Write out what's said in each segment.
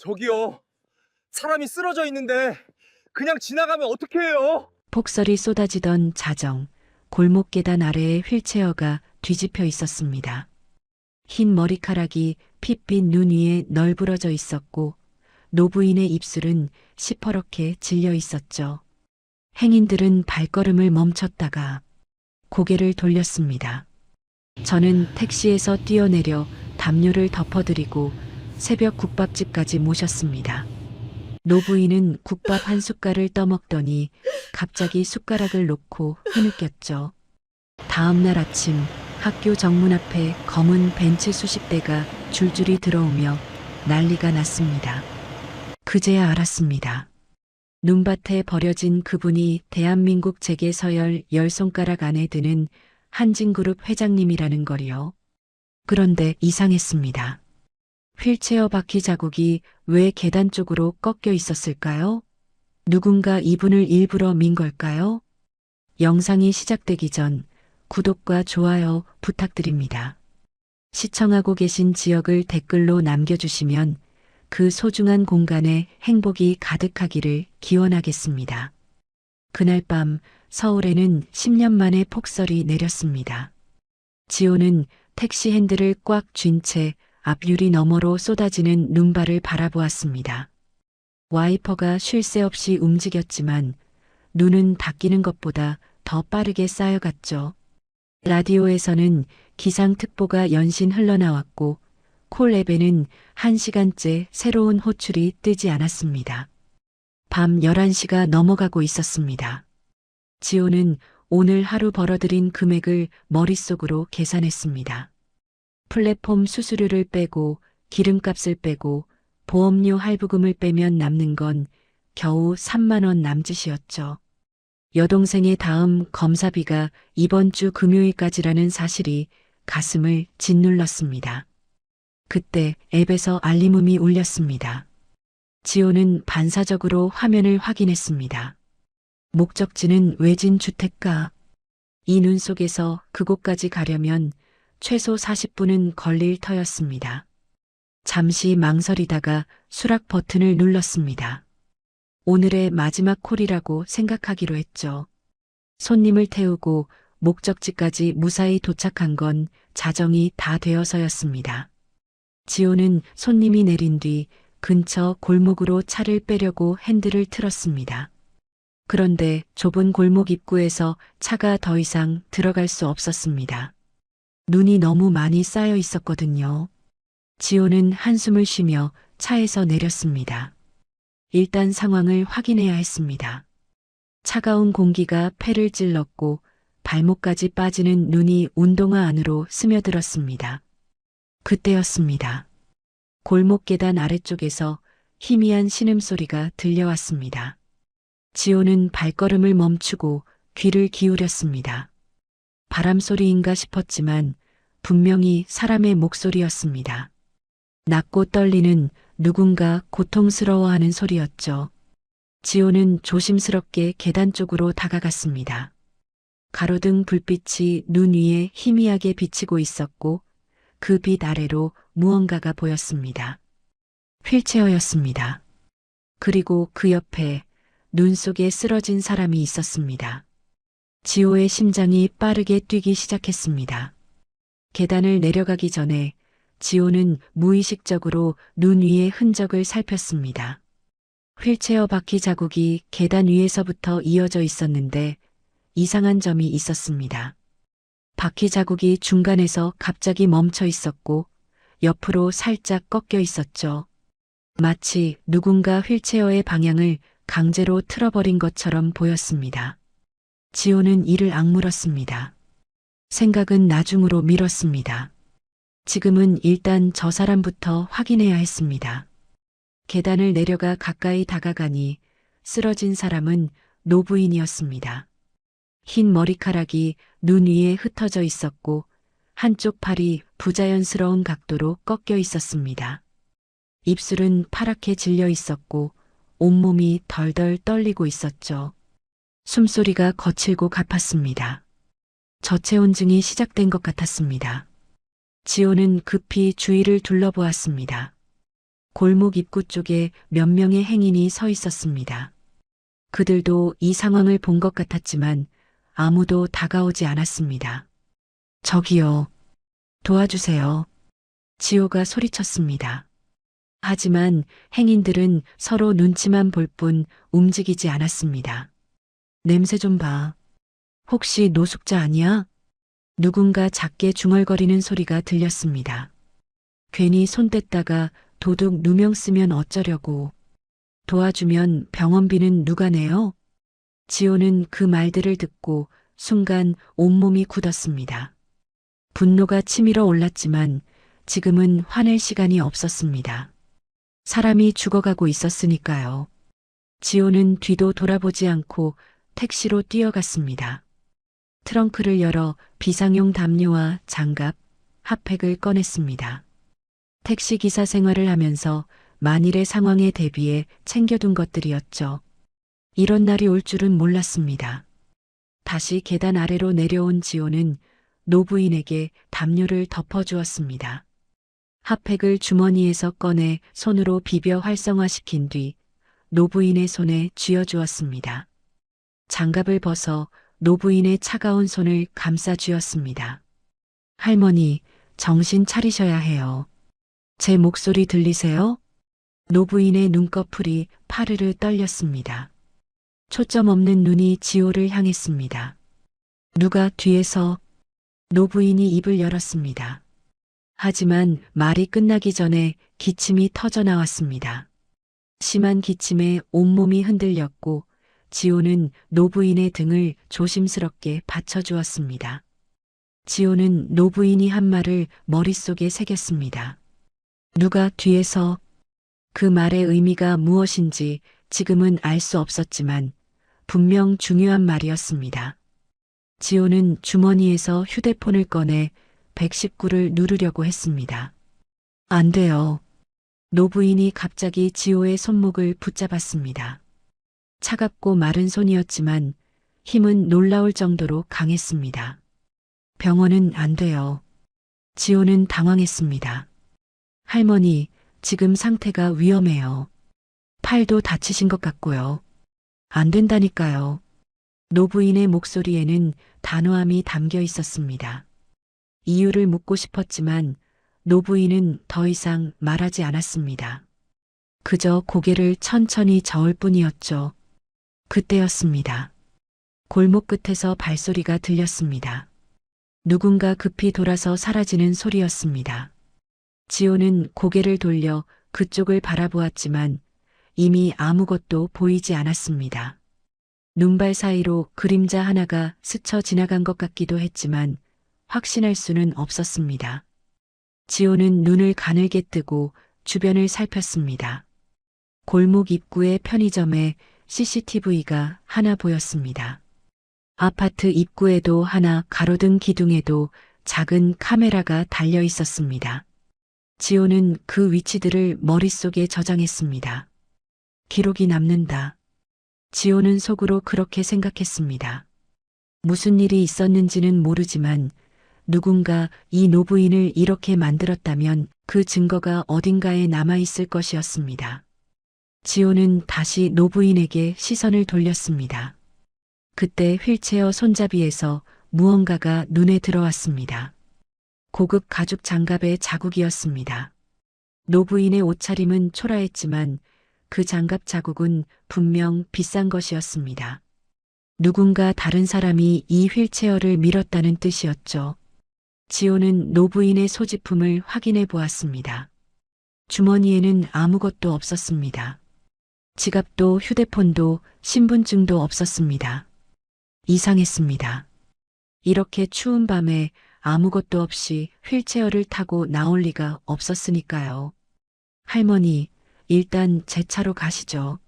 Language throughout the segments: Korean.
저기요. 사람이 쓰러져 있는데 그냥 지나가면 어떡해요? 폭설이 쏟아지던 자정, 골목 계단 아래에 휠체어가 뒤집혀 있었습니다. 흰 머리카락이 핏빛 눈 위에 널브러져 있었고 노부인의 입술은 시퍼렇게 질려 있었죠. 행인들은 발걸음을 멈췄다가 고개를 돌렸습니다. 저는 택시에서 뛰어내려 담요를 덮어드리고 새벽 국밥집까지 모셨습니다. 노부인은 국밥 한 숟갈을 떠먹더니 갑자기 숟가락을 놓고 흐느꼈죠. 다음 날 아침 학교 정문 앞에 검은 벤츠 수십 대가 줄줄이 들어오며 난리가 났습니다. 그제야 알았습니다. 눈밭에 버려진 그분이 대한민국 재계서열 10손가락 안에 드는 한진그룹 회장님이라는 걸요. 그런데 이상했습니다. 휠체어 바퀴 자국이 왜 계단 쪽으로 꺾여 있었을까요? 누군가 이분을 일부러 민 걸까요? 영상이 시작되기 전 구독과 좋아요 부탁드립니다. 시청하고 계신 지역을 댓글로 남겨주시면 그 소중한 공간에 행복이 가득하기를 기원하겠습니다. 그날 밤 서울에는 10년 만에 폭설이 내렸습니다. 지호는 택시 핸들을 꽉 쥔 채 앞유리 너머로 쏟아지는 눈발을 바라보았습니다. 와이퍼가 쉴 새 없이 움직였지만 눈은 닦이는 것보다 더 빠르게 쌓여갔죠. 라디오에서는 기상특보가 연신 흘러나왔고 콜앱에는 1시간째 새로운 호출이 뜨지 않았습니다. 밤 11시가 넘어가고 있었습니다. 지호는 오늘 하루 벌어들인 금액을 머릿속으로 계산했습니다. 플랫폼 수수료를 빼고 기름값을 빼고 보험료 할부금을 빼면 남는 건 겨우 3만 원 남짓이었죠. 여동생의 다음 검사비가 이번 주 금요일까지라는 사실이 가슴을 짓눌렀습니다. 그때 앱에서 알림음이 울렸습니다. 지호는 반사적으로 화면을 확인했습니다. 목적지는 외진 주택가. 이 눈 속에서 그곳까지 가려면 최소 40분은 걸릴 터였습니다. 잠시 망설이다가 수락 버튼을 눌렀습니다. 오늘의 마지막 콜이라고 생각하기로 했죠. 손님을 태우고 목적지까지 무사히 도착한 건 자정이 다 되어서였습니다. 지호는 손님이 내린 뒤 근처 골목으로 차를 빼려고 핸들을 틀었습니다. 그런데 좁은 골목 입구에서 차가 더 이상 들어갈 수 없었습니다. 눈이 너무 많이 쌓여 있었거든요. 지호는 한숨을 쉬며 차에서 내렸습니다. 일단 상황을 확인해야 했습니다. 차가운 공기가 폐를 찔렀고 발목까지 빠지는 눈이 운동화 안으로 스며들었습니다. 그때였습니다. 골목 계단 아래쪽에서 희미한 신음소리가 들려왔습니다. 지호는 발걸음을 멈추고 귀를 기울였습니다. 바람소리인가 싶었지만 분명히 사람의 목소리였습니다. 낮고 떨리는 누군가 고통스러워하는 소리였죠. 지호는 조심스럽게 계단 쪽으로 다가갔습니다. 가로등 불빛이 눈 위에 희미하게 비치고 있었고 그 빛 아래로 무언가가 보였습니다. 휠체어였습니다. 그리고 그 옆에 눈 속에 쓰러진 사람이 있었습니다. 지호의 심장이 빠르게 뛰기 시작했습니다. 계단을 내려가기 전에 지호는 무의식적으로 눈 위의 흔적을 살폈습니다. 휠체어 바퀴 자국이 계단 위에서부터 이어져 있었는데 이상한 점이 있었습니다. 바퀴 자국이 중간에서 갑자기 멈춰 있었고 옆으로 살짝 꺾여 있었죠. 마치 누군가 휠체어의 방향을 강제로 틀어버린 것처럼 보였습니다. 지호는 이를 악물었습니다. 생각은 나중으로 미뤘습니다. 지금은 일단 저 사람부터 확인해야 했습니다. 계단을 내려가 가까이 다가가니 쓰러진 사람은 노부인이었습니다. 흰 머리카락이 눈 위에 흩어져 있었고 한쪽 팔이 부자연스러운 각도로 꺾여 있었습니다. 입술은 파랗게 질려 있었고 온몸이 덜덜 떨리고 있었죠. 숨소리가 거칠고 가팠습니다. 저체온증이 시작된 것 같았습니다. 지호는 급히 주위를 둘러보았습니다. 골목 입구 쪽에 몇 명의 행인이 서 있었습니다. 그들도 이 상황을 본 것 같았지만 아무도 다가오지 않았습니다. 저기요. 도와주세요. 지호가 소리쳤습니다. 하지만 행인들은 서로 눈치만 볼 뿐 움직이지 않았습니다. 냄새 좀 봐. 혹시 노숙자 아니야? 누군가 작게 중얼거리는 소리가 들렸습니다. 괜히 손 뗐다가 도둑 누명 쓰면 어쩌려고. 도와주면 병원비는 누가 내요? 지호는 그 말들을 듣고 순간 온몸이 굳었습니다. 분노가 치밀어 올랐지만 지금은 화낼 시간이 없었습니다. 사람이 죽어가고 있었으니까요. 지호는 뒤도 돌아보지 않고 택시로 뛰어갔습니다. 트렁크를 열어 비상용 담요와 장갑, 핫팩을 꺼냈습니다. 택시기사 생활을 하면서 만일의 상황에 대비해 챙겨둔 것들이었죠. 이런 날이 올 줄은 몰랐습니다. 다시 계단 아래로 내려온 지호는 노부인에게 담요를 덮어주었습니다. 핫팩을 주머니에서 꺼내 손으로 비벼 활성화시킨 뒤 노부인의 손에 쥐어주었습니다. 장갑을 벗어 노부인의 차가운 손을 감싸 쥐었습니다. 할머니, 정신 차리셔야 해요. 제 목소리 들리세요? 노부인의 눈꺼풀이 파르르 떨렸습니다. 초점 없는 눈이 지호를 향했습니다. 누가 뒤에서 노부인이 입을 열었습니다. 하지만 말이 끝나기 전에 기침이 터져 나왔습니다. 심한 기침에 온몸이 흔들렸고 지호는 노부인의 등을 조심스럽게 받쳐주었습니다. 지호는 노부인이 한 말을 머릿속에 새겼습니다. 누가 뒤에서. 그 말의 의미가 무엇인지 지금은 알 수 없었지만 분명 중요한 말이었습니다. 지호는 주머니에서 휴대폰을 꺼내 119를 누르려고 했습니다. 안 돼요. 노부인이 갑자기 지호의 손목을 붙잡았습니다. 차갑고 마른 손이었지만 힘은 놀라울 정도로 강했습니다. 병원은 안 돼요. 지호는 당황했습니다. 할머니, 지금 상태가 위험해요. 팔도 다치신 것 같고요. 안 된다니까요. 노부인의 목소리에는 단호함이 담겨 있었습니다. 이유를 묻고 싶었지만 노부인은 더 이상 말하지 않았습니다. 그저 고개를 천천히 저을 뿐이었죠. 그때였습니다. 골목 끝에서 발소리가 들렸습니다. 누군가 급히 돌아서 사라지는 소리였습니다. 지호는 고개를 돌려 그쪽을 바라보았지만 이미 아무것도 보이지 않았습니다. 눈발 사이로 그림자 하나가 스쳐 지나간 것 같기도 했지만 확신할 수는 없었습니다. 지호는 눈을 가늘게 뜨고 주변을 살폈습니다. 골목 입구의 편의점에 CCTV가 하나 보였습니다. 아파트 입구에도 하나, 가로등 기둥에도 작은 카메라가 달려 있었습니다. 지호는 그 위치들을 머릿속에 저장했습니다. 기록이 남는다. 지호는 속으로 그렇게 생각했습니다. 무슨 일이 있었는지는 모르지만 누군가 이 노부인을 이렇게 만들었다면 그 증거가 어딘가에 남아있을 것이었습니다. 지호는 다시 노부인에게 시선을 돌렸습니다. 그때 휠체어 손잡이에서 무언가가 눈에 들어왔습니다. 고급 가죽 장갑의 자국이었습니다. 노부인의 옷차림은 초라했지만 그 장갑 자국은 분명 비싼 것이었습니다. 누군가 다른 사람이 이 휠체어를 밀었다는 뜻이었죠. 지호는 노부인의 소지품을 확인해 보았습니다. 주머니에는 아무것도 없었습니다. 지갑도 휴대폰도 신분증도 없었습니다. 이상했습니다. 이렇게 추운 밤에 아무것도 없이 휠체어를 타고 나올 리가 없었으니까요. 할머니, 일단 제 차로 가시죠.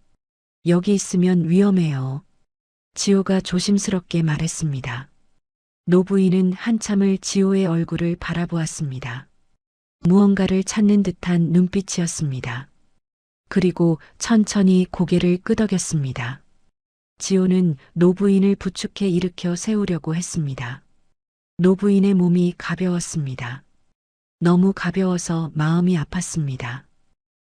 여기 있으면 위험해요. 지호가 조심스럽게 말했습니다. 노부인은 한참을 지호의 얼굴을 바라보았습니다. 무언가를 찾는 듯한 눈빛이었습니다. 그리고 천천히 고개를 끄덕였습니다. 지호는 노부인을 부축해 일으켜 세우려고 했습니다. 노부인의 몸이 가벼웠습니다. 너무 가벼워서 마음이 아팠습니다.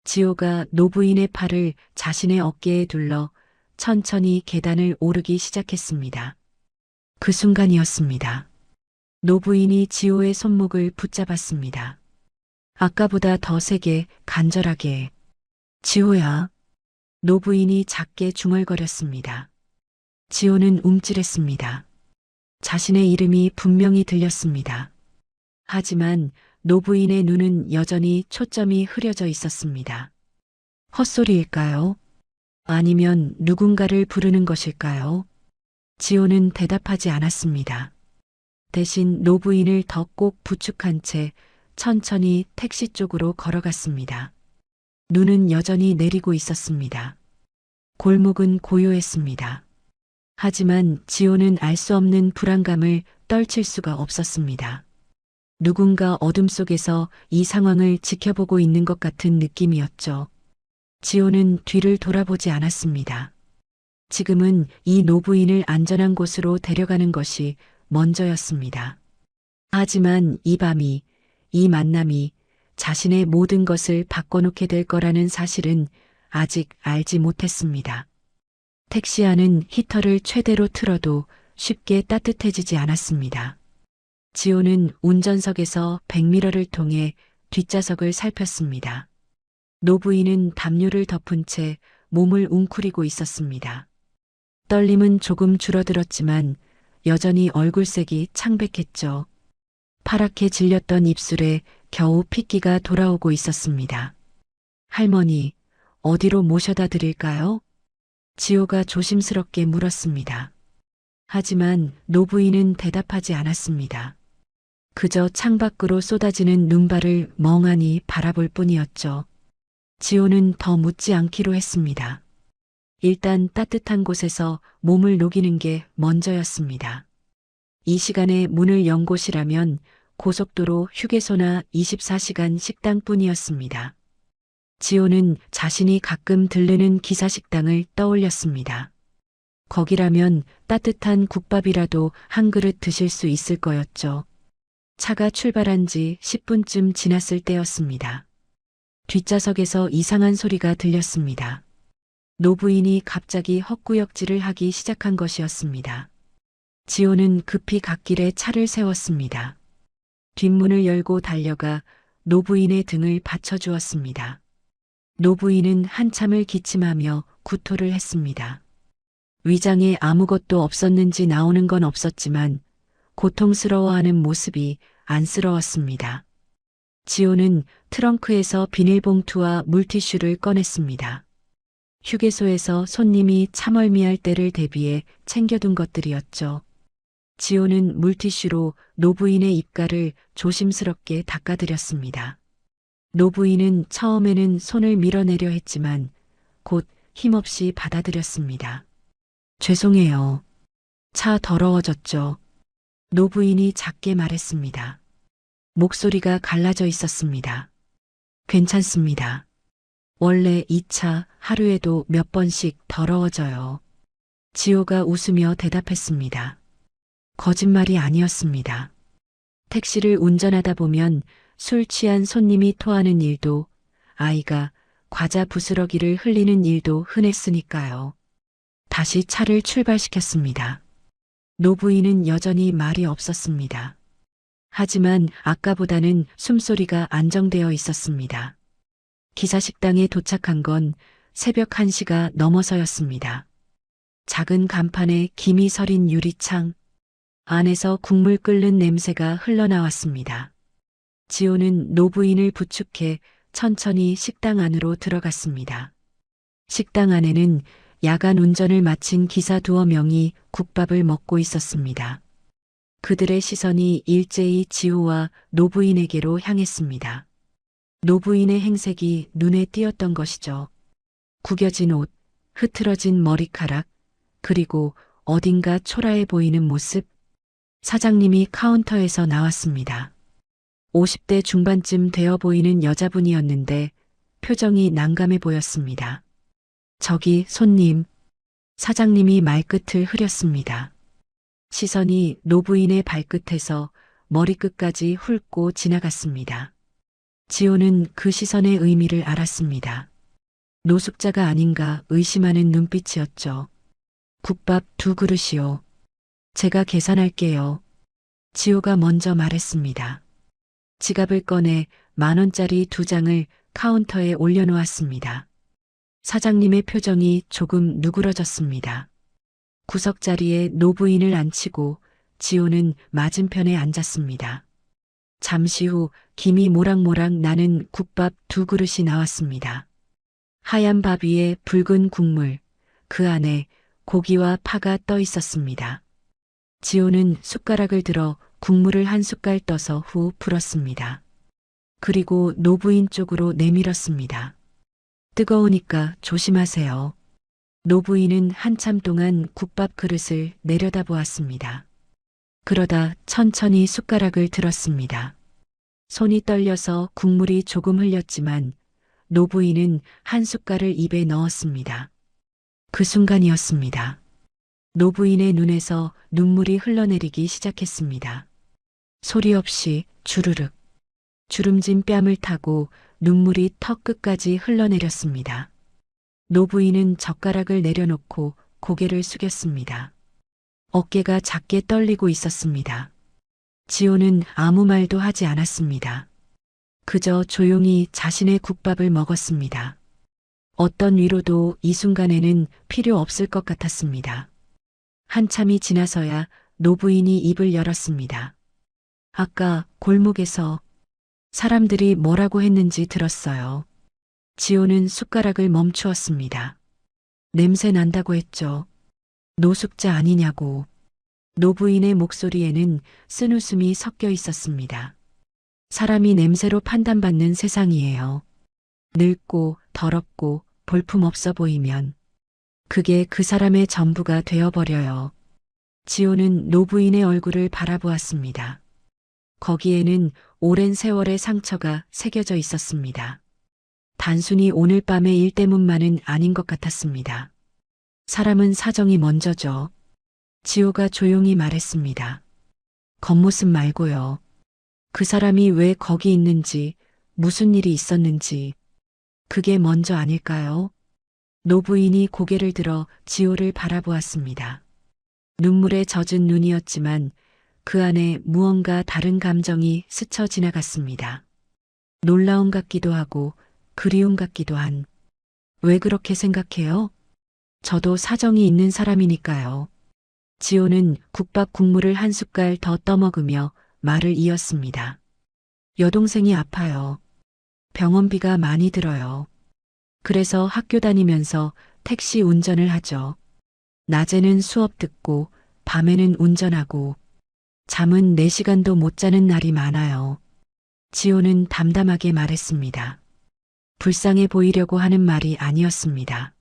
지호가 노부인의 팔을 자신의 어깨에 둘러 천천히 계단을 오르기 시작했습니다. 그 순간이었습니다. 노부인이 지호의 손목을 붙잡았습니다. 아까보다 더 세게, 간절하게. 지호야. 노부인이 작게 중얼거렸습니다. 지호는 움찔했습니다. 자신의 이름이 분명히 들렸습니다. 하지만 노부인의 눈은 여전히 초점이 흐려져 있었습니다. 헛소리일까요? 아니면 누군가를 부르는 것일까요? 지호는 대답하지 않았습니다. 대신 노부인을 더 꼭 부축한 채 천천히 택시 쪽으로 걸어갔습니다. 눈은 여전히 내리고 있었습니다. 골목은 고요했습니다. 하지만 지호는 알 수 없는 불안감을 떨칠 수가 없었습니다. 누군가 어둠 속에서 이 상황을 지켜보고 있는 것 같은 느낌이었죠. 지호는 뒤를 돌아보지 않았습니다. 지금은 이 노부인을 안전한 곳으로 데려가는 것이 먼저였습니다. 하지만 이 밤이, 이 만남이 자신의 모든 것을 바꿔놓게 될 거라는 사실은 아직 알지 못했습니다. 택시 안은 히터를 최대로 틀어도 쉽게 따뜻해지지 않았습니다. 지호는 운전석에서 백미러를 통해 뒷좌석을 살폈습니다. 노부인은 담요를 덮은 채 몸을 웅크리고 있었습니다. 떨림은 조금 줄어들었지만 여전히 얼굴색이 창백했죠. 파랗게 질렸던 입술에 겨우 핏기가 돌아오고 있었습니다. 할머니, 어디로 모셔다 드릴까요? 지호가 조심스럽게 물었습니다. 하지만 노부인은 대답하지 않았습니다. 그저 창밖으로 쏟아지는 눈발을 멍하니 바라볼 뿐이었죠. 지호는 더 묻지 않기로 했습니다. 일단 따뜻한 곳에서 몸을 녹이는 게 먼저였습니다. 이 시간에 문을 연 곳이라면 고속도로 휴게소나 24시간 식당뿐이었습니다. 지호는 자신이 가끔 들르는 기사식당을 떠올렸습니다. 거기라면 따뜻한 국밥이라도 한 그릇 드실 수 있을 거였죠. 차가 출발한 지 10분쯤 지났을 때였습니다. 뒷좌석에서 이상한 소리가 들렸습니다. 노부인이 갑자기 헛구역질을 하기 시작한 것이었습니다. 지호는 급히 갓길에 차를 세웠습니다. 뒷문을 열고 달려가 노부인의 등을 받쳐주었습니다. 노부인은 한참을 기침하며 구토를 했습니다. 위장에 아무것도 없었는지 나오는 건 없었지만 고통스러워하는 모습이 안쓰러웠습니다. 지호는 트렁크에서 비닐봉투와 물티슈를 꺼냈습니다. 휴게소에서 손님이 참얼미할 때를 대비해 챙겨둔 것들이었죠. 지호는 물티슈로 노부인의 입가를 조심스럽게 닦아드렸습니다. 노부인은 처음에는 손을 밀어내려 했지만 곧 힘없이 받아들였습니다. 죄송해요. 차 더러워졌죠. 노부인이 작게 말했습니다. 목소리가 갈라져 있었습니다. 괜찮습니다. 원래 이 차 하루에도 몇 번씩 더러워져요. 지호가 웃으며 대답했습니다. 거짓말이 아니었습니다. 택시를 운전하다 보면 술 취한 손님이 토하는 일도, 아이가 과자 부스러기를 흘리는 일도 흔했으니까요. 다시 차를 출발시켰습니다. 노부인은 여전히 말이 없었습니다. 하지만 아까보다는 숨소리가 안정되어 있었습니다. 기사식당에 도착한 건 새벽 1시가 넘어서였습니다. 작은 간판에 김이 서린 유리창, 안에서 국물 끓는 냄새가 흘러나왔습니다. 지호는 노부인을 부축해 천천히 식당 안으로 들어갔습니다. 식당 안에는 야간 운전을 마친 기사 2명이 국밥을 먹고 있었습니다. 그들의 시선이 일제히 지호와 노부인에게로 향했습니다. 노부인의 행색이 눈에 띄었던 것이죠. 구겨진 옷, 흐트러진 머리카락, 그리고 어딘가 초라해 보이는 모습. 사장님이 카운터에서 나왔습니다. 50대 중반쯤 되어 보이는 여자분이었는데 표정이 난감해 보였습니다. 저기 손님. 사장님이 말끝을 흐렸습니다. 시선이 노부인의 발끝에서 머리끝까지 훑고 지나갔습니다. 지호는 그 시선의 의미를 알았습니다. 노숙자가 아닌가 의심하는 눈빛이었죠. 국밥 2그릇이요. 제가 계산할게요. 지호가 먼저 말했습니다. 지갑을 꺼내 10,000원짜리 2장을 카운터에 올려놓았습니다. 사장님의 표정이 조금 누그러졌습니다. 구석자리에 노부인을 앉히고 지호는 맞은편에 앉았습니다. 잠시 후 김이 모락모락 나는 국밥 2그릇이 나왔습니다. 하얀 밥 위에 붉은 국물, 그 안에 고기와 파가 떠 있었습니다. 지호는 숟가락을 들어 국물을 한 숟갈 떠서 후 풀었습니다. 그리고 노부인 쪽으로 내밀었습니다. 뜨거우니까 조심하세요. 노부인은 한참 동안 국밥 그릇을 내려다보았습니다. 그러다 천천히 숟가락을 들었습니다. 손이 떨려서 국물이 조금 흘렸지만 노부인은 한 숟갈을 입에 넣었습니다. 그 순간이었습니다. 노부인의 눈에서 눈물이 흘러내리기 시작했습니다. 소리 없이 주르륵. 주름진 뺨을 타고 눈물이 턱 끝까지 흘러내렸습니다. 노부인은 젓가락을 내려놓고 고개를 숙였습니다. 어깨가 작게 떨리고 있었습니다. 지호는 아무 말도 하지 않았습니다. 그저 조용히 자신의 국밥을 먹었습니다. 어떤 위로도 이 순간에는 필요 없을 것 같았습니다. 한참이 지나서야 노부인이 입을 열었습니다. 아까 골목에서 사람들이 뭐라고 했는지 들었어요. 지호는 숟가락을 멈추었습니다. 냄새 난다고 했죠. 노숙자 아니냐고. 노부인의 목소리에는 쓴웃음이 섞여 있었습니다. 사람이 냄새로 판단받는 세상이에요. 늙고 더럽고 볼품없어 보이면 그게 그 사람의 전부가 되어버려요. 지호는 노부인의 얼굴을 바라보았습니다. 거기에는 오랜 세월의 상처가 새겨져 있었습니다. 단순히 오늘 밤의 일 때문만은 아닌 것 같았습니다. 사람은 사정이 먼저죠. 지호가 조용히 말했습니다. 겉모습 말고요. 그 사람이 왜 거기 있는지, 무슨 일이 있었는지, 그게 먼저 아닐까요? 노부인이 고개를 들어 지호를 바라보았습니다. 눈물에 젖은 눈이었지만 그 안에 무언가 다른 감정이 스쳐 지나갔습니다. 놀라움 같기도 하고 그리움 같기도 한. 왜 그렇게 생각해요? 저도 사정이 있는 사람이니까요. 지호는 국밥 국물을 한 숟갈 더 떠먹으며 말을 이었습니다. 여동생이 아파요. 병원비가 많이 들어요. 그래서 학교 다니면서 택시 운전을 하죠. 낮에는 수업 듣고 밤에는 운전하고 잠은 4시간도 못 자는 날이 많아요. 지호는 담담하게 말했습니다. 불쌍해 보이려고 하는 말이 아니었습니다.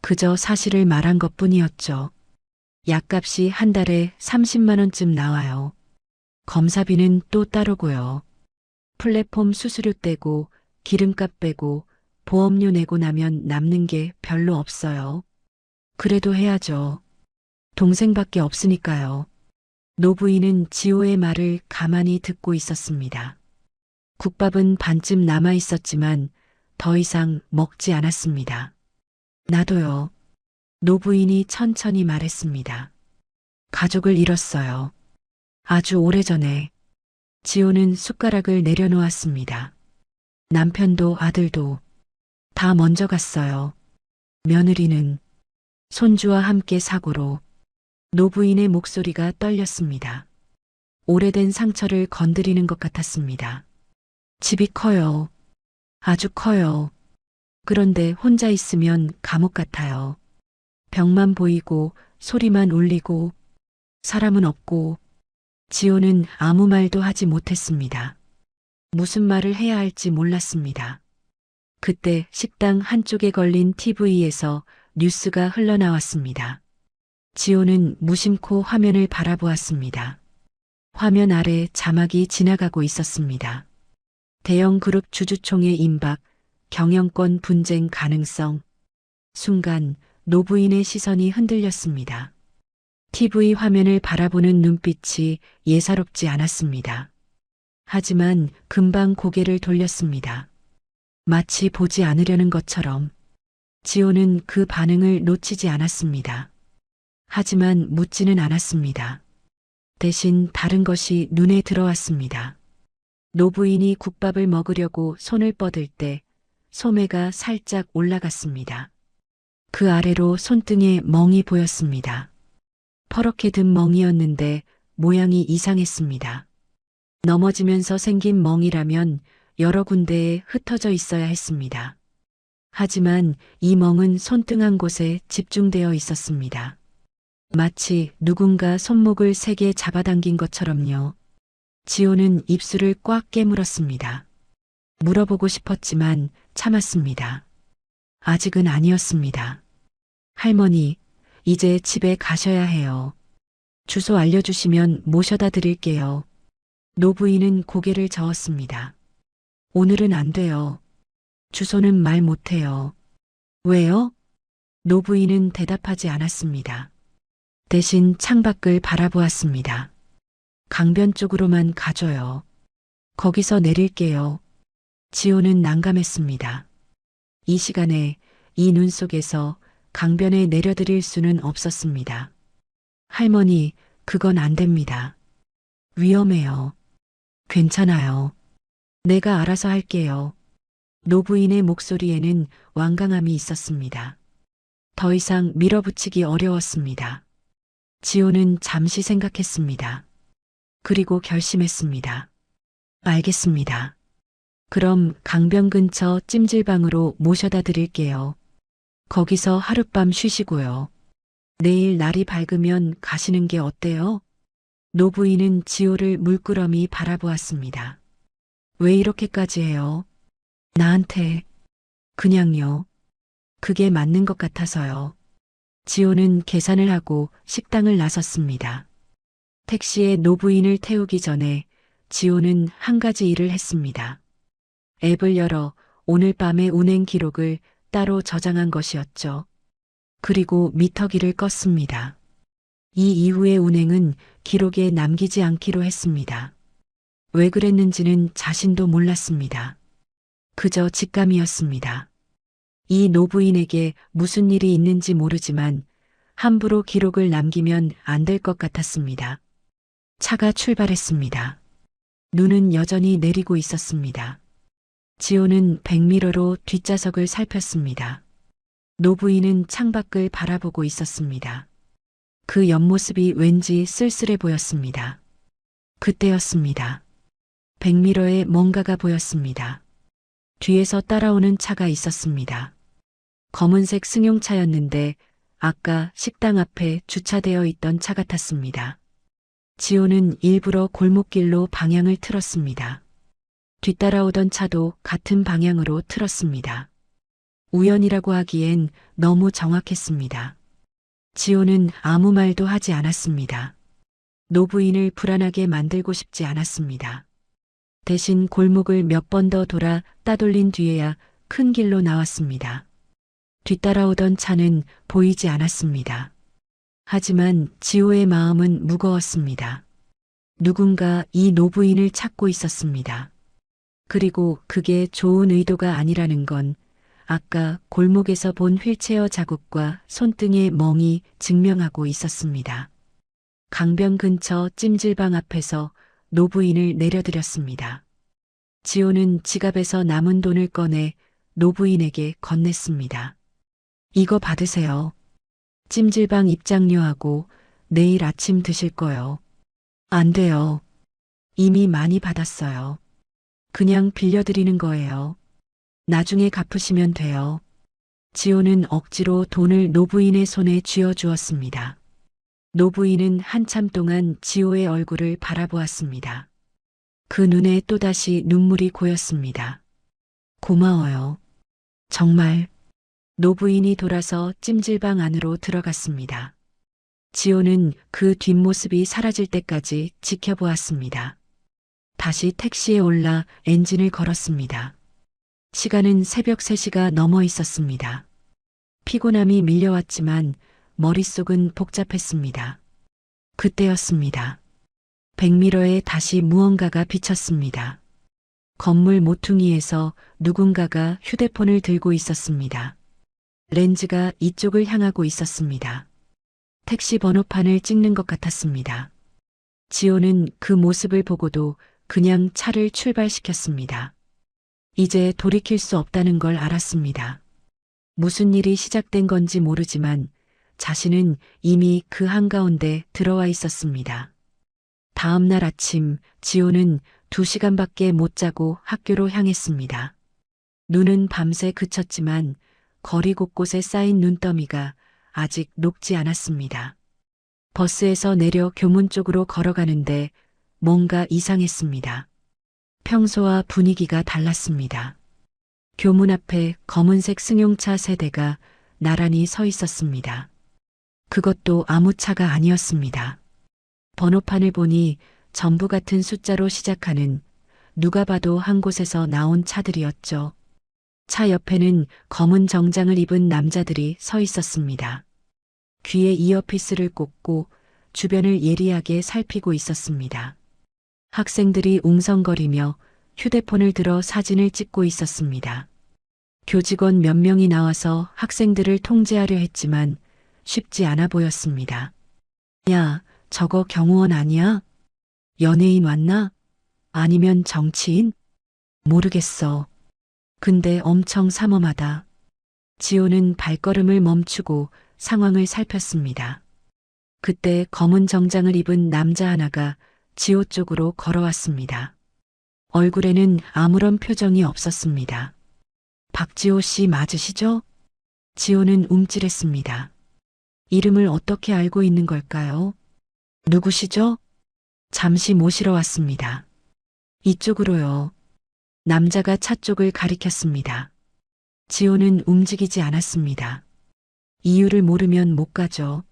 그저 사실을 말한 것뿐이었죠. 약값이 한 달에 30만 원쯤 나와요. 검사비는 또 따르고요. 플랫폼 수수료 떼고 기름값 빼고 보험료 내고 나면 남는 게 별로 없어요. 그래도 해야죠. 동생밖에 없으니까요. 노부인은 지호의 말을 가만히 듣고 있었습니다. 국밥은 반쯤 남아 있었지만 더 이상 먹지 않았습니다. 나도요. 노부인이 천천히 말했습니다. 가족을 잃었어요. 아주 오래전에. 지호는 숟가락을 내려놓았습니다. 남편도 아들도 다 먼저 갔어요. 며느리는 손주와 함께 사고로. 노부인의 목소리가 떨렸습니다. 오래된 상처를 건드리는 것 같았습니다. 집이 커요. 아주 커요. 그런데 혼자 있으면 감옥 같아요. 벽만 보이고 소리만 울리고 사람은 없고. 지호는 아무 말도 하지 못했습니다. 무슨 말을 해야 할지 몰랐습니다. 그때 식당 한쪽에 걸린 TV에서 뉴스가 흘러나왔습니다. 지호는 무심코 화면을 바라보았습니다. 화면 아래 자막이 지나가고 있었습니다. 대형 그룹 주주총회 임박, 경영권 분쟁 가능성. 순간 노부인의 시선이 흔들렸습니다. TV 화면을 바라보는 눈빛이 예사롭지 않았습니다. 하지만 금방 고개를 돌렸습니다. 마치 보지 않으려는 것처럼. 지호는 그 반응을 놓치지 않았습니다. 하지만 묻지는 않았습니다. 대신 다른 것이 눈에 들어왔습니다. 노부인이 국밥을 먹으려고 손을 뻗을 때 소매가 살짝 올라갔습니다. 그 아래로 손등에 멍이 보였습니다. 퍼렇게 든 멍이었는데 모양이 이상했습니다. 넘어지면서 생긴 멍이라면 여러 군데에 흩어져 있어야 했습니다. 하지만 이 멍은 손등 한 곳에 집중되어 있었습니다. 마치 누군가 손목을 세게 잡아당긴 것처럼요. 지호는 입술을 꽉 깨물었습니다. 물어보고 싶었지만 참았습니다. 아직은 아니었습니다. 할머니, 이제 집에 가셔야 해요. 주소 알려주시면 모셔다 드릴게요. 노부인은 고개를 저었습니다. 오늘은 안 돼요. 주소는 말 못해요. 왜요? 노부인은 대답하지 않았습니다. 대신 창밖을 바라보았습니다. 강변 쪽으로만 가줘요. 거기서 내릴게요. 지호는 난감했습니다. 이 시간에 이 눈 속에서 강변에 내려드릴 수는 없었습니다. 할머니, 그건 안 됩니다. 위험해요. 괜찮아요. 내가 알아서 할게요. 노부인의 목소리에는 완강함이 있었습니다. 더 이상 밀어붙이기 어려웠습니다. 지호는 잠시 생각했습니다. 그리고 결심했습니다. 알겠습니다. 그럼 강변 근처 찜질방으로 모셔다 드릴게요. 거기서 하룻밤 쉬시고요. 내일 날이 밝으면 가시는 게 어때요? 노부인은 지호를 물끄러미 바라보았습니다. 왜 이렇게까지 해요? 나한테. 그냥요. 그게 맞는 것 같아서요. 지호는 계산을 하고 식당을 나섰습니다. 택시에 노부인을 태우기 전에 지호는 한 가지 일을 했습니다. 앱을 열어 오늘 밤의 운행 기록을 따로 저장한 것이었죠. 그리고 미터기를 껐습니다. 이 이후의 운행은 기록에 남기지 않기로 했습니다. 왜 그랬는지는 자신도 몰랐습니다. 그저 직감이었습니다. 이 노부인에게 무슨 일이 있는지 모르지만 함부로 기록을 남기면 안 될 것 같았습니다. 차가 출발했습니다. 눈은 여전히 내리고 있었습니다. 지호는 백미러로 뒷좌석을 살폈습니다. 노부인은 창밖을 바라보고 있었습니다. 그 옆모습이 왠지 쓸쓸해 보였습니다. 그때였습니다. 백미러에 뭔가가 보였습니다. 뒤에서 따라오는 차가 있었습니다. 검은색 승용차였는데 아까 식당 앞에 주차되어 있던 차 같았습니다. 지호는 일부러 골목길로 방향을 틀었습니다. 뒤따라오던 차도 같은 방향으로 틀었습니다. 우연이라고 하기엔 너무 정확했습니다. 지호는 아무 말도 하지 않았습니다. 노부인을 불안하게 만들고 싶지 않았습니다. 대신 골목을 몇 번 더 돌아 따돌린 뒤에야 큰 길로 나왔습니다. 뒤따라오던 차는 보이지 않았습니다. 하지만 지호의 마음은 무거웠습니다. 누군가 이 노부인을 찾고 있었습니다. 그리고 그게 좋은 의도가 아니라는 건 아까 골목에서 본 휠체어 자국과 손등의 멍이 증명하고 있었습니다. 강변 근처 찜질방 앞에서 노부인을 내려드렸습니다. 지호는 지갑에서 남은 돈을 꺼내 노부인에게 건넸습니다. 이거 받으세요. 찜질방 입장료하고 내일 아침 드실 거요. 안 돼요. 이미 많이 받았어요. 그냥 빌려드리는 거예요. 나중에 갚으시면 돼요. 지호는 억지로 돈을 노부인의 손에 쥐어주었습니다. 노부인은 한참 동안 지호의 얼굴을 바라보았습니다. 그 눈에 또다시 눈물이 고였습니다. 고마워요. 정말. 노부인이 돌아서 찜질방 안으로 들어갔습니다. 지호는 그 뒷모습이 사라질 때까지 지켜보았습니다. 다시 택시에 올라 엔진을 걸었습니다. 시간은 새벽 3시가 넘어 있었습니다. 피곤함이 밀려왔지만 머릿속은 복잡했습니다. 그때였습니다. 백미러에 다시 무언가가 비쳤습니다. 건물 모퉁이에서 누군가가 휴대폰을 들고 있었습니다. 렌즈가 이쪽을 향하고 있었습니다. 택시 번호판을 찍는 것 같았습니다. 지호는 그 모습을 보고도 그냥 차를 출발시켰습니다. 이제 돌이킬 수 없다는 걸 알았습니다. 무슨 일이 시작된 건지 모르지만 자신은 이미 그 한가운데 들어와 있었습니다. 다음 날 아침 지호는 2시간밖에 못 자고 학교로 향했습니다. 눈은 밤새 그쳤지만 거리 곳곳에 쌓인 눈더미가 아직 녹지 않았습니다. 버스에서 내려 교문 쪽으로 걸어가는데 뭔가 이상했습니다. 평소와 분위기가 달랐습니다. 교문 앞에 검은색 승용차 3대가 나란히 서 있었습니다. 그것도 아무 차가 아니었습니다. 번호판을 보니 전부 같은 숫자로 시작하는 누가 봐도 한 곳에서 나온 차들이었죠. 차 옆에는 검은 정장을 입은 남자들이 서 있었습니다. 귀에 이어피스를 꽂고 주변을 예리하게 살피고 있었습니다. 학생들이 웅성거리며 휴대폰을 들어 사진을 찍고 있었습니다. 교직원 몇 명이 나와서 학생들을 통제하려 했지만 쉽지 않아 보였습니다. 야, 저거 경호원 아니야? 연예인 왔나? 아니면 정치인? 모르겠어. 근데 엄청 삼엄하다. 지호는 발걸음을 멈추고 상황을 살폈습니다. 그때 검은 정장을 입은 남자 하나가 지호 쪽으로 걸어왔습니다. 얼굴에는 아무런 표정이 없었습니다. 박지호 씨 맞으시죠? 지호는 움찔했습니다. 이름을 어떻게 알고 있는 걸까요? 누구시죠? 잠시 모시러 왔습니다. 이쪽으로요. 남자가 차 쪽을 가리켰습니다. 지호는 움직이지 않았습니다. 이유를 모르면 못 가죠.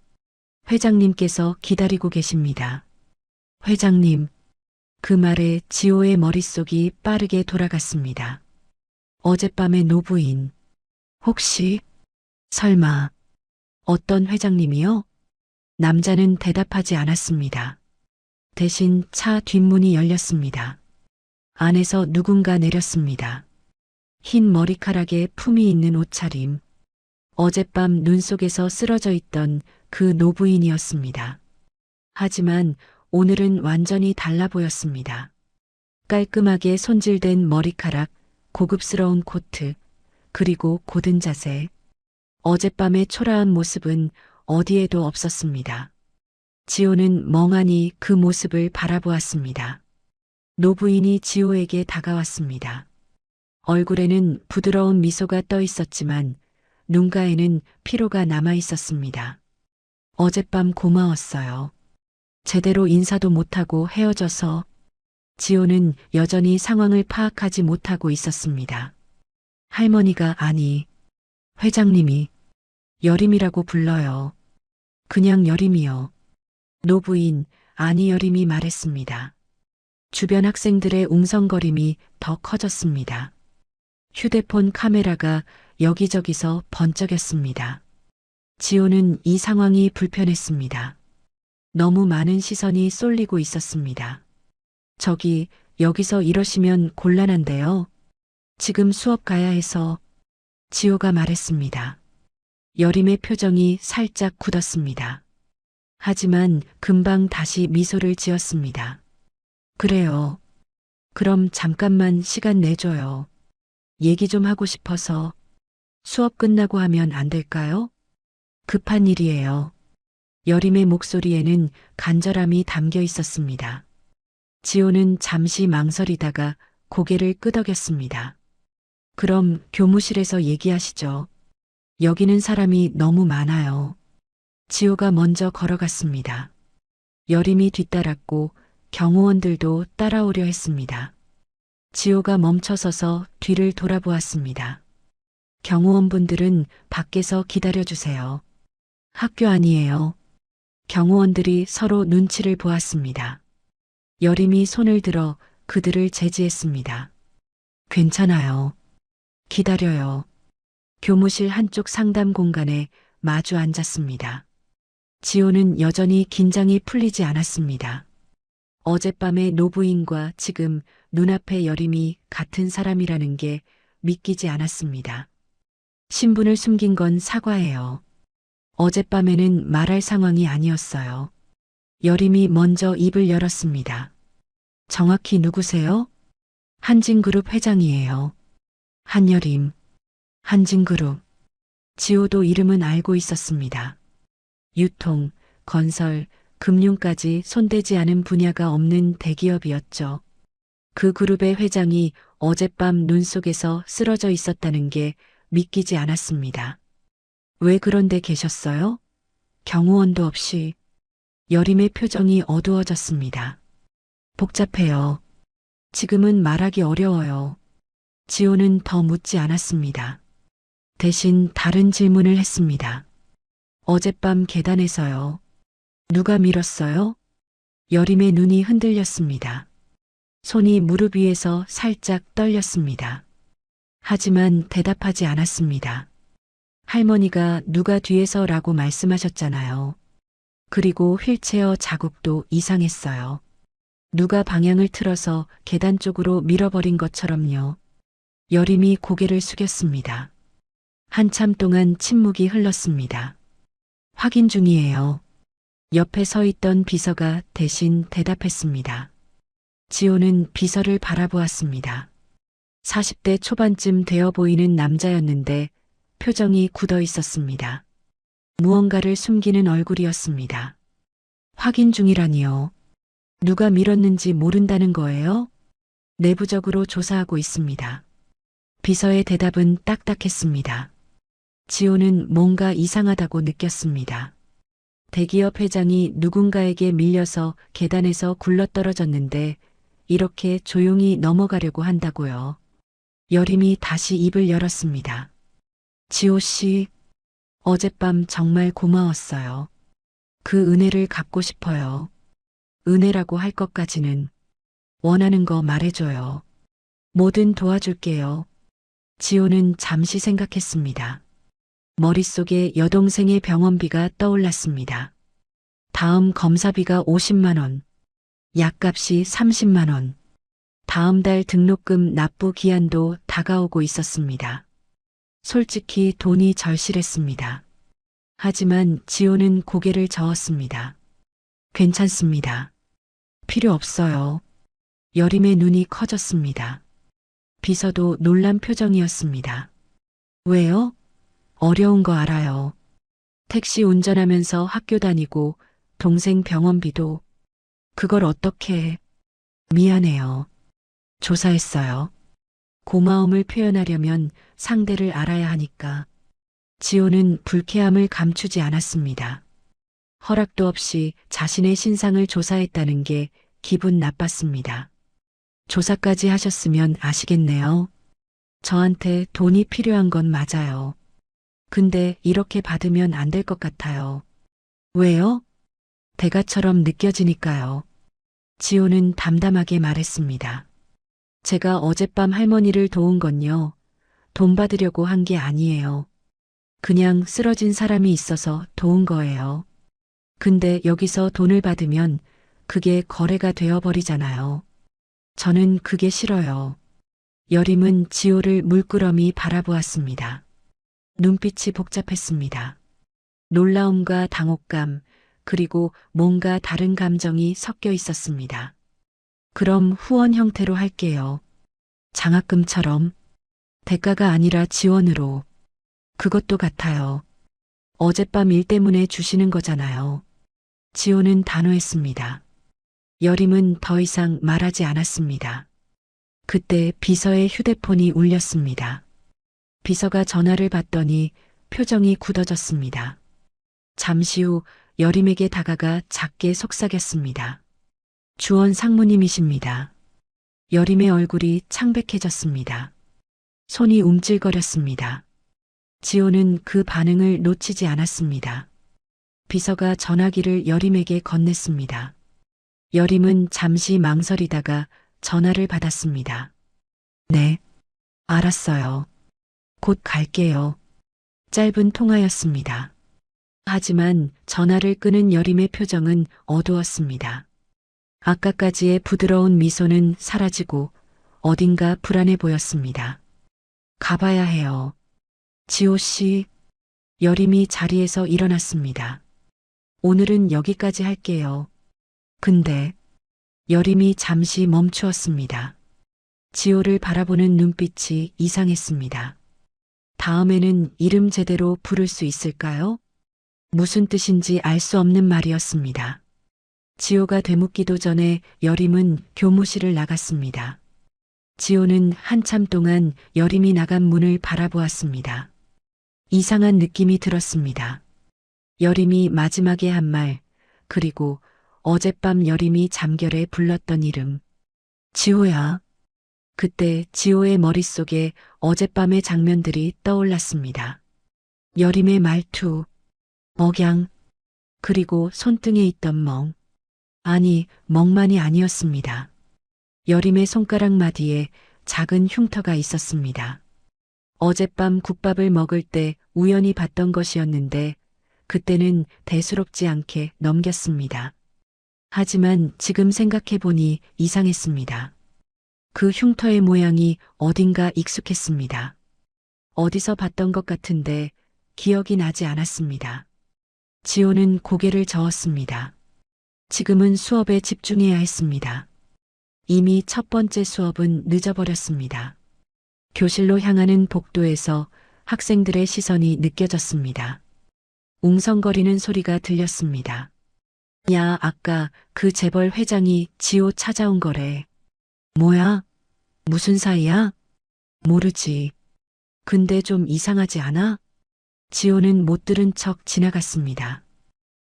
회장님께서 기다리고 계십니다. 회장님. 그 말에 지호의 머릿속이 빠르게 돌아갔습니다. 어젯밤의 노부인. 혹시, 설마, 어떤 회장님이요? 남자는 대답하지 않았습니다. 대신 차 뒷문이 열렸습니다. 안에서 누군가 내렸습니다. 흰 머리카락에 품이 있는 옷차림. 어젯밤 눈 속에서 쓰러져 있던 그 노부인이었습니다. 하지만 오늘은 완전히 달라 보였습니다. 깔끔하게 손질된 머리카락, 고급스러운 코트, 그리고 고든 자세. 어젯밤의 초라한 모습은 어디에도 없었습니다. 지호는 멍하니 그 모습을 바라보았습니다. 노부인이 지호에게 다가왔습니다. 얼굴에는 부드러운 미소가 떠 있었지만 눈가에는 피로가 남아 있었습니다. 어젯밤 고마웠어요. 제대로 인사도 못하고 헤어져서. 지호는 여전히 상황을 파악하지 못하고 있었습니다. 할머니가 아니, 회장님이 여림이라고 불러요. 그냥 여림이요. 노부인, 아니 여림이 말했습니다. 주변 학생들의 웅성거림이 더 커졌습니다. 휴대폰 카메라가 여기저기서 번쩍였습니다. 지호는 이 상황이 불편했습니다. 너무 많은 시선이 쏠리고 있었습니다. 저기, 여기서 이러시면 곤란한데요. 지금 수업 가야 해서. 지호가 말했습니다. 여림의 표정이 살짝 굳었습니다. 하지만 금방 다시 미소를 지었습니다. 그래요. 그럼 잠깐만 시간 내줘요. 얘기 좀 하고 싶어서. 수업 끝나고 하면 안 될까요? 급한 일이에요. 여림의 목소리에는 간절함이 담겨 있었습니다. 지호는 잠시 망설이다가 고개를 끄덕였습니다. 그럼 교무실에서 얘기하시죠. 여기는 사람이 너무 많아요. 지호가 먼저 걸어갔습니다. 여림이 뒤따랐고 경호원들도 따라오려 했습니다. 지호가 멈춰서서 뒤를 돌아보았습니다. 경호원분들은 밖에서 기다려주세요. 학교 아니에요. 경호원들이 서로 눈치를 보았습니다. 여림이 손을 들어 그들을 제지했습니다. 괜찮아요. 기다려요. 교무실 한쪽 상담 공간에 마주 앉았습니다. 지호는 여전히 긴장이 풀리지 않았습니다. 어젯밤의 노부인과 지금 눈앞의 여림이 같은 사람이라는 게 믿기지 않았습니다. 신분을 숨긴 건 사과해요. 어젯밤에는 말할 상황이 아니었어요. 여림이 먼저 입을 열었습니다. 정확히 누구세요? 한진그룹 회장이에요. 한여림. 한진그룹. 지호도 이름은 알고 있었습니다. 유통, 건설, 금융까지 손대지 않은 분야가 없는 대기업이었죠. 그 그룹의 회장이 어젯밤 눈 속에서 쓰러져 있었다는 게 믿기지 않았습니다. 왜 그런 데 계셨어요? 경호원도 없이. 여림의 표정이 어두워졌습니다. 복잡해요. 지금은 말하기 어려워요. 지호는 더 묻지 않았습니다. 대신 다른 질문을 했습니다. 어젯밤 계단에서요. 누가 밀었어요? 여림의 눈이 흔들렸습니다. 손이 무릎 위에서 살짝 떨렸습니다. 하지만 대답하지 않았습니다. 할머니가 누가 뒤에서라고 말씀하셨잖아요. 그리고 휠체어 자국도 이상했어요. 누가 방향을 틀어서 계단 쪽으로 밀어버린 것처럼요. 여림이 고개를 숙였습니다. 한참 동안 침묵이 흘렀습니다. 확인 중이에요. 옆에 서 있던 비서가 대신 대답했습니다. 지호는 비서를 바라보았습니다. 40대 초반쯤 되어 보이는 남자였는데 표정이 굳어 있었습니다. 무언가를 숨기는 얼굴이었습니다. 확인 중이라니요. 누가 밀었는지 모른다는 거예요? 내부적으로 조사하고 있습니다. 비서의 대답은 딱딱했습니다. 지호는 뭔가 이상하다고 느꼈습니다. 대기업 회장이 누군가에게 밀려서 계단에서 굴러떨어졌는데 이렇게 조용히 넘어가려고 한다고요. 여림이 다시 입을 열었습니다. 지호 씨, 어젯밤 정말 고마웠어요. 그 은혜를 갚고 싶어요. 은혜라고 할 것까지는. 원하는 거 말해줘요. 뭐든 도와줄게요. 지호는 잠시 생각했습니다. 머릿속에 여동생의 병원비가 떠올랐습니다. 다음 검사비가 50만 원, 약값이 30만 원, 다음 달 등록금 납부 기한도 다가오고 있었습니다. 솔직히 돈이 절실했습니다. 하지만 지호는 고개를 저었습니다. 괜찮습니다. 필요 없어요. 여림의 눈이 커졌습니다. 비서도 놀란 표정이었습니다. 왜요? 어려운 거 알아요. 택시 운전하면서 학교 다니고 동생 병원비도. 그걸 어떻게 해? 미안해요. 조사했어요. 고마움을 표현하려면 상대를 알아야 하니까. 지호는 불쾌함을 감추지 않았습니다. 허락도 없이 자신의 신상을 조사했다는 게 기분 나빴습니다. 조사까지 하셨으면 아시겠네요. 저한테 돈이 필요한 건 맞아요. 근데 이렇게 받으면 안 될 것 같아요. 왜요? 대가처럼 느껴지니까요. 지호는 담담하게 말했습니다. 제가 어젯밤 할머니를 도운 건요. 돈 받으려고 한 게 아니에요. 그냥 쓰러진 사람이 있어서 도운 거예요. 근데 여기서 돈을 받으면 그게 거래가 되어버리잖아요. 저는 그게 싫어요. 여림은 지호를 물끄러미 바라보았습니다. 눈빛이 복잡했습니다. 놀라움과 당혹감, 그리고 뭔가 다른 감정이 섞여 있었습니다. 그럼 후원 형태로 할게요. 장학금처럼. 대가가 아니라 지원으로. 그것도 같아요. 어젯밤 일 때문에 주시는 거잖아요. 지호는 단호했습니다. 여림은 더 이상 말하지 않았습니다. 그때 비서의 휴대폰이 울렸습니다. 비서가 전화를 받더니 표정이 굳어졌습니다. 잠시 후 여림에게 다가가 작게 속삭였습니다. 주원 상무님이십니다. 여림의 얼굴이 창백해졌습니다. 손이 움찔거렸습니다. 지호는 그 반응을 놓치지 않았습니다. 비서가 전화기를 여림에게 건넸습니다. 여림은 잠시 망설이다가 전화를 받았습니다. 네, 알았어요. 곧 갈게요. 짧은 통화였습니다. 하지만 전화를 끄는 여림의 표정은 어두웠습니다. 아까까지의 부드러운 미소는 사라지고 어딘가 불안해 보였습니다. 가봐야 해요. 지호 씨, 여림이 자리에서 일어났습니다. 오늘은 여기까지 할게요. 근데 여림이 잠시 멈추었습니다. 지호를 바라보는 눈빛이 이상했습니다. 다음에는 이름 제대로 부를 수 있을까요? 무슨 뜻인지 알 수 없는 말이었습니다. 지호가 되묻기도 전에 여림은 교무실을 나갔습니다. 지호는 한참 동안 여림이 나간 문을 바라보았습니다. 이상한 느낌이 들었습니다. 여림이 마지막에 한 말, 그리고 어젯밤 여림이 잠결에 불렀던 이름. 지호야. 그때 지호의 머릿속에 어젯밤의 장면들이 떠올랐습니다. 여림의 말투, 억양, 그리고 손등에 있던 멍. 아니, 멍만이 아니었습니다. 여림의 손가락 마디에 작은 흉터가 있었습니다. 어젯밤 국밥을 먹을 때 우연히 봤던 것이었는데 그때는 대수롭지 않게 넘겼습니다. 하지만 지금 생각해보니 이상했습니다. 그 흉터의 모양이 어딘가 익숙했습니다. 어디서 봤던 것 같은데 기억이 나지 않았습니다. 지호는 고개를 저었습니다. 지금은 수업에 집중해야 했습니다. 이미 첫 번째 수업은 늦어버렸습니다. 교실로 향하는 복도에서 학생들의 시선이 느껴졌습니다. 웅성거리는 소리가 들렸습니다. 야, 아까 그 재벌 회장이 지호 찾아온 거래. 뭐야? 무슨 사이야? 모르지. 근데 좀 이상하지 않아? 지호는 못 들은 척 지나갔습니다.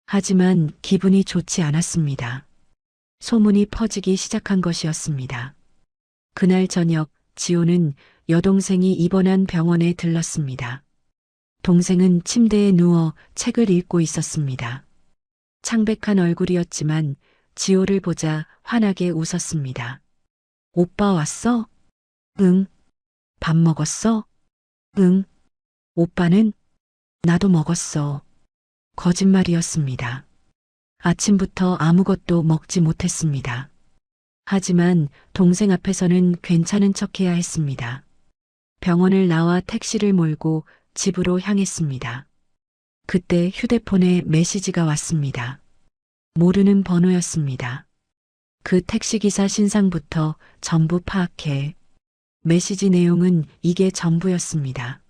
하지만 기분이 좋지 않았습니다. 소문이 퍼지기 시작한 것이었습니다. 그날 저녁 지호는 여동생이 입원한 병원에 들렀습니다. 동생은 침대에 누워 책을 읽고 있었습니다. 창백한 얼굴이었지만 지호를 보자 환하게 웃었습니다. 오빠 왔어? 응. 밥 먹었어? 응. 오빠는? 나도 먹었어. 거짓말이었습니다. 아침부터 아무것도 먹지 못했습니다. 하지만 동생 앞에서는 괜찮은 척해야 했습니다. 병원을 나와 택시를 몰고 집으로 향했습니다. 그때 휴대폰에 메시지가 왔습니다. 모르는 번호였습니다. 그 택시기사 신상부터 전부 파악해. 메시지 내용은 이게 전부였습니다.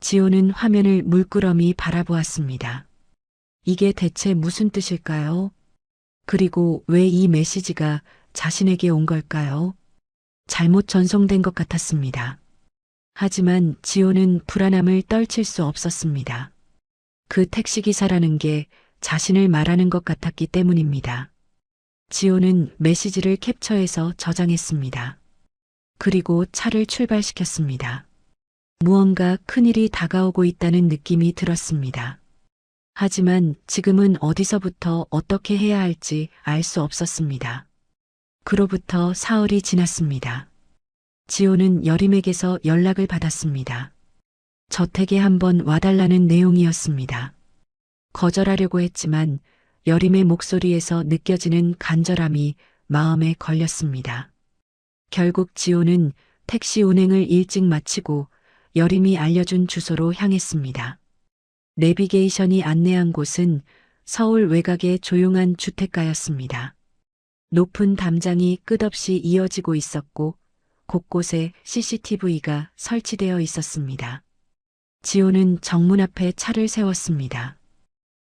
지호는 화면을 물끄러미 바라보았습니다. 이게 대체 무슨 뜻일까요? 그리고 왜 이 메시지가 자신에게 온 걸까요? 잘못 전송된 것 같았습니다. 하지만 지호는 불안함을 떨칠 수 없었습니다. 그 택시기사라는 게 자신을 말하는 것 같았기 때문입니다. 지호는 메시지를 캡처해서 저장했습니다. 그리고 차를 출발시켰습니다. 무언가 큰일이 다가오고 있다는 느낌이 들었습니다. 하지만 지금은 어디서부터 어떻게 해야 할지 알 수 없었습니다. 그로부터 사흘이 지났습니다. 지호는 여림에게서 연락을 받았습니다. 저택에 한번 와달라는 내용이었습니다. 거절하려고 했지만 여림의 목소리에서 느껴지는 간절함이 마음에 걸렸습니다. 결국 지호는 택시 운행을 일찍 마치고 여림이 알려준 주소로 향했습니다. 내비게이션이 안내한 곳은 서울 외곽의 조용한 주택가였습니다. 높은 담장이 끝없이 이어지고 있었고 곳곳에 CCTV가 설치되어 있었습니다. 지호는 정문 앞에 차를 세웠습니다.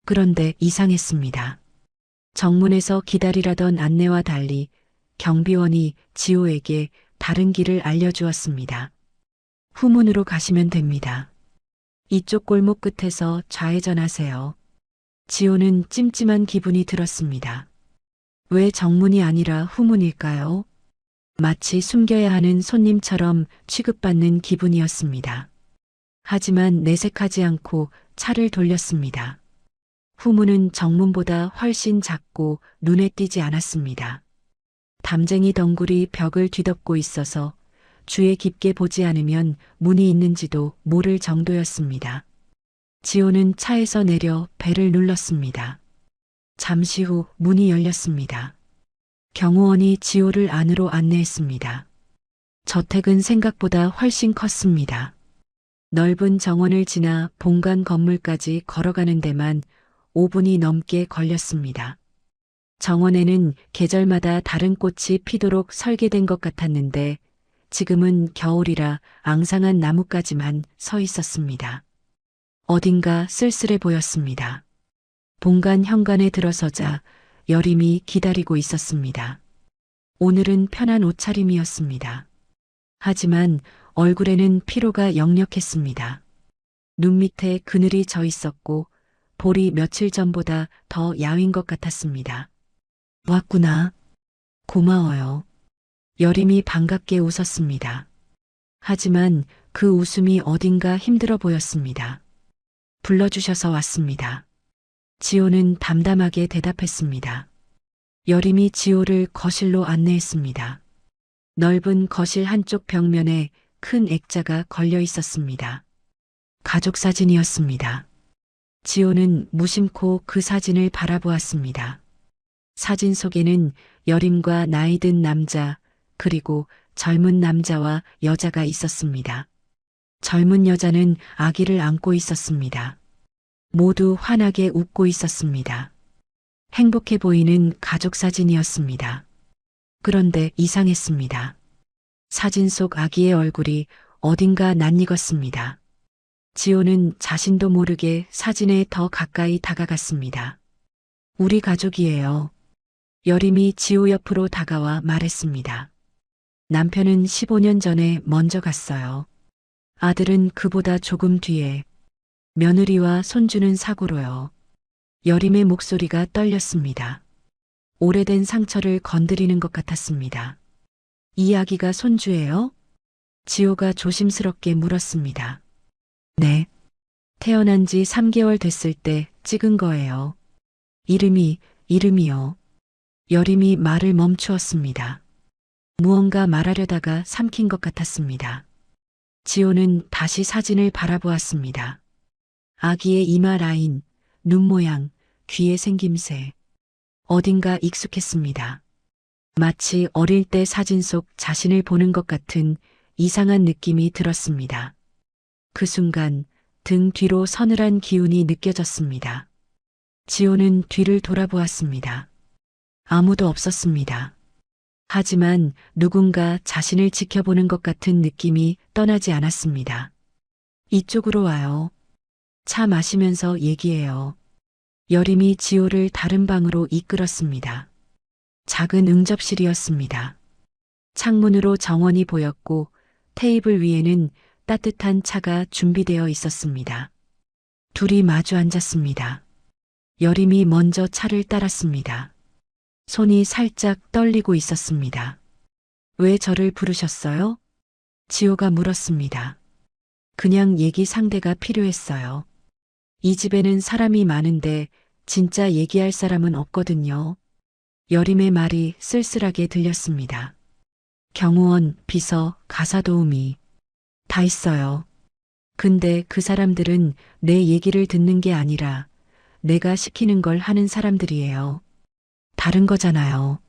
그런데 이상했습니다. 정문에서 기다리라던 안내와 달리 경비원이 지호에게 다른 길을 알려주었습니다. 후문으로 가시면 됩니다. 이쪽 골목 끝에서 좌회전하세요. 지호는 찜찜한 기분이 들었습니다. 왜 정문이 아니라 후문일까요? 마치 숨겨야 하는 손님처럼 취급받는 기분이었습니다. 하지만 내색하지 않고 차를 돌렸습니다. 후문은 정문보다 훨씬 작고 눈에 띄지 않았습니다. 담쟁이 덩굴이 벽을 뒤덮고 있어서 주에 깊게 보지 않으면 문이 있는지도 모를 정도였습니다. 지호는 차에서 내려 벨을 눌렀습니다. 잠시 후 문이 열렸습니다. 경호원이 지호를 안으로 안내했습니다. 저택은 생각보다 훨씬 컸습니다. 넓은 정원을 지나 본관 건물까지 걸어가는 데만 5분이 넘게 걸렸습니다. 정원에는 계절마다 다른 꽃이 피도록 설계된 것 같았는데 지금은 겨울이라 앙상한 나뭇가지만 서 있었습니다. 어딘가 쓸쓸해 보였습니다. 본관 현관에 들어서자 여림이 기다리고 있었습니다. 오늘은 편한 옷차림이었습니다. 하지만 얼굴에는 피로가 역력했습니다. 눈 밑에 그늘이 져 있었고 볼이 며칠 전보다 더 야윈 것 같았습니다. 왔구나. 고마워요. 여림이 반갑게 웃었습니다. 하지만 그 웃음이 어딘가 힘들어 보였습니다. 불러주셔서 왔습니다. 지호는 담담하게 대답했습니다. 여림이 지호를 거실로 안내했습니다. 넓은 거실 한쪽 벽면에 큰 액자가 걸려 있었습니다. 가족 사진이었습니다. 지호는 무심코 그 사진을 바라보았습니다. 사진 속에는 여림과 나이 든 남자, 그리고 젊은 남자와 여자가 있었습니다. 젊은 여자는 아기를 안고 있었습니다. 모두 환하게 웃고 있었습니다. 행복해 보이는 가족 사진이었습니다. 그런데 이상했습니다. 사진 속 아기의 얼굴이 어딘가 낯익었습니다. 지호는 자신도 모르게 사진에 더 가까이 다가갔습니다. 우리 가족이에요. 여림이 지호 옆으로 다가와 말했습니다. 남편은 15년 전에 먼저 갔어요. 아들은 그보다 조금 뒤에. 며느리와 손주는 사고로요. 여림의 목소리가 떨렸습니다. 오래된 상처를 건드리는 것 같았습니다. 이 아기가 손주예요? 지호가 조심스럽게 물었습니다. 네. 태어난 지 3개월 됐을 때 찍은 거예요. 이름이요. 여림이 말을 멈추었습니다. 무언가 말하려다가 삼킨 것 같았습니다. 지호는 다시 사진을 바라보았습니다. 아기의 이마 라인, 눈 모양, 귀의 생김새. 어딘가 익숙했습니다. 마치 어릴 때 사진 속 자신을 보는 것 같은 이상한 느낌이 들었습니다. 그 순간 등 뒤로 서늘한 기운이 느껴졌습니다. 지호는 뒤를 돌아보았습니다. 아무도 없었습니다. 하지만 누군가 자신을 지켜보는 것 같은 느낌이 떠나지 않았습니다. 이쪽으로 와요. 차 마시면서 얘기해요. 여림이 지호를 다른 방으로 이끌었습니다. 작은 응접실이었습니다. 창문으로 정원이 보였고 테이블 위에는 따뜻한 차가 준비되어 있었습니다. 둘이 마주 앉았습니다. 여림이 먼저 차를 따랐습니다. 손이 살짝 떨리고 있었습니다. 왜 저를 부르셨어요? 지호가 물었습니다. 그냥 얘기 상대가 필요했어요. 이 집에는 사람이 많은데 진짜 얘기할 사람은 없거든요. 여림의 말이 쓸쓸하게 들렸습니다. 경호원, 비서, 가사도우미 다 있어요. 근데 그 사람들은 내 얘기를 듣는 게 아니라 내가 시키는 걸 하는 사람들이에요. 다른 거잖아요.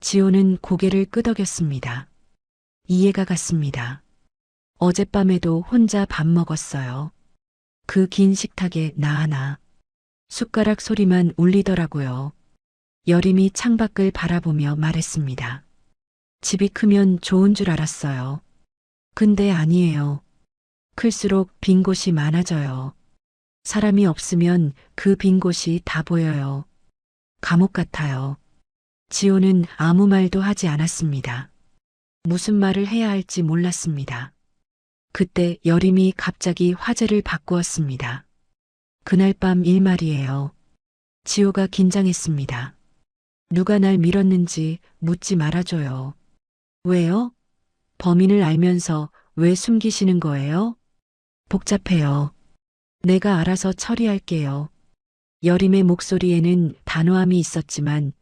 지호는 고개를 끄덕였습니다. 이해가 갔습니다. 어젯밤에도 혼자 밥 먹었어요. 그 긴 식탁에 나 하나. 숟가락 소리만 울리더라고요. 여림이 창밖을 바라보며 말했습니다. 집이 크면 좋은 줄 알았어요. 근데 아니에요. 클수록 빈 곳이 많아져요. 사람이 없으면 그 빈 곳이 다 보여요. 감옥 같아요. 지호는 아무 말도 하지 않았습니다. 무슨 말을 해야 할지 몰랐습니다. 그때 여림이 갑자기 화제를 바꾸었습니다. 그날 밤 일 말이에요. 지호가 긴장했습니다. 누가 날 밀었는지 묻지 말아줘요. 왜요? 범인을 알면서 왜 숨기시는 거예요? 복잡해요. 내가 알아서 처리할게요. 여림의 목소리에는 단호함이 있었지만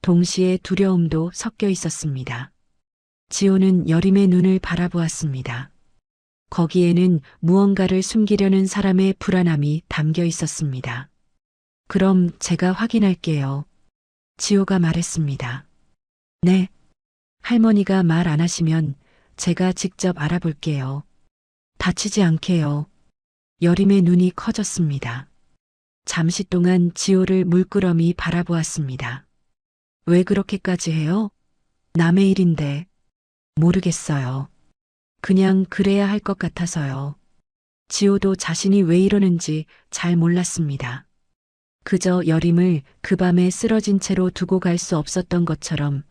동시에 두려움도 섞여 있었습니다. 지호는 여림의 눈을 바라보았습니다. 거기에는 무언가를 숨기려는 사람의 불안함이 담겨 있었습니다. 그럼 제가 확인할게요. 지호가 말했습니다. 네. 할머니가 말 안 하시면 제가 직접 알아볼게요. 다치지 않게요. 여림의 눈이 커졌습니다. 잠시 동안 지호를 물끄러미 바라보았습니다. 왜 그렇게까지 해요? 남의 일인데. 모르겠어요. 그냥 그래야 할 것 같아서요. 지호도 자신이 왜 이러는지 잘 몰랐습니다. 그저 여림을 그 밤에 쓰러진 채로 두고 갈 수 없었던 것처럼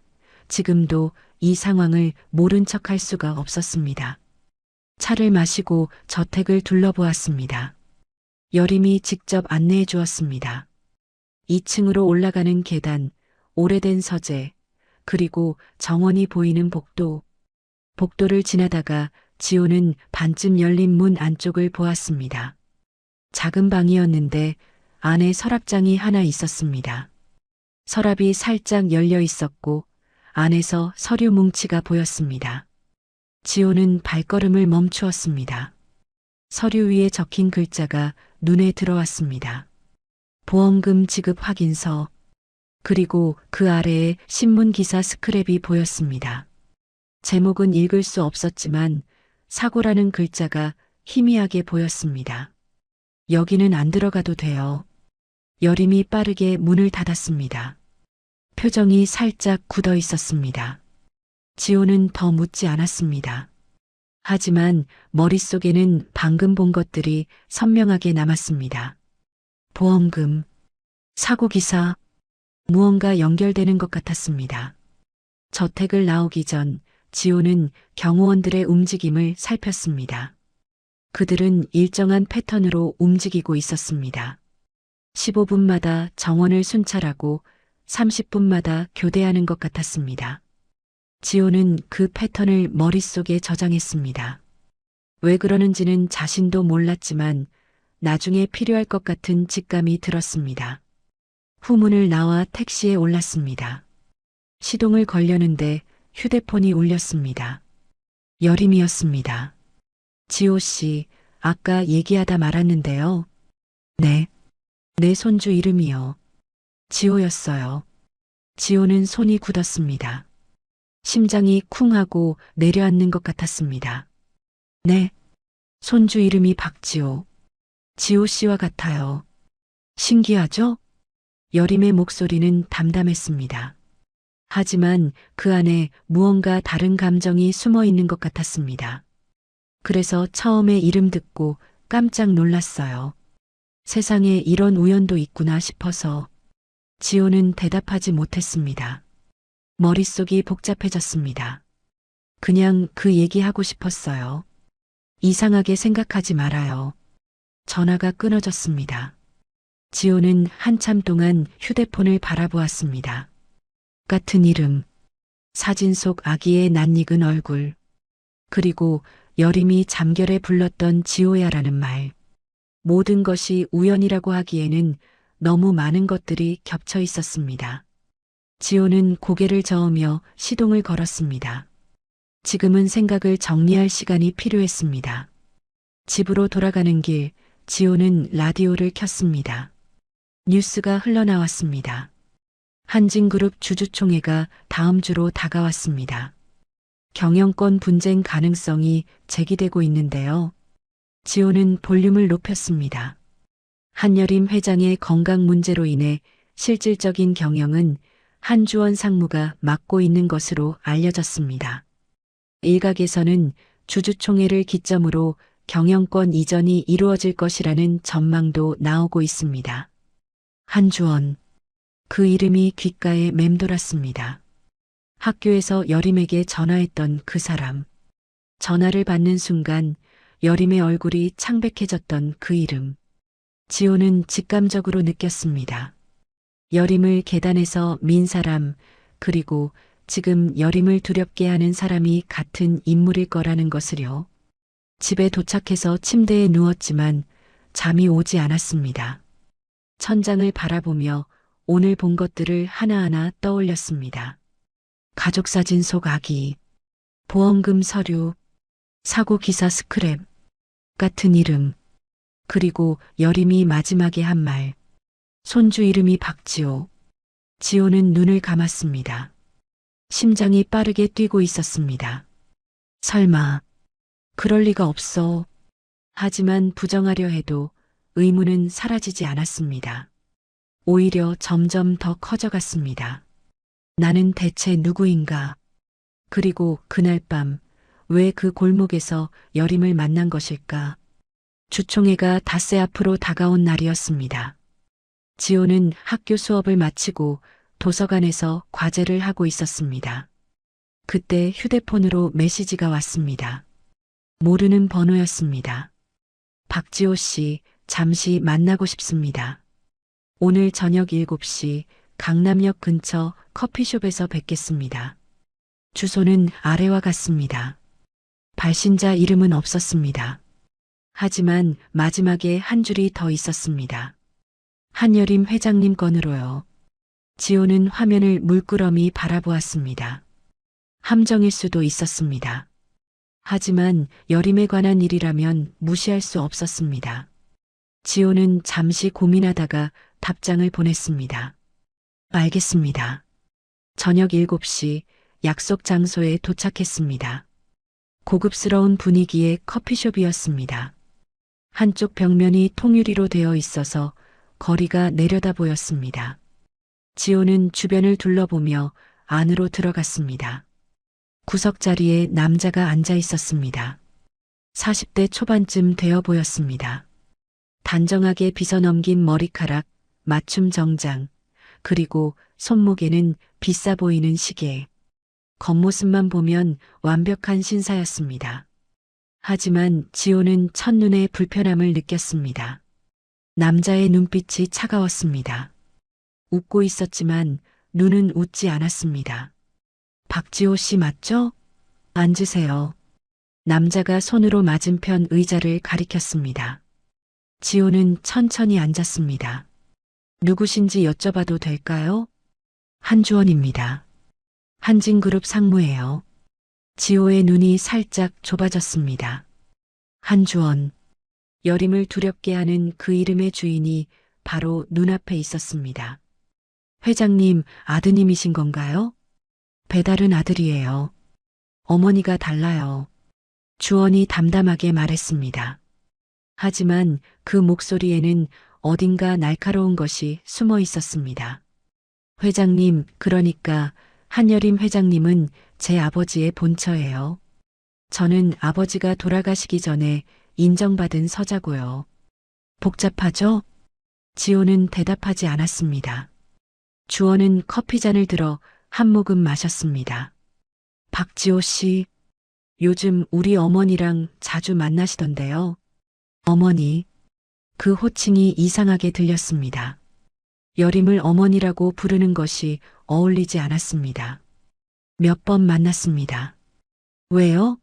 지금도 이 상황을 모른 척할 수가 없었습니다. 차를 마시고 저택을 둘러보았습니다. 여림이 직접 안내해 주었습니다. 2층으로 올라가는 계단, 오래된 서재, 그리고 정원이 보이는 복도. 복도를 지나다가 지호는 반쯤 열린 문 안쪽을 보았습니다. 작은 방이었는데 안에 서랍장이 하나 있었습니다. 서랍이 살짝 열려 있었고 안에서 서류 뭉치가 보였습니다. 지호는 발걸음을 멈추었습니다. 서류 위에 적힌 글자가 눈에 들어왔습니다. 보험금 지급 확인서, 그리고 그 아래에 신문 기사 스크랩이 보였습니다. 제목은 읽을 수 없었지만 사고라는 글자가 희미하게 보였습니다. 여기는 안 들어가도 돼요. 여림이 빠르게 문을 닫았습니다. 표정이 살짝 굳어 있었습니다. 지호는 더 묻지 않았습니다. 하지만 머릿속에는 방금 본 것들이 선명하게 남았습니다. 보험금, 사고기사, 무언가 연결되는 것 같았습니다. 저택을 나오기 전 지호는 경호원들의 움직임을 살폈습니다. 그들은 일정한 패턴으로 움직이고 있었습니다. 15분마다 정원을 순찰하고 30분마다 교대하는 것 같았습니다. 지호는 그 패턴을 머릿속에 저장했습니다. 왜 그러는지는 자신도 몰랐지만 나중에 필요할 것 같은 직감이 들었습니다. 후문을 나와 택시에 올랐습니다. 시동을 걸려는데 휴대폰이 울렸습니다. 여림이었습니다. 지호 씨, 아까 얘기하다 말았는데요. 네. 내 손주 이름이요. 지호였어요. 지호는 손이 굳었습니다. 심장이 쿵 하고 내려앉는 것 같았습니다. 네. 손주 이름이 박지호. 지호 씨와 같아요. 신기하죠? 여림의 목소리는 담담했습니다. 하지만 그 안에 무언가 다른 감정이 숨어 있는 것 같았습니다. 그래서 처음에 이름 듣고 깜짝 놀랐어요. 세상에 이런 우연도 있구나 싶어서. 지호는 대답하지 못했습니다. 머릿속이 복잡해졌습니다. 그냥 그 얘기하고 싶었어요. 이상하게 생각하지 말아요. 전화가 끊어졌습니다. 지호는 한참 동안 휴대폰을 바라보았습니다. 같은 이름, 사진 속 아기의 낯익은 얼굴, 그리고 여림이 잠결에 불렀던 지호야라는 말. 모든 것이 우연이라고 하기에는 너무 많은 것들이 겹쳐 있었습니다. 지호는 고개를 저으며 시동을 걸었습니다. 지금은 생각을 정리할 시간이 필요했습니다. 집으로 돌아가는 길, 지호는 라디오를 켰습니다. 뉴스가 흘러나왔습니다. 한진그룹 주주총회가 다음 주로 다가왔습니다. 경영권 분쟁 가능성이 제기되고 있는데요. 지호는 볼륨을 높였습니다. 한여림 회장의 건강 문제로 인해 실질적인 경영은 한주원 상무가 맡고 있는 것으로 알려졌습니다. 일각에서는 주주총회를 기점으로 경영권 이전이 이루어질 것이라는 전망도 나오고 있습니다. 한주원. 그 이름이 귓가에 맴돌았습니다. 학교에서 여림에게 전화했던 그 사람. 전화를 받는 순간 여림의 얼굴이 창백해졌던 그 이름. 지호는 직감적으로 느꼈습니다. 여림을 계단에서 민 사람, 그리고 지금 여림을 두렵게 하는 사람이 같은 인물일 거라는 것을요. 집에 도착해서 침대에 누웠지만 잠이 오지 않았습니다. 천장을 바라보며 오늘 본 것들을 하나하나 떠올렸습니다. 가족사진 속 아기, 보험금 서류, 사고 기사 스크랩, 같은 이름, 그리고 여림이 마지막에 한 말, 손주 이름이 박지호. 지호는 눈을 감았습니다. 심장이 빠르게 뛰고 있었습니다. 설마, 그럴 리가 없어. 하지만 부정하려 해도 의문은 사라지지 않았습니다. 오히려 점점 더 커져갔습니다. 나는 대체 누구인가? 그리고 그날 밤, 왜 그 골목에서 여림을 만난 것일까? 주총회가 닷새 앞으로 다가온 날이었습니다. 지호는 학교 수업을 마치고 도서관에서 과제를 하고 있었습니다. 그때 휴대폰으로 메시지가 왔습니다. 모르는 번호였습니다. 박지호 씨, 잠시 만나고 싶습니다. 오늘 저녁 7시 강남역 근처 커피숍에서 뵙겠습니다. 주소는 아래와 같습니다. 발신자 이름은 없었습니다. 하지만 마지막에 한 줄이 더 있었습니다. 한여림 회장님 건으로요. 지호는 화면을 물끄러미 바라보았습니다. 함정일 수도 있었습니다. 하지만 여림에 관한 일이라면 무시할 수 없었습니다. 지호는 잠시 고민하다가 답장을 보냈습니다. 알겠습니다. 저녁 7시 약속 장소에 도착했습니다. 고급스러운 분위기의 커피숍이었습니다. 한쪽 벽면이 통유리로 되어 있어서 거리가 내려다 보였습니다. 지호는 주변을 둘러보며 안으로 들어갔습니다. 구석자리에 남자가 앉아 있었습니다. 40대 초반쯤 되어 보였습니다. 단정하게 빗어넘긴 머리카락, 맞춤 정장, 그리고 손목에는 비싸 보이는 시계. 겉모습만 보면 완벽한 신사였습니다. 하지만 지호는 첫눈에 불편함을 느꼈습니다. 남자의 눈빛이 차가웠습니다. 웃고 있었지만 눈은 웃지 않았습니다. 박지호 씨 맞죠? 앉으세요. 남자가 손으로 맞은편 의자를 가리켰습니다. 지호는 천천히 앉았습니다. 누구신지 여쭤봐도 될까요? 한주원입니다. 한진그룹 상무예요. 지호의 눈이 살짝 좁아졌습니다. 한주원. 여림을 두렵게 하는 그 이름의 주인이 바로 눈앞에 있었습니다. 회장님, 아드님이신 건가요? 배달은 아들이에요. 어머니가 달라요. 주원이 담담하게 말했습니다. 하지만 그 목소리에는 어딘가 날카로운 것이 숨어 있었습니다. 회장님, 그러니까 한여림 회장님은 제 아버지의 본처예요. 저는 아버지가 돌아가시기 전에 인정받은 서자고요. 복잡하죠? 지호는 대답하지 않았습니다. 주원은 커피잔을 들어 한 모금 마셨습니다. 박지호 씨, 요즘 우리 어머니랑 자주 만나시던데요. 어머니, 그 호칭이 이상하게 들렸습니다. 여림을 어머니라고 부르는 것이 어울리지 않았습니다. 몇 번 만났습니다. 왜요?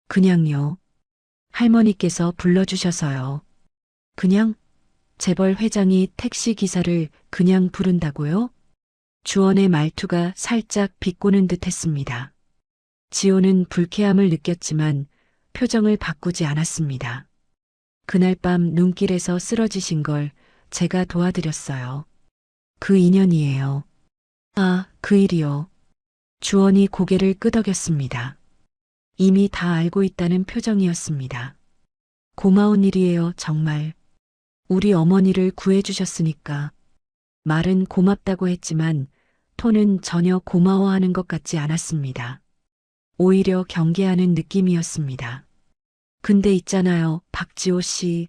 그냥요. 할머니께서 불러주셔서요. 그냥? 재벌 회장이 택시 기사를 그냥 부른다고요? 주원의 말투가 살짝 비꼬는 듯 했습니다. 지호는 불쾌함을 느꼈지만 표정을 바꾸지 않았습니다. 그날 밤 눈길에서 쓰러지신 걸 제가 도와드렸어요. 그 인연이에요. 아, 그 일이요. 주원이 고개를 끄덕였습니다. 이미 다 알고 있다는 표정이었습니다. 고마운 일이에요, 정말. 우리 어머니를 구해주셨으니까. 말은 고맙다고 했지만 톤은 전혀 고마워하는 것 같지 않았습니다. 오히려 경계하는 느낌이었습니다. 근데 있잖아요, 박지호 씨.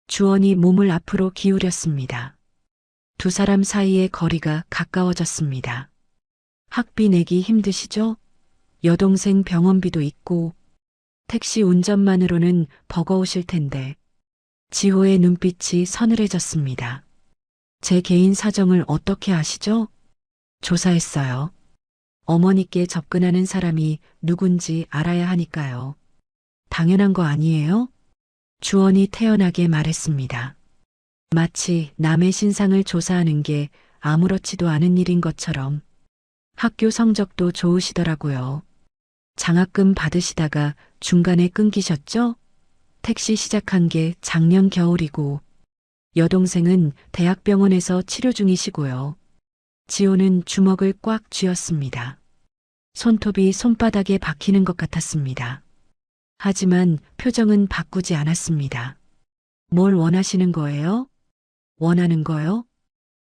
주원이 몸을 앞으로 기울였습니다. 두 사람 사이의 거리가 가까워졌습니다. 학비 내기 힘드시죠? 여동생 병원비도 있고 택시 운전만으로는 버거우실 텐데. 지호의 눈빛이 서늘해졌습니다. 제 개인 사정을 어떻게 아시죠? 조사했어요. 어머니께 접근하는 사람이 누군지 알아야 하니까요. 당연한 거 아니에요? 주원이 태연하게 말했습니다. 마치 남의 신상을 조사하는 게 아무렇지도 않은 일인 것처럼. 학교 성적도 좋으시더라고요. 장학금 받으시다가 중간에 끊기셨죠? 택시 시작한 게 작년 겨울이고 여동생은 대학병원에서 치료 중이시고요. 지호는 주먹을 꽉 쥐었습니다. 손톱이 손바닥에 박히는 것 같았습니다. 하지만 표정은 바꾸지 않았습니다. 뭘 원하시는 거예요? 원하는 거요?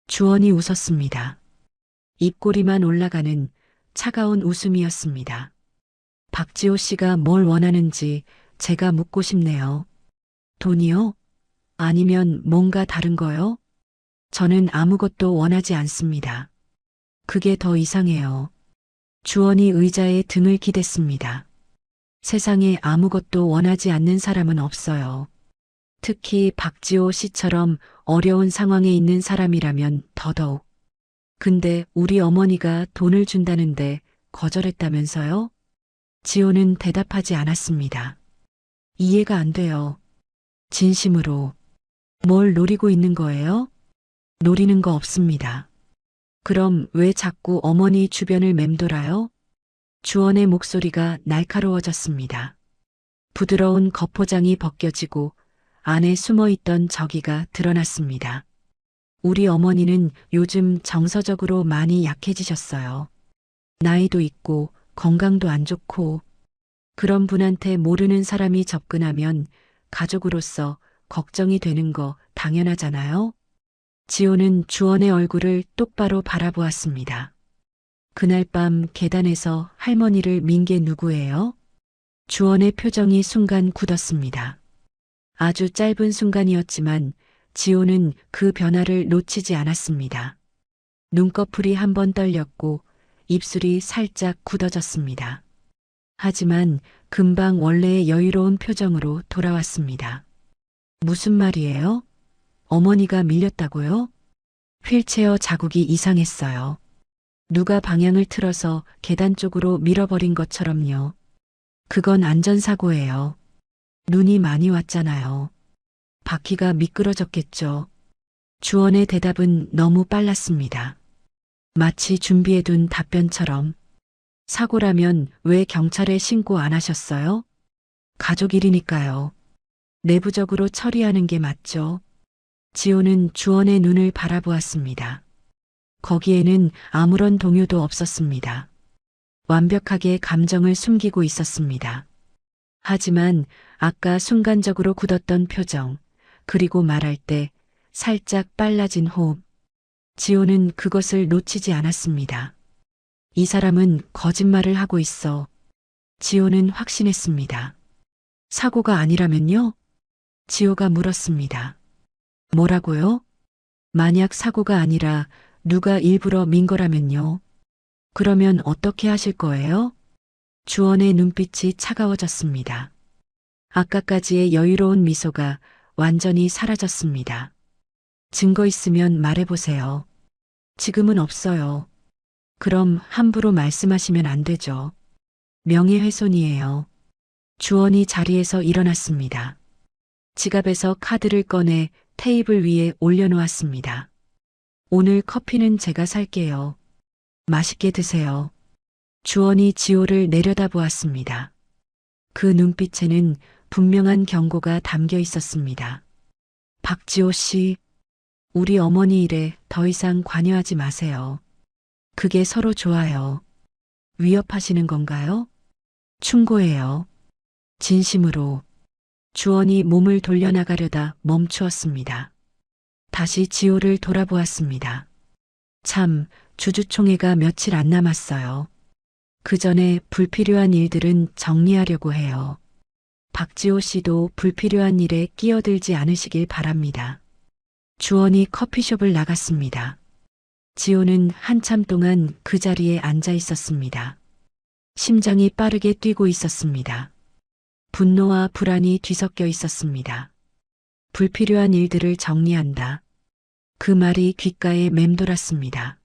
주원이 웃었습니다. 입꼬리만 올라가는 차가운 웃음이었습니다. 박지호 씨가 뭘 원하는지 제가 묻고 싶네요. 돈이요? 아니면 뭔가 다른 거요? 저는 아무것도 원하지 않습니다. 그게 더 이상해요. 주원이 의자에 등을 기댔습니다. 세상에 아무것도 원하지 않는 사람은 없어요. 특히 박지호 씨처럼 어려운 상황에 있는 사람이라면 더더욱. 근데 우리 어머니가 돈을 준다는데 거절했다면서요? 지호는 대답하지 않았습니다. 이해가 안 돼요. 진심으로. 뭘 노리고 있는 거예요? 노리는 거 없습니다. 그럼 왜 자꾸 어머니 주변을 맴돌아요? 주원의 목소리가 날카로워졌습니다. 부드러운 겉포장이 벗겨지고 안에 숨어있던 저기가 드러났습니다. 우리 어머니는 요즘 정서적으로 많이 약해지셨어요. 나이도 있고 건강도 안 좋고 그런 분한테 모르는 사람이 접근하면 가족으로서 걱정이 되는 거 당연하잖아요. 지호는 주원의 얼굴을 똑바로 바라보았습니다. 그날 밤 계단에서 할머니를 민 게 누구예요? 주원의 표정이 순간 굳었습니다. 아주 짧은 순간이었지만 지호는 그 변화를 놓치지 않았습니다. 눈꺼풀이 한 번 떨렸고 입술이 살짝 굳어졌습니다. 하지만 금방 원래의 여유로운 표정으로 돌아왔습니다. 무슨 말이에요? 어머니가 밀렸다고요? 휠체어 자국이 이상했어요. 누가 방향을 틀어서 계단 쪽으로 밀어버린 것처럼요. 그건 안전사고예요. 눈이 많이 왔잖아요. 바퀴가 미끄러졌겠죠. 주원의 대답은 너무 빨랐습니다. 마치 준비해둔 답변처럼. 사고라면 왜 경찰에 신고 안 하셨어요? 가족 일이니까요. 내부적으로 처리하는 게 맞죠. 지호는 주원의 눈을 바라보았습니다. 거기에는 아무런 동요도 없었습니다. 완벽하게 감정을 숨기고 있었습니다. 하지만 아까 순간적으로 굳었던 표정, 그리고 말할 때 살짝 빨라진 호흡. 지호는 그것을 놓치지 않았습니다. 이 사람은 거짓말을 하고 있어. 지호는 확신했습니다. 사고가 아니라면요? 지호가 물었습니다. 뭐라고요? 만약 사고가 아니라 누가 일부러 민 거라면요? 그러면 어떻게 하실 거예요? 주원의 눈빛이 차가워졌습니다. 아까까지의 여유로운 미소가 완전히 사라졌습니다. 증거 있으면 말해보세요. 지금은 없어요. 그럼 함부로 말씀하시면 안 되죠. 명예훼손이에요. 주원이 자리에서 일어났습니다. 지갑에서 카드를 꺼내 테이블 위에 올려놓았습니다. 오늘 커피는 제가 살게요. 맛있게 드세요. 주원이 지호를 내려다보았습니다. 그 눈빛에는 분명한 경고가 담겨 있었습니다. 박지호 씨, 우리 어머니 일에 더 이상 관여하지 마세요. 그게 서로 좋아요. 위협하시는 건가요? 충고해요. 진심으로. 주원이 몸을 돌려나가려다 멈추었습니다. 다시 지호를 돌아보았습니다. 참, 주주총회가 며칠 안 남았어요. 그 전에 불필요한 일들은 정리하려고 해요. 박지호 씨도 불필요한 일에 끼어들지 않으시길 바랍니다. 주원이 커피숍을 나갔습니다. 지호는 한참 동안 그 자리에 앉아 있었습니다. 심장이 빠르게 뛰고 있었습니다. 분노와 불안이 뒤섞여 있었습니다. 불필요한 일들을 정리한다. 그 말이 귓가에 맴돌았습니다.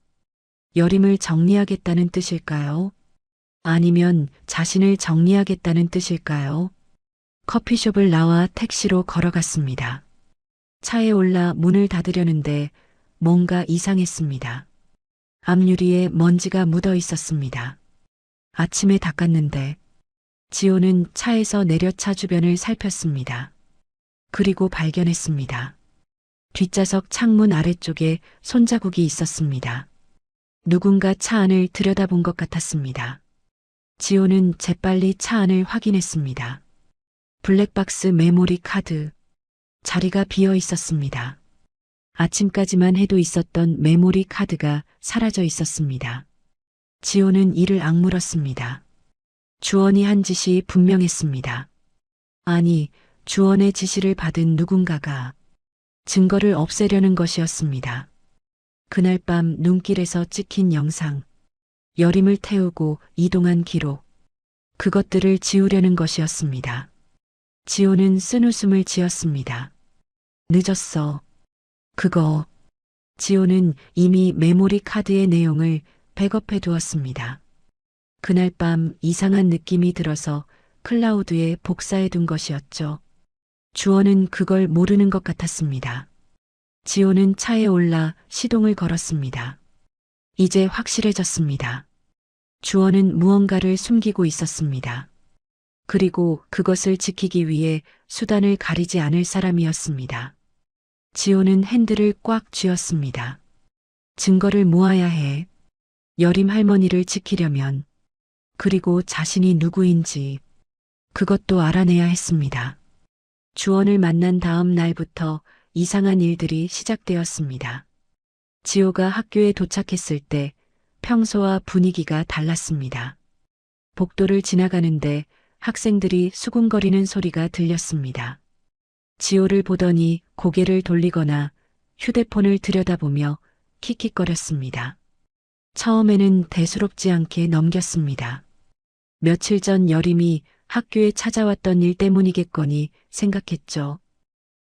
여림을 정리하겠다는 뜻일까요? 아니면 자신을 정리하겠다는 뜻일까요? 커피숍을 나와 택시로 걸어갔습니다. 차에 올라 문을 닫으려는데 뭔가 이상했습니다. 앞유리에 먼지가 묻어 있었습니다. 아침에 닦았는데 지호는 차에서 내려 차 주변을 살폈습니다. 그리고 발견했습니다. 뒷좌석 창문 아래쪽에 손자국이 있었습니다. 누군가 차 안을 들여다본 것 같았습니다. 지호는 재빨리 차 안을 확인했습니다. 블랙박스 메모리 카드. 자리가 비어 있었습니다. 아침까지만 해도 있었던 메모리 카드가 사라져 있었습니다. 지호는 이를 악물었습니다. 주원이 한 짓이 분명했습니다. 아니, 주원의 지시를 받은 누군가가 증거를 없애려는 것이었습니다. 그날 밤 눈길에서 찍힌 영상, 여림을 태우고 이동한 기록, 그것들을 지우려는 것이었습니다. 지호는 쓴웃음을 지었습니다. 늦었어. 그거. 지호는 이미 메모리 카드의 내용을 백업해 두었습니다. 그날 밤 이상한 느낌이 들어서 클라우드에 복사해 둔 것이었죠. 주원은 그걸 모르는 것 같았습니다. 지호는 차에 올라 시동을 걸었습니다. 이제 확실해졌습니다. 주원은 무언가를 숨기고 있었습니다. 그리고 그것을 지키기 위해 수단을 가리지 않을 사람이었습니다. 지호는 핸들을 꽉 쥐었습니다. 증거를 모아야 해. 여림 할머니를 지키려면, 그리고 자신이 누구인지 그것도 알아내야 했습니다. 주원을 만난 다음 날부터 이상한 일들이 시작되었습니다. 지호가 학교에 도착했을 때 평소와 분위기가 달랐습니다. 복도를 지나가는데 학생들이 수군거리는 소리가 들렸습니다. 지호를 보더니 고개를 돌리거나 휴대폰을 들여다보며 킥킥거렸습니다. 처음에는 대수롭지 않게 넘겼습니다. 며칠 전 여림이 학교에 찾아왔던 일 때문이겠거니 생각했죠.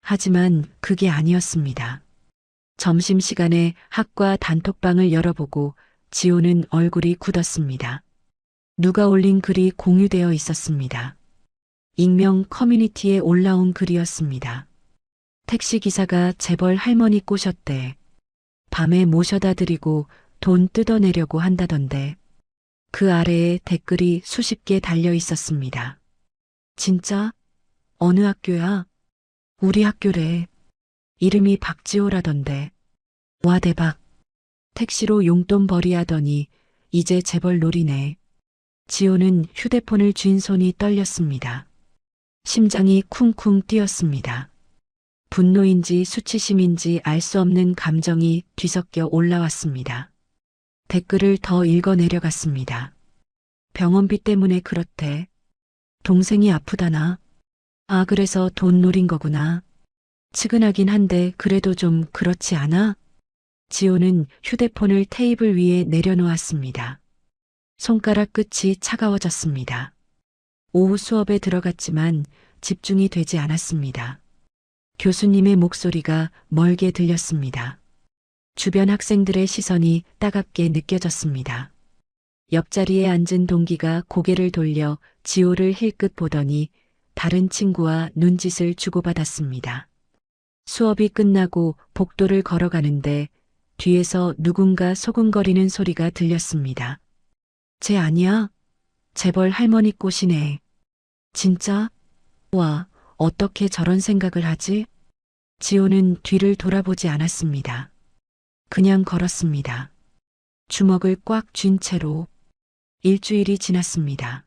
하지만 그게 아니었습니다. 점심시간에 학과 단톡방을 열어보고 지호는 얼굴이 굳었습니다. 누가 올린 글이 공유되어 있었습니다. 익명 커뮤니티에 올라온 글이었습니다. 택시기사가 재벌 할머니 꼬셨대. 밤에 모셔다 드리고 돈 뜯어내려고 한다던데. 그 아래에 댓글이 수십 개 달려 있었습니다. 진짜? 어느 학교야? 우리 학교래. 이름이 박지호라던데. 와 대박. 택시로 용돈 벌이하더니 이제 재벌 놀이네. 지호는 휴대폰을 쥔 손이 떨렸습니다. 심장이 쿵쿵 뛰었습니다. 분노인지 수치심인지 알 수 없는 감정이 뒤섞여 올라왔습니다. 댓글을 더 읽어 내려갔습니다. 병원비 때문에 그렇대. 동생이 아프다나. 아, 그래서 돈 노린 거구나. 측은하긴 한데 그래도 좀 그렇지 않아? 지호는 휴대폰을 테이블 위에 내려놓았습니다. 손가락 끝이 차가워졌습니다. 오후 수업에 들어갔지만 집중이 되지 않았습니다. 교수님의 목소리가 멀게 들렸습니다. 주변 학생들의 시선이 따갑게 느껴졌습니다. 옆자리에 앉은 동기가 고개를 돌려 지호를 힐끗 보더니 다른 친구와 눈짓을 주고받았습니다. 수업이 끝나고 복도를 걸어가는데 뒤에서 누군가 소근거리는 소리가 들렸습니다. 쟤 아니야? 재벌 할머니 꽃이네. 진짜? 와, 어떻게 저런 생각을 하지? 지호는 뒤를 돌아보지 않았습니다. 그냥 걸었습니다. 주먹을 꽉 쥔 채로. 일주일이 지났습니다.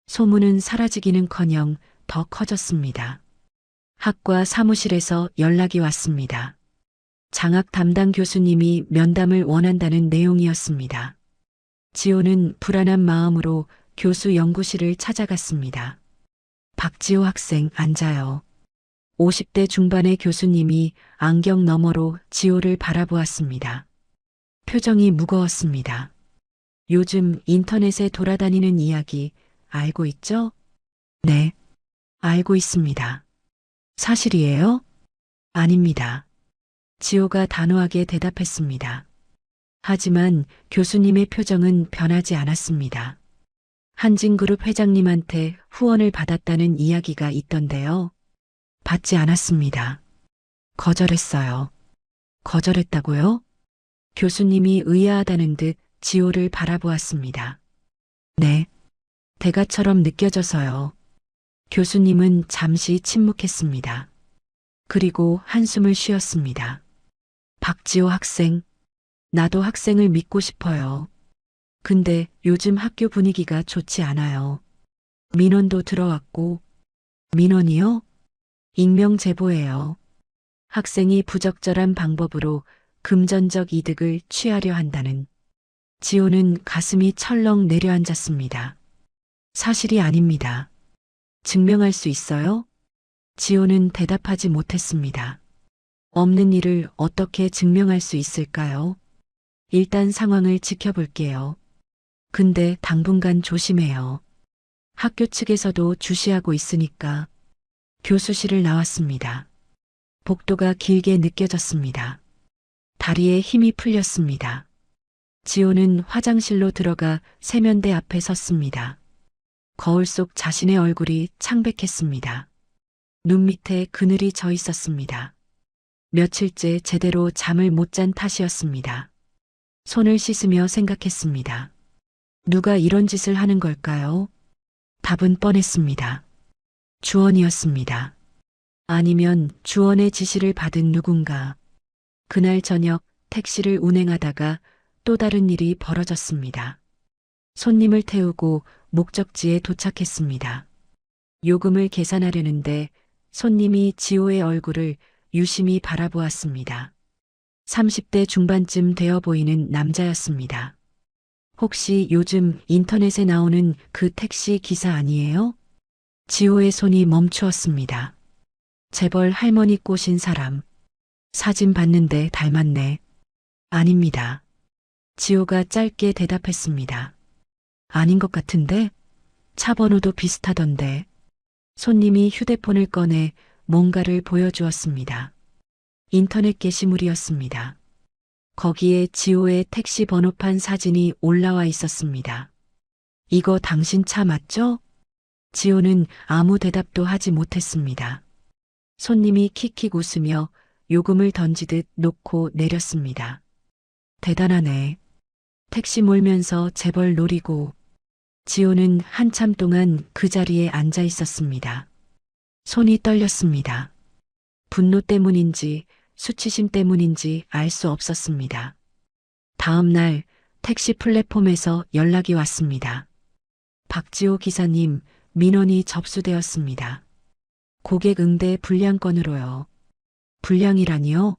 소문은 사라지기는커녕 더 커졌습니다. 학과 사무실에서 연락이 왔습니다. 장학 담당 교수님이 면담을 원한다는 내용이었습니다. 지호는 불안한 마음으로 교수 연구실을 찾아갔습니다. 박지호 학생 앉아요. 50대 중반의 교수님이 안경 너머로 지호를 바라보았습니다. 표정이 무거웠습니다. 요즘 인터넷에 돌아다니는 이야기 알고 있죠? 네, 알고 있습니다. 사실이에요? 아닙니다. 지호가 단호하게 대답했습니다. 하지만 교수님의 표정은 변하지 않았습니다. 한진그룹 회장님한테 후원을 받았다는 이야기가 있던데요. 받지 않았습니다. 거절했어요. 거절했다고요? 교수님이 의아하다는 듯 지호를 바라보았습니다. 네, 대가처럼 느껴져서요. 교수님은 잠시 침묵했습니다. 그리고 한숨을 쉬었습니다. 박지호 학생, 나도 학생을 믿고 싶어요. 근데 요즘 학교 분위기가 좋지 않아요. 민원도 들어왔고, 민원이요? 익명 제보예요. 학생이 부적절한 방법으로 금전적 이득을 취하려 한다는. 지호는 가슴이 철렁 내려앉았습니다. 사실이 아닙니다. 증명할 수 있어요? 지호는 대답하지 못했습니다. 없는 일을 어떻게 증명할 수 있을까요? 일단 상황을 지켜볼게요. 근데 당분간 조심해요. 학교 측에서도 주시하고 있으니까. 교수실을 나왔습니다. 복도가 길게 느껴졌습니다. 다리에 힘이 풀렸습니다. 지호는 화장실로 들어가 세면대 앞에 섰습니다. 거울 속 자신의 얼굴이 창백했습니다. 눈 밑에 그늘이 져 있었습니다. 며칠째 제대로 잠을 못 잔 탓이었습니다. 손을 씻으며 생각했습니다. 누가 이런 짓을 하는 걸까요? 답은 뻔했습니다. 주원이었습니다. 아니면 주원의 지시를 받은 누군가. 그날 저녁 택시를 운행하다가 또 다른 일이 벌어졌습니다. 손님을 태우고 목적지에 도착했습니다. 요금을 계산하려는데 손님이 지호의 얼굴을 유심히 바라보았습니다. 30대 중반쯤 되어 보이는 남자였습니다. 혹시 요즘 인터넷에 나오는 그 택시 기사 아니에요? 지호의 손이 멈추었습니다. 재벌 할머니 꼬신 사람. 사진 봤는데 닮았네. 아닙니다. 지호가 짧게 대답했습니다. 아닌 것 같은데? 차 번호도 비슷하던데. 손님이 휴대폰을 꺼내 뭔가를 보여주었습니다. 인터넷 게시물이었습니다. 거기에 지호의 택시 번호판 사진이 올라와 있었습니다. 이거 당신 차 맞죠? 지호는 아무 대답도 하지 못했습니다. 손님이 킥킥 웃으며 요금을 던지듯 놓고 내렸습니다. 대단하네. 택시 몰면서 재벌 노리고. 지호는 한참 동안 그 자리에 앉아 있었습니다. 손이 떨렸습니다. 분노 때문인지 수치심 때문인지 알 수 없었습니다. 다음 날 택시 플랫폼에서 연락이 왔습니다. 박지호 기사님, 민원이 접수되었습니다. 고객 응대 불량건으로요. 불량이라니요?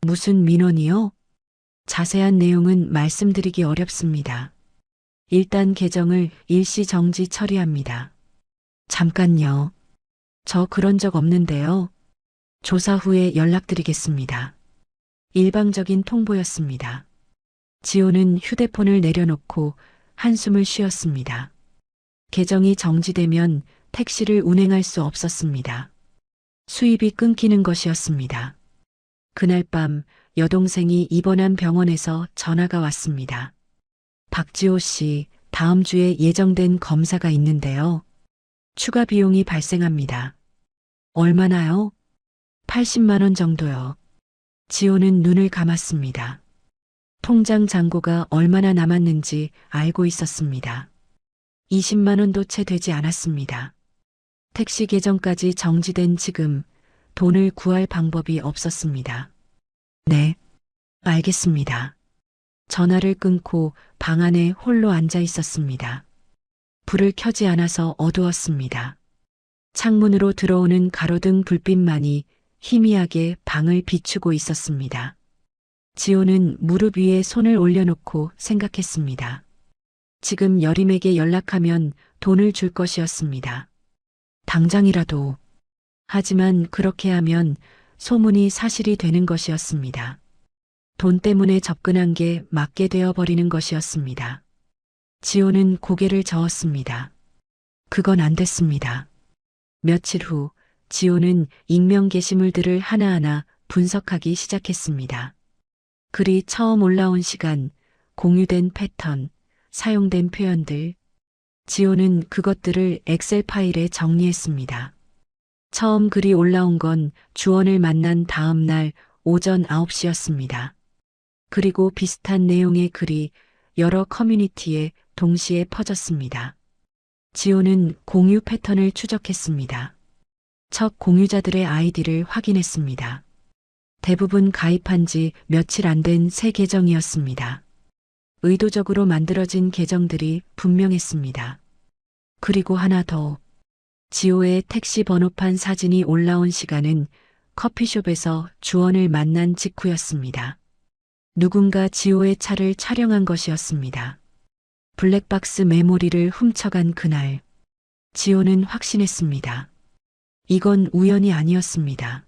무슨 민원이요? 자세한 내용은 말씀드리기 어렵습니다. 일단 계정을 일시 정지 처리합니다. 잠깐요. 저 그런 적 없는데요. 조사 후에 연락드리겠습니다. 일방적인 통보였습니다. 지호는 휴대폰을 내려놓고 한숨을 쉬었습니다. 계정이 정지되면 택시를 운행할 수 없었습니다. 수입이 끊기는 것이었습니다. 그날 밤 여동생이 입원한 병원에서 전화가 왔습니다. 박지호 씨, 다음 주에 예정된 검사가 있는데요. 추가 비용이 발생합니다. 얼마나요? 80만 원 정도요. 지호는 눈을 감았습니다. 통장 잔고가 얼마나 남았는지 알고 있었습니다. 20만 원도 채 되지 않았습니다. 택시 계정까지 정지된 지금 돈을 구할 방법이 없었습니다. 네, 알겠습니다. 전화를 끊고 방 안에 홀로 앉아 있었습니다. 불을 켜지 않아서 어두웠습니다. 창문으로 들어오는 가로등 불빛만이 희미하게 방을 비추고 있었습니다. 지호는 무릎 위에 손을 올려놓고 생각했습니다. 지금 여림에게 연락하면 돈을 줄 것이었습니다. 당장이라도. 하지만 그렇게 하면 소문이 사실이 되는 것이었습니다. 돈 때문에 접근한 게 맞게 되어버리는 것이었습니다. 지호는 고개를 저었습니다. 그건 안 됐습니다. 며칠 후 지호는 익명 게시물들을 하나하나 분석하기 시작했습니다. 글이 처음 올라온 시간, 공유된 패턴, 사용된 표현들. 지호는 그것들을 엑셀 파일에 정리했습니다. 처음 글이 올라온 건 주원을 만난 다음 날 오전 9시였습니다. 그리고 비슷한 내용의 글이 여러 커뮤니티에 동시에 퍼졌습니다. 지호는 공유 패턴을 추적했습니다. 첫 공유자들의 아이디를 확인했습니다. 대부분 가입한 지 며칠 안 된 새 계정이었습니다. 의도적으로 만들어진 계정들이 분명했습니다. 그리고 하나 더. 지호의 택시 번호판 사진이 올라온 시간은 커피숍에서 주원을 만난 직후였습니다. 누군가 지호의 차를 촬영한 것이었습니다. 블랙박스 메모리를 훔쳐간 그날, 지호는 확신했습니다. 이건 우연이 아니었습니다.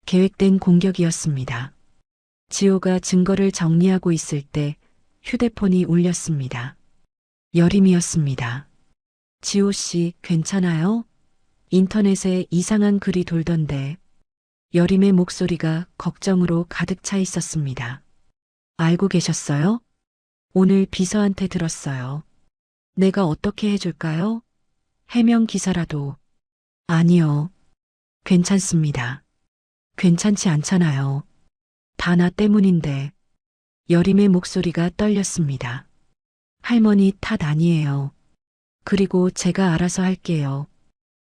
계획된 공격이었습니다. 지호가 증거를 정리하고 있을 때 휴대폰이 울렸습니다. 여림이었습니다. 지호 씨, 괜찮아요? 인터넷에 이상한 글이 돌던데. 여림의 목소리가 걱정으로 가득 차 있었습니다. 알고 계셨어요? 오늘 비서한테 들었어요. 내가 어떻게 해줄까요? 해명 기사라도. 아니요. 괜찮습니다. 괜찮지 않잖아요. 다 나 때문인데. 여림의 목소리가 떨렸습니다. 할머니 탓 아니에요. 그리고 제가 알아서 할게요.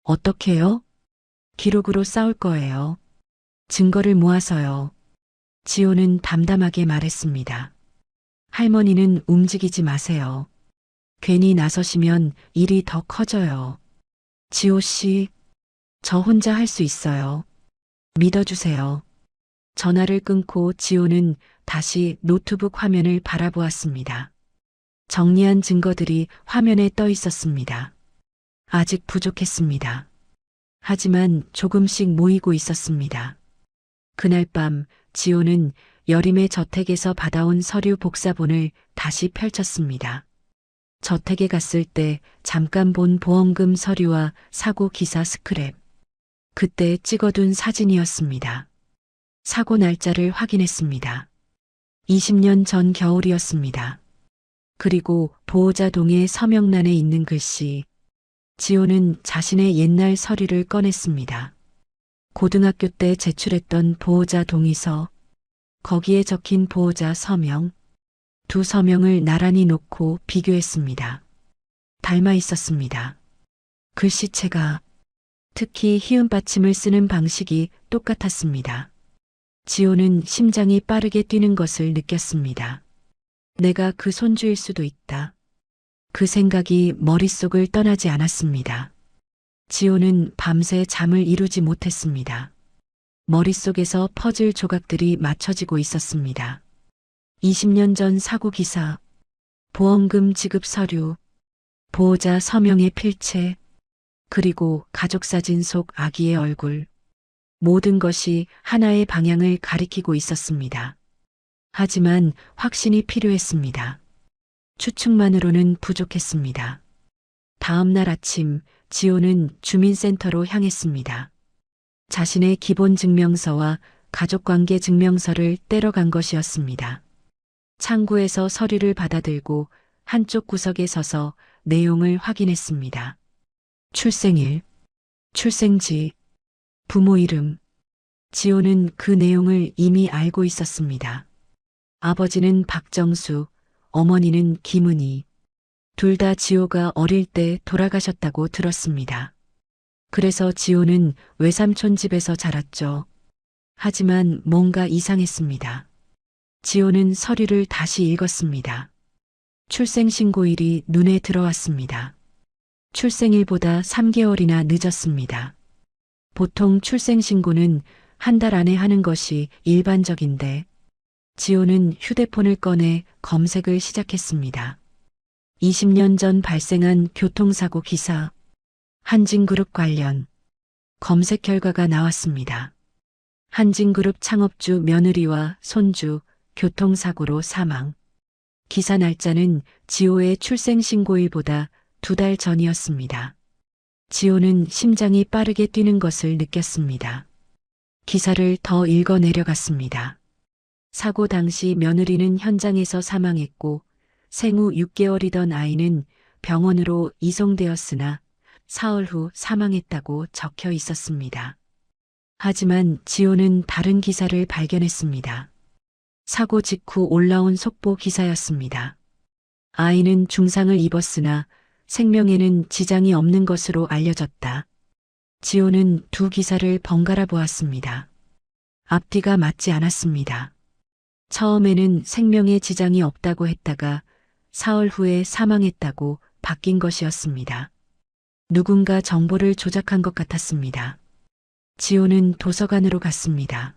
어떻게요? 기록으로 싸울 거예요. 증거를 모아서요. 지호는 담담하게 말했습니다. 할머니는 움직이지 마세요. 괜히 나서시면 일이 더 커져요. 지호 씨, 저 혼자 할 수 있어요. 믿어주세요. 전화를 끊고 지호는 다시 노트북 화면을 바라보았습니다. 정리한 증거들이 화면에 떠 있었습니다. 아직 부족했습니다. 하지만 조금씩 모이고 있었습니다. 그날 밤 지호는 여림의 저택에서 받아온 서류 복사본을 다시 펼쳤습니다. 저택에 갔을 때 잠깐 본 보험금 서류와 사고 기사 스크랩. 그때 찍어둔 사진이었습니다. 사고 날짜를 확인했습니다. 20년 전 겨울이었습니다. 그리고 보호자 동의 서명란에 있는 글씨. 지호는 자신의 옛날 서류를 꺼냈습니다. 고등학교 때 제출했던 보호자 동의서. 거기에 적힌 보호자 서명. 두 서명을 나란히 놓고 비교했습니다. 닮아 있었습니다. 글씨체가, 특히 히읗 받침을 쓰는 방식이 똑같았습니다. 지호는 심장이 빠르게 뛰는 것을 느꼈습니다. 내가 그 손주일 수도 있다. 그 생각이 머릿속을 떠나지 않았습니다. 지호는 밤새 잠을 이루지 못했습니다. 머릿속에서 퍼즐 조각들이 맞춰지고 있었습니다. 20년 전 사고 기사, 보험금 지급 서류, 보호자 서명의 필체, 그리고 가족사진 속 아기의 얼굴. 모든 것이 하나의 방향을 가리키고 있었습니다. 하지만 확신이 필요했습니다. 추측만으로는 부족했습니다. 다음 날 아침, 지호는 주민센터로 향했습니다. 자신의 기본 증명서와 가족관계 증명서를 떼러간 것이었습니다. 창구에서 서류를 받아들고 한쪽 구석에 서서 내용을 확인했습니다. 출생일, 출생지, 부모 이름. 지호는 그 내용을 이미 알고 있었습니다. 아버지는 박정수, 어머니는 김은희. 둘 다 지호가 어릴 때 돌아가셨다고 들었습니다. 그래서 지호는 외삼촌 집에서 자랐죠. 하지만 뭔가 이상했습니다. 지호는 서류를 다시 읽었습니다. 출생신고일이 눈에 들어왔습니다. 출생일보다 3개월이나 늦었습니다. 보통 출생신고는 한 달 안에 하는 것이 일반적인데, 지호는 휴대폰을 꺼내 검색을 시작했습니다. 20년 전 발생한 교통사고 기사, 한진그룹 관련. 검색 결과가 나왔습니다. 한진그룹 창업주 며느리와 손주, 교통사고로 사망. 기사 날짜는 지호의 출생신고일보다 2달 전이었습니다. 지호는 심장이 빠르게 뛰는 것을 느꼈습니다. 기사를 더 읽어 내려갔습니다. 사고 당시 며느리는 현장에서 사망했고 생후 6개월이던 아이는 병원으로 이송되었으나 사흘 후 사망했다고 적혀 있었습니다. 하지만 지호는 다른 기사를 발견했습니다. 사고 직후 올라온 속보 기사였습니다. 아이는 중상을 입었으나 생명에는 지장이 없는 것으로 알려졌다. 지호는 두 기사를 번갈아 보았습니다. 앞뒤가 맞지 않았습니다. 처음에는 생명에 지장이 없다고 했다가 사흘 후에 사망했다고 바뀐 것이었습니다. 누군가 정보를 조작한 것 같았습니다. 지호는 도서관으로 갔습니다.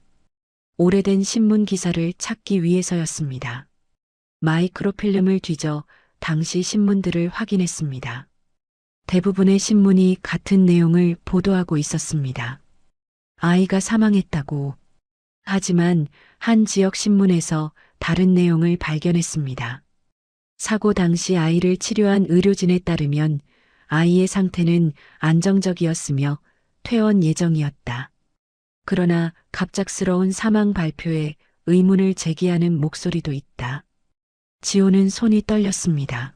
오래된 신문 기사를 찾기 위해서였습니다. 마이크로필름을 뒤져 당시 신문들을 확인했습니다. 대부분의 신문이 같은 내용을 보도하고 있었습니다. 아이가 사망했다고. 하지만 한 지역 신문에서 다른 내용을 발견했습니다. 사고 당시 아이를 치료한 의료진에 따르면 아이의 상태는 안정적이었으며 퇴원 예정이었다. 그러나 갑작스러운 사망 발표에 의문을 제기하는 목소리도 있다. 지호는 손이 떨렸습니다.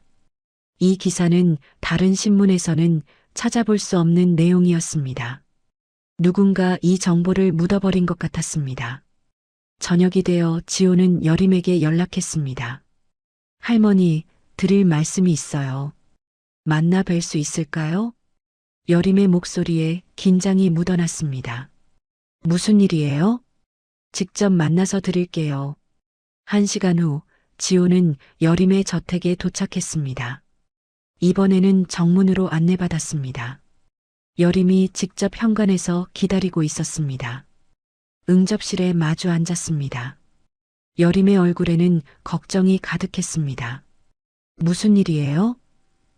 이 기사는 다른 신문에서는 찾아볼 수 없는 내용이었습니다. 누군가 이 정보를 묻어버린 것 같았습니다. 저녁이 되어 지호는 여림에게 연락했습니다. 할머니, 드릴 말씀이 있어요. 만나 뵐 수 있을까요? 여림의 목소리에 긴장이 묻어났습니다. 무슨 일이에요? 직접 만나서 드릴게요. 1시간 후 지호는 여림의 저택에 도착했습니다. 이번에는 정문으로 안내받았습니다. 여림이 직접 현관에서 기다리고 있었습니다. 응접실에 마주 앉았습니다. 여림의 얼굴에는 걱정이 가득했습니다. 무슨 일이에요?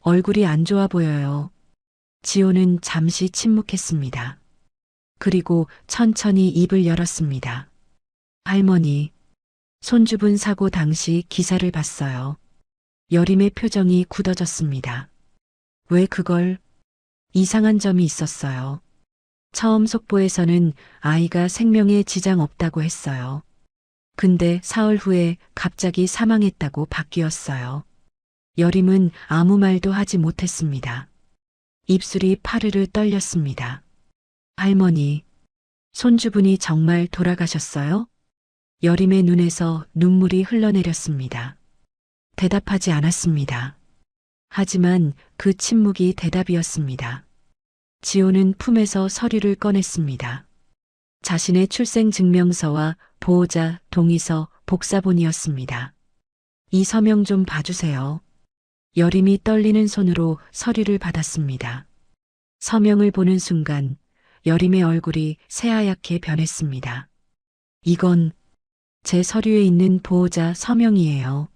얼굴이 안 좋아 보여요. 지호는 잠시 침묵했습니다. 그리고 천천히 입을 열었습니다. 할머니, 손주분 사고 당시 기사를 봤어요. 여림의 표정이 굳어졌습니다. 왜 그걸? 이상한 점이 있었어요. 처음 속보에서는 아이가 생명에 지장 없다고 했어요. 근데 사흘 후에 갑자기 사망했다고 바뀌었어요. 여림은 아무 말도 하지 못했습니다. 입술이 파르르 떨렸습니다. 할머니, 손주분이 정말 돌아가셨어요? 여림의 눈에서 눈물이 흘러내렸습니다. 대답하지 않았습니다. 하지만 그 침묵이 대답이었습니다. 지호는 품에서 서류를 꺼냈습니다. 자신의 출생증명서와 보호자, 동의서, 복사본이었습니다. 이 서명 좀 봐주세요. 여림이 떨리는 손으로 서류를 받았습니다. 서명을 보는 순간 여림의 얼굴이 새하얗게 변했습니다. 이건 제 서류에 있는 보호자 서명이에요.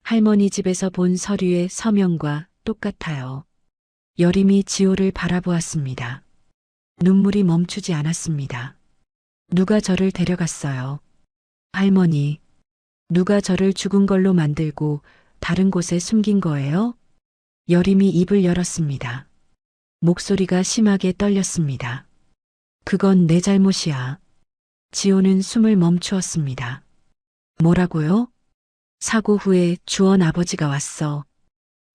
할머니 집에서 본 서류의 서명과 똑같아요. 여림이 지호를 바라보았습니다. 눈물이 멈추지 않았습니다. 누가 저를 데려갔어요? 할머니, 누가 저를 죽은 걸로 만들고 다른 곳에 숨긴 거예요? 여림이 입을 열었습니다. 목소리가 심하게 떨렸습니다. 그건 내 잘못이야. 지호는 숨을 멈추었습니다. 뭐라고요? 사고 후에 주원 아버지가 왔어.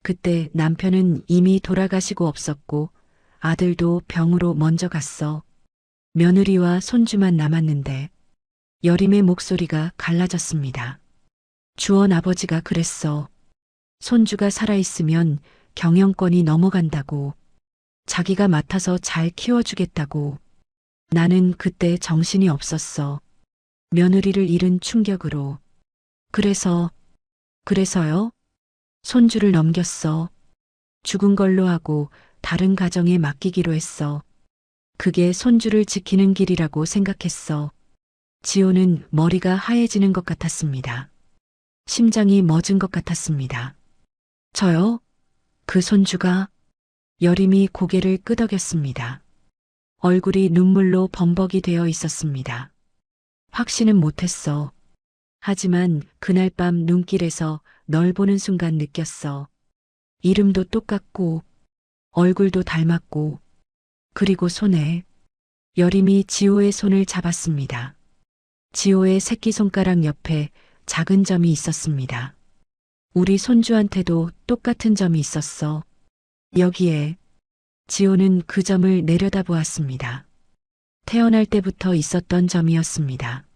그때 남편은 이미 돌아가시고 없었고 아들도 병으로 먼저 갔어. 며느리와 손주만 남았는데 여림의 목소리가 갈라졌습니다. 주원 아버지가 그랬어. 손주가 살아있으면 경영권이 넘어간다고. 자기가 맡아서 잘 키워주겠다고. 나는 그때 정신이 없었어. 며느리를 잃은 충격으로. 그래서요? 손주를 넘겼어. 죽은 걸로 하고 다른 가정에 맡기기로 했어. 그게 손주를 지키는 길이라고 생각했어. 지호는 머리가 하얘지는 것 같았습니다. 심장이 멎은 것 같았습니다. 저요? 그 손주가? 여림이 고개를 끄덕였습니다. 얼굴이 눈물로 범벅이 되어 있었습니다. 확신은 못했어. 하지만 그날 밤 눈길에서 널 보는 순간 느꼈어. 이름도 똑같고 얼굴도 닮았고 그리고 손에. 여림이 지호의 손을 잡았습니다. 지호의 새끼손가락 옆에 작은 점이 있었습니다. 우리 손주한테도 똑같은 점이 있었어. 여기에. 지호는 그 점을 내려다보았습니다. 태어날 때부터 있었던 점이었습니다.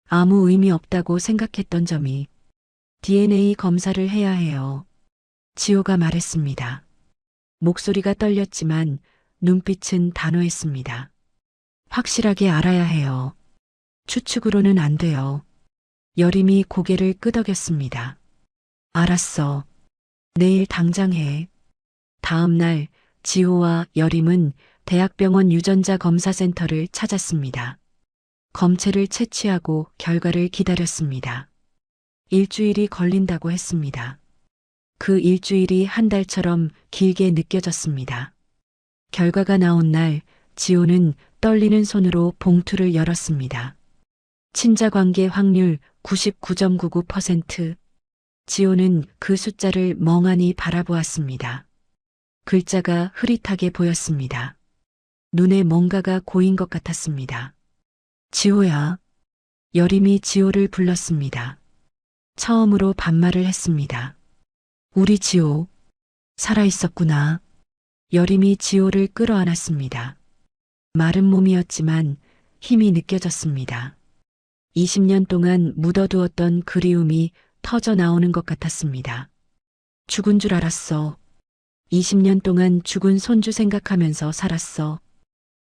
아무 의미 없다고 생각했던 점이. DNA 검사를 해야 해요. 지호가 말했습니다. 목소리가 떨렸지만 눈빛은 단호했습니다. 확실하게 알아야 해요. 추측으로는 안 돼요. 여림이 고개를 끄덕였습니다. 알았어. 내일 당장 해. 다음 날 지호와 여림은 대학병원 유전자 검사센터를 찾았습니다. 검체를 채취하고 결과를 기다렸습니다. 일주일이 걸린다고 했습니다. 그 일주일이 한 달처럼 길게 느껴졌습니다. 결과가 나온 날 지호는 떨리는 손으로 봉투를 열었습니다. 친자관계 확률 99.99%. 지호는 그 숫자를 멍하니 바라보았습니다. 글자가 흐릿하게 보였습니다. 눈에 뭔가가 고인 것 같았습니다. 지호야. 여림이 지호를 불렀습니다. 처음으로 반말을 했습니다. 우리 지호, 살아있었구나. 여림이 지호를 끌어안았습니다. 마른 몸이었지만 힘이 느껴졌습니다. 20년 동안 묻어두었던 그리움이 터져 나오는 것 같았습니다. 죽은 줄 알았어. 20년 동안 죽은 손주 생각하면서 살았어.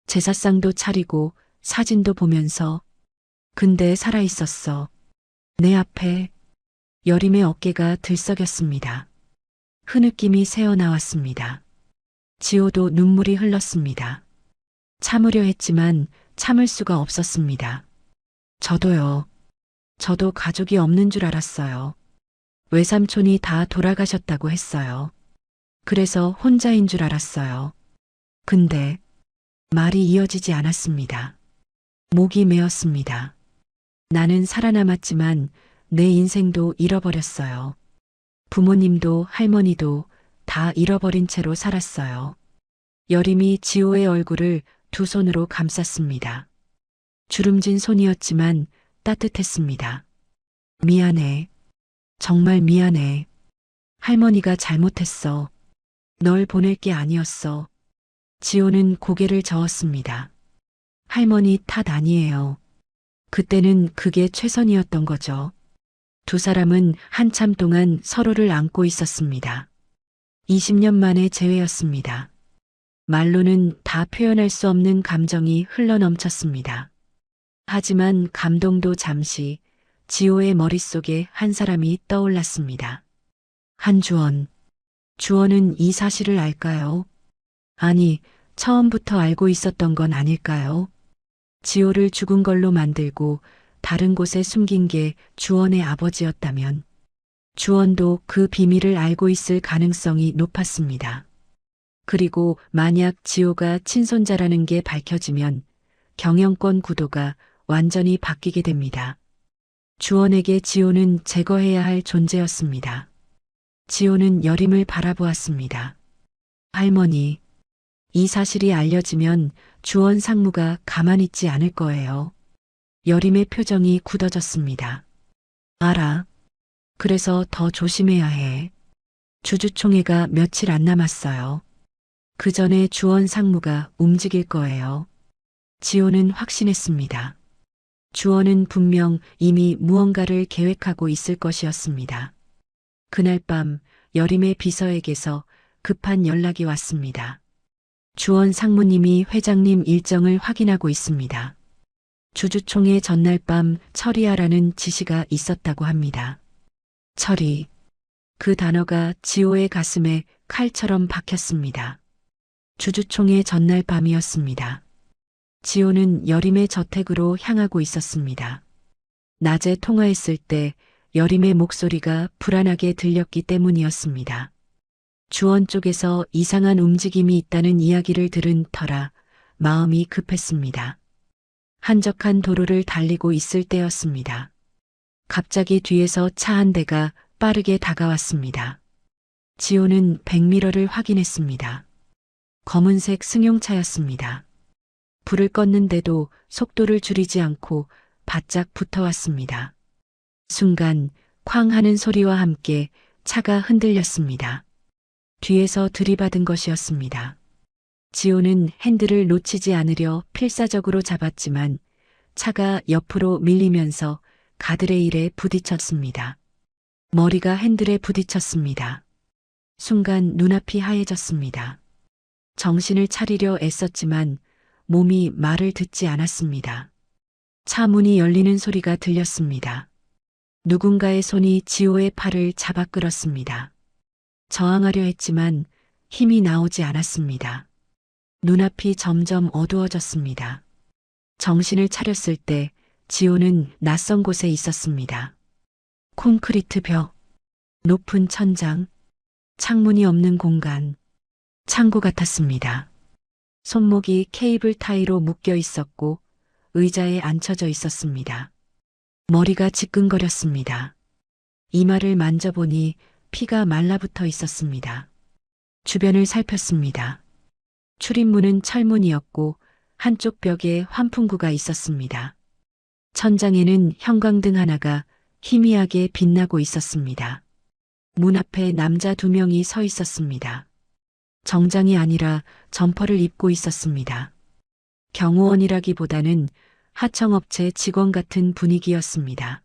제사상도 차리고 사진도 보면서. 근데 살아있었어. 내 앞에. 여림의 어깨가 들썩였습니다. 흐느낌이 새어나왔습니다. 지호도 눈물이 흘렀습니다. 참으려 했지만 참을 수가 없었습니다. 저도요. 저도 가족이 없는 줄 알았어요. 외삼촌이 다 돌아가셨다고 했어요. 그래서 혼자인 줄 알았어요. 근데 말이 이어지지 않았습니다. 목이 메었습니다. 나는 살아남았지만 내 인생도 잃어버렸어요. 부모님도 할머니도 다 잃어버린 채로 살았어요. 여림이 지호의 얼굴을 두 손으로 감쌌습니다. 주름진 손이었지만 따뜻했습니다. 미안해. 정말 미안해. 할머니가 잘못했어. 널 보낼 게 아니었어. 지호는 고개를 저었습니다. 할머니 탓 아니에요. 그때는 그게 최선이었던 거죠. 두 사람은 한참 동안 서로를 안고 있었습니다. 20년 만의 재회였습니다. 말로는 다 표현할 수 없는 감정이 흘러넘쳤습니다. 하지만 감동도 잠시 지호의 머릿속에 한 사람이 떠올랐습니다. 한주원. 주원은 이 사실을 알까요? 아니, 처음부터 알고 있었던 건 아닐까요? 지호를 죽은 걸로 만들고 다른 곳에 숨긴 게 주원의 아버지였다면 주원도 그 비밀을 알고 있을 가능성이 높았습니다. 그리고 만약 지호가 친손자라는 게 밝혀지면 경영권 구도가 완전히 바뀌게 됩니다. 주원에게 지호는 제거해야 할 존재였습니다. 지호는 여림을 바라보았습니다. 할머니, 이 사실이 알려지면 주원 상무가 가만히 있지 않을 거예요. 여림의 표정이 굳어졌습니다. 알아. 그래서 더 조심해야 해. 주주총회가 며칠 안 남았어요. 그 전에 주원 상무가 움직일 거예요. 지호는 확신했습니다. 주원은 분명 이미 무언가를 계획하고 있을 것이었습니다. 그날 밤 여림의 비서에게서 급한 연락이 왔습니다. 주원 상무님이 회장님 일정을 확인하고 있습니다. 주주총회 전날 밤 처리하라는 지시가 있었다고 합니다. 처리. 그 단어가 지호의 가슴에 칼처럼 박혔습니다. 주주총회 전날 밤이었습니다. 지호는 여림의 저택으로 향하고 있었습니다. 낮에 통화했을 때 여림의 목소리가 불안하게 들렸기 때문이었습니다. 주원 쪽에서 이상한 움직임이 있다는 이야기를 들은 터라 마음이 급했습니다. 한적한 도로를 달리고 있을 때였습니다. 갑자기 뒤에서 차 한 대가 빠르게 다가왔습니다. 지호는 백미러를 확인했습니다. 검은색 승용차였습니다. 불을 껐는데도 속도를 줄이지 않고 바짝 붙어왔습니다. 순간 쾅 하는 소리와 함께 차가 흔들렸습니다. 뒤에서 들이받은 것이었습니다. 지호는 핸들을 놓치지 않으려 필사적으로 잡았지만 차가 옆으로 밀리면서 가드레일에 부딪혔습니다. 머리가 핸들에 부딪혔습니다. 순간 눈앞이 하얘졌습니다. 정신을 차리려 애썼지만 몸이 말을 듣지 않았습니다. 차 문이 열리는 소리가 들렸습니다. 누군가의 손이 지호의 팔을 잡아 끌었습니다. 저항하려 했지만 힘이 나오지 않았습니다. 눈앞이 점점 어두워졌습니다. 정신을 차렸을 때 지호는 낯선 곳에 있었습니다. 콘크리트 벽, 높은 천장, 창문이 없는 공간, 창고 같았습니다. 손목이 케이블 타이로 묶여 있었고 의자에 앉혀져 있었습니다. 머리가 지끈거렸습니다. 이마를 만져보니 피가 말라붙어 있었습니다. 주변을 살폈습니다. 출입문은 철문이었고 한쪽 벽에 환풍구가 있었습니다. 천장에는 형광등 하나가 희미하게 빛나고 있었습니다. 문 앞에 남자 2명이 서 있었습니다. 정장이 아니라 점퍼를 입고 있었습니다. 경호원이라기보다는 하청업체 직원 같은 분위기였습니다.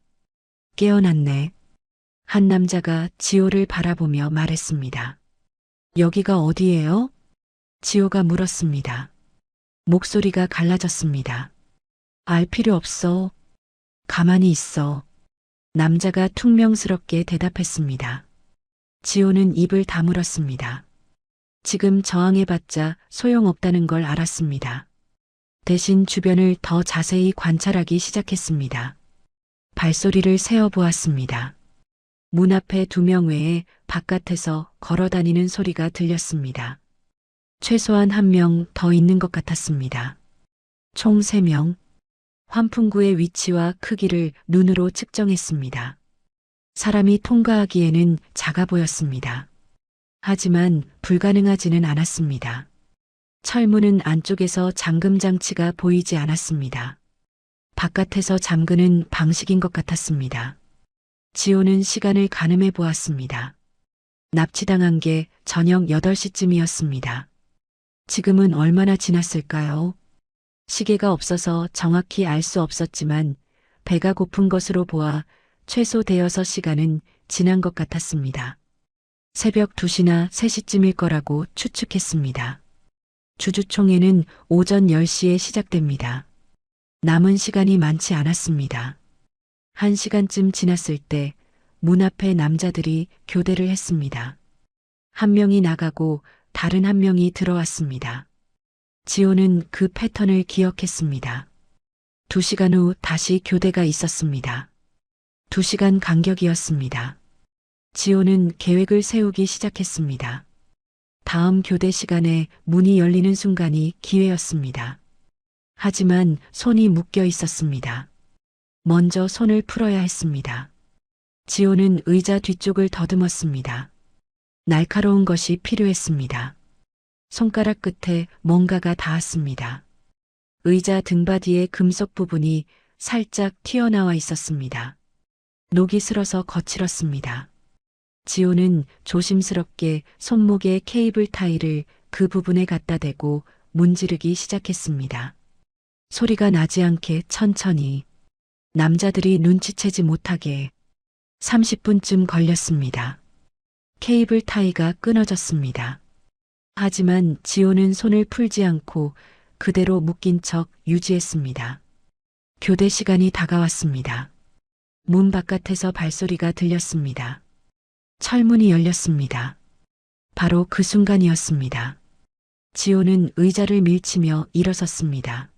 깨어났네. 한 남자가 지호를 바라보며 말했습니다. 여기가 어디예요? 지호가 물었습니다. 목소리가 갈라졌습니다. 알 필요 없어. 가만히 있어. 남자가 퉁명스럽게 대답했습니다. 지호는 입을 다물었습니다. 지금 저항해봤자 소용없다는 걸 알았습니다. 대신 주변을 더 자세히 관찰하기 시작했습니다. 발소리를 세어보았습니다. 문 앞에 2명 외에 바깥에서 걸어다니는 소리가 들렸습니다. 최소한 1명 더 있는 것 같았습니다. 총 3명. 환풍구의 위치와 크기를 눈으로 측정했습니다. 사람이 통과하기에는 작아 보였습니다. 하지만 불가능하지는 않았습니다. 철문은 안쪽에서 잠금 장치가 보이지 않았습니다. 바깥에서 잠그는 방식인 것 같았습니다. 지호는 시간을 가늠해 보았습니다. 납치당한 게 저녁 8시쯤이었습니다. 지금은 얼마나 지났을까요? 시계가 없어서 정확히 알 수 없었지만 배가 고픈 것으로 보아 최소 대여섯 시간은 지난 것 같았습니다. 새벽 2시나 3시쯤일 거라고 추측했습니다. 주주총회는 오전 10시에 시작됩니다. 남은 시간이 많지 않았습니다. 1시간쯤 지났을 때 문 앞에 남자들이 교대를 했습니다. 한 명이 나가고 다른 한 명이 들어왔습니다. 지호는 그 패턴을 기억했습니다. 2시간 후 다시 교대가 있었습니다. 2시간 간격이었습니다. 지호는 계획을 세우기 시작했습니다. 다음 교대 시간에 문이 열리는 순간이 기회였습니다. 하지만 손이 묶여 있었습니다. 먼저 손을 풀어야 했습니다. 지호는 의자 뒤쪽을 더듬었습니다. 날카로운 것이 필요했습니다. 손가락 끝에 뭔가가 닿았습니다. 의자 등받이의 금속 부분이 살짝 튀어나와 있었습니다. 녹이 슬어서 거칠었습니다. 지호는 조심스럽게 손목에 케이블 타이를 그 부분에 갖다 대고 문지르기 시작했습니다. 소리가 나지 않게 천천히, 남자들이 눈치채지 못하게. 30분쯤 걸렸습니다. 케이블 타이가 끊어졌습니다. 하지만 지호는 손을 풀지 않고 그대로 묶인 척 유지했습니다. 교대 시간이 다가왔습니다. 문 바깥에서 발소리가 들렸습니다. 철문이 열렸습니다. 바로 그 순간이었습니다. 지호는 의자를 밀치며 일어섰습니다.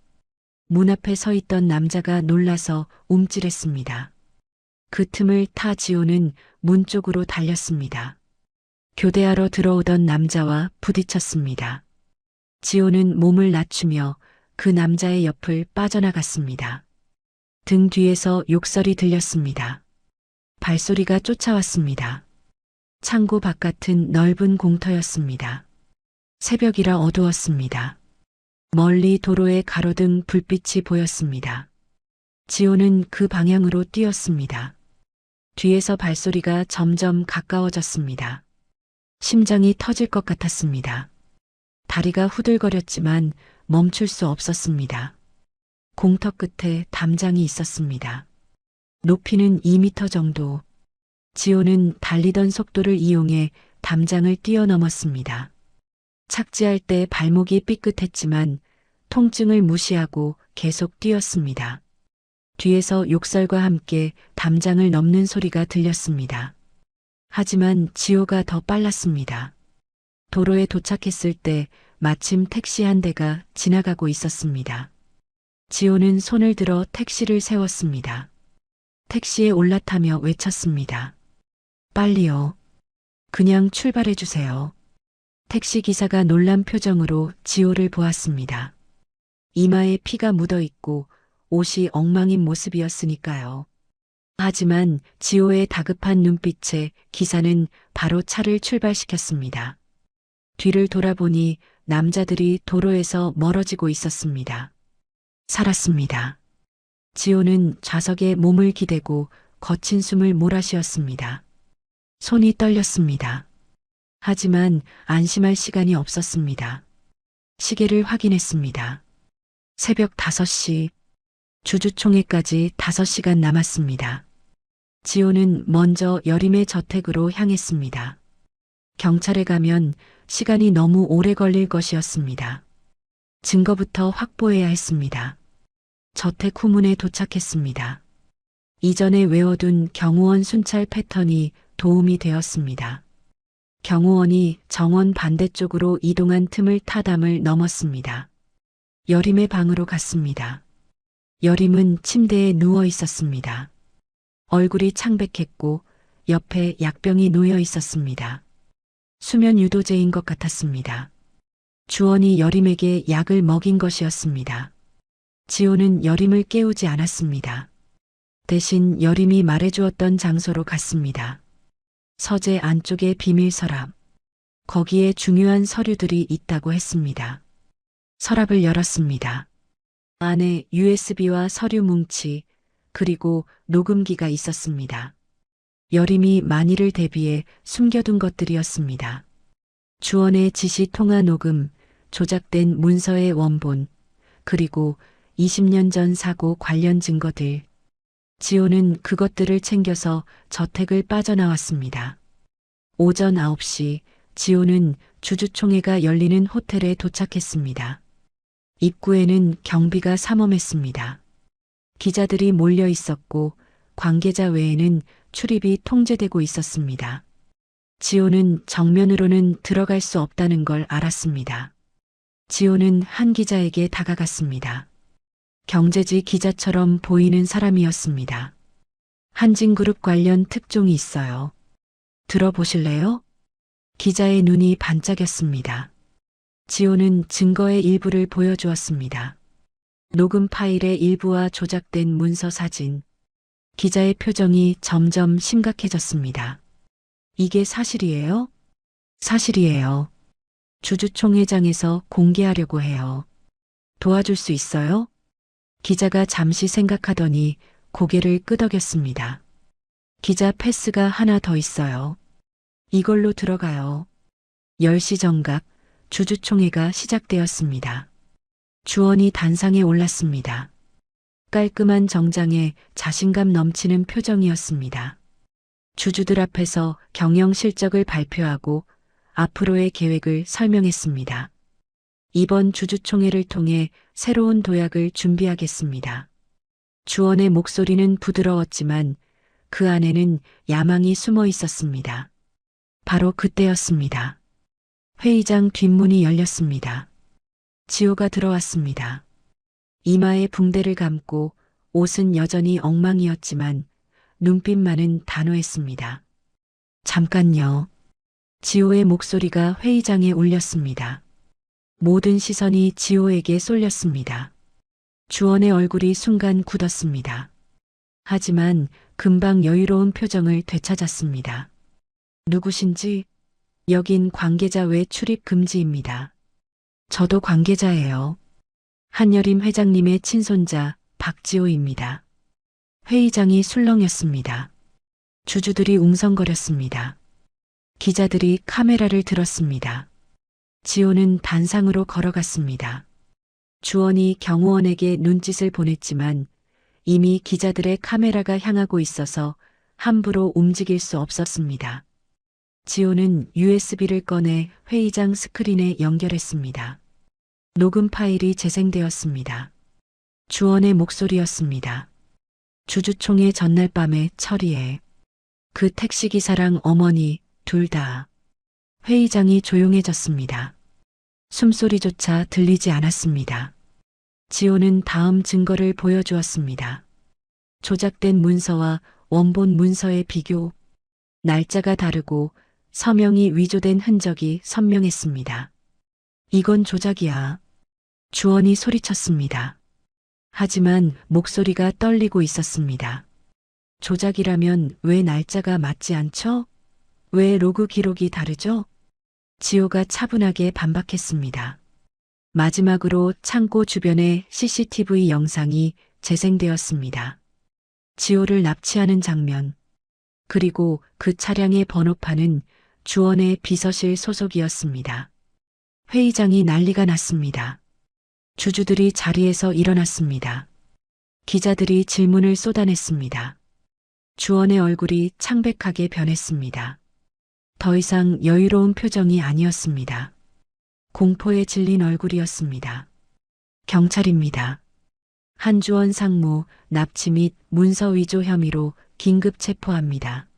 문 앞에 서 있던 남자가 놀라서 움찔했습니다. 그 틈을 타 지호는 문 쪽으로 달렸습니다. 교대하러 들어오던 남자와 부딪혔습니다. 지호는 몸을 낮추며 그 남자의 옆을 빠져나갔습니다. 등 뒤에서 욕설이 들렸습니다. 발소리가 쫓아왔습니다. 창고 바깥은 넓은 공터였습니다. 새벽이라 어두웠습니다. 멀리 도로에 가로등 불빛이 보였습니다. 지호는 그 방향으로 뛰었습니다. 뒤에서 발소리가 점점 가까워졌습니다. 심장이 터질 것 같았습니다. 다리가 후들거렸지만 멈출 수 없었습니다. 공터 끝에 담장이 있었습니다. 높이는 2m 정도. 지호는 달리던 속도를 이용해 담장을 뛰어넘었습니다. 착지할 때 발목이 삐끗했지만 통증을 무시하고 계속 뛰었습니다. 뒤에서 욕설과 함께 담장을 넘는 소리가 들렸습니다. 하지만 지호가 더 빨랐습니다. 도로에 도착했을 때 마침 택시 한 대가 지나가고 있었습니다. 지호는 손을 들어 택시를 세웠습니다. 택시에 올라타며 외쳤습니다. 빨리요. 그냥 출발해 주세요. 택시 기사가 놀란 표정으로 지호를 보았습니다. 이마에 피가 묻어 있고 옷이 엉망인 모습이었으니까요. 하지만 지호의 다급한 눈빛에 기사는 바로 차를 출발시켰습니다. 뒤를 돌아보니 남자들이 도로에서 멀어지고 있었습니다. 살았습니다. 지호는 좌석에 몸을 기대고 거친 숨을 몰아쉬었습니다. 손이 떨렸습니다. 하지만 안심할 시간이 없었습니다. 시계를 확인했습니다. 새벽 5시, 주주총회까지 5시간 남았습니다. 지호는 먼저 여림의 저택으로 향했습니다. 경찰에 가면 시간이 너무 오래 걸릴 것이었습니다. 증거부터 확보해야 했습니다. 저택 후문에 도착했습니다. 이전에 외워둔 경호원 순찰 패턴이 도움이 되었습니다. 경호원이 정원 반대쪽으로 이동한 틈을 타 담을 넘었습니다. 여림의 방으로 갔습니다. 여림은 침대에 누워 있었습니다. 얼굴이 창백했고 옆에 약병이 놓여 있었습니다. 수면 유도제인 것 같았습니다. 주원이 여림에게 약을 먹인 것이었습니다. 지호는 여림을 깨우지 않았습니다. 대신 여림이 말해주었던 장소로 갔습니다. 서재 안쪽의 비밀 서랍. 거기에 중요한 서류들이 있다고 했습니다. 서랍을 열었습니다. 안에 USB와 서류 뭉치, 그리고 녹음기가 있었습니다. 여림이 만일을 대비해 숨겨둔 것들이었습니다. 주원의 지시 통화 녹음, 조작된 문서의 원본, 그리고 20년 전 사고 관련 증거들. 지호는 그것들을 챙겨서 저택을 빠져나왔습니다. 오전 9시 지호는 주주총회가 열리는 호텔에 도착했습니다. 입구에는 경비가 삼엄했습니다. 기자들이 몰려 있었고 관계자 외에는 출입이 통제되고 있었습니다. 지호는 정면으로는 들어갈 수 없다는 걸 알았습니다. 지호는 한 기자에게 다가갔습니다. 경제지 기자처럼 보이는 사람이었습니다. 한진그룹 관련 특종이 있어요. 들어보실래요? 기자의 눈이 반짝였습니다. 지호는 증거의 일부를 보여주었습니다. 녹음 파일의 일부와 조작된 문서 사진. 기자의 표정이 점점 심각해졌습니다. 이게 사실이에요? 사실이에요. 주주총회장에서 공개하려고 해요. 도와줄 수 있어요? 기자가 잠시 생각하더니 고개를 끄덕였습니다. 기자 패스가 하나 더 있어요. 이걸로 들어가요. 10시 정각 주주총회가 시작되었습니다. 주원이 단상에 올랐습니다. 깔끔한 정장에 자신감 넘치는 표정이었습니다. 주주들 앞에서 경영 실적을 발표하고 앞으로의 계획을 설명했습니다. 이번 주주총회를 통해 새로운 도약을 준비하겠습니다. 주원의 목소리는 부드러웠지만 그 안에는 야망이 숨어 있었습니다. 바로 그때였습니다. 회의장 뒷문이 열렸습니다. 지호가 들어왔습니다. 이마에 붕대를 감고 옷은 여전히 엉망이었지만 눈빛만은 단호했습니다. 잠깐요. 지호의 목소리가 회의장에 울렸습니다. 모든 시선이 지호에게 쏠렸습니다. 주원의 얼굴이 순간 굳었습니다. 하지만 금방 여유로운 표정을 되찾았습니다. 누구신지? 여긴 관계자 외 출입 금지입니다. 저도 관계자예요. 한여림 회장님의 친손자 박지호입니다. 회의장이 술렁였습니다. 주주들이 웅성거렸습니다. 기자들이 카메라를 들었습니다. 지호는 단상으로 걸어갔습니다. 주원이 경호원에게 눈짓을 보냈지만 이미 기자들의 카메라가 향하고 있어서 함부로 움직일 수 없었습니다. 지호는 USB를 꺼내 회의장 스크린에 연결했습니다. 녹음 파일이 재생되었습니다. 주원의 목소리였습니다. 주주총회 전날 밤에 처리해. 그 택시기사랑 어머니 둘 다. 회의장이 조용해졌습니다. 숨소리조차 들리지 않았습니다. 지호는 다음 증거를 보여주었습니다. 조작된 문서와 원본 문서의 비교. 날짜가 다르고 서명이 위조된 흔적이 선명했습니다. 이건 조작이야. 주원이 소리쳤습니다. 하지만 목소리가 떨리고 있었습니다. 조작이라면 왜 날짜가 맞지 않죠? 왜 로그 기록이 다르죠? 지호가 차분하게 반박했습니다. 마지막으로 창고 주변의 CCTV 영상이 재생되었습니다. 지호를 납치하는 장면. 그리고 그 차량의 번호판은 주원의 비서실 소속이었습니다. 회의장이 난리가 났습니다. 주주들이 자리에서 일어났습니다. 기자들이 질문을 쏟아냈습니다. 주원의 얼굴이 창백하게 변했습니다. 더 이상 여유로운 표정이 아니었습니다. 공포에 질린 얼굴이었습니다. 경찰입니다. 한주원 상무 납치 및 문서 위조 혐의로 긴급 체포합니다.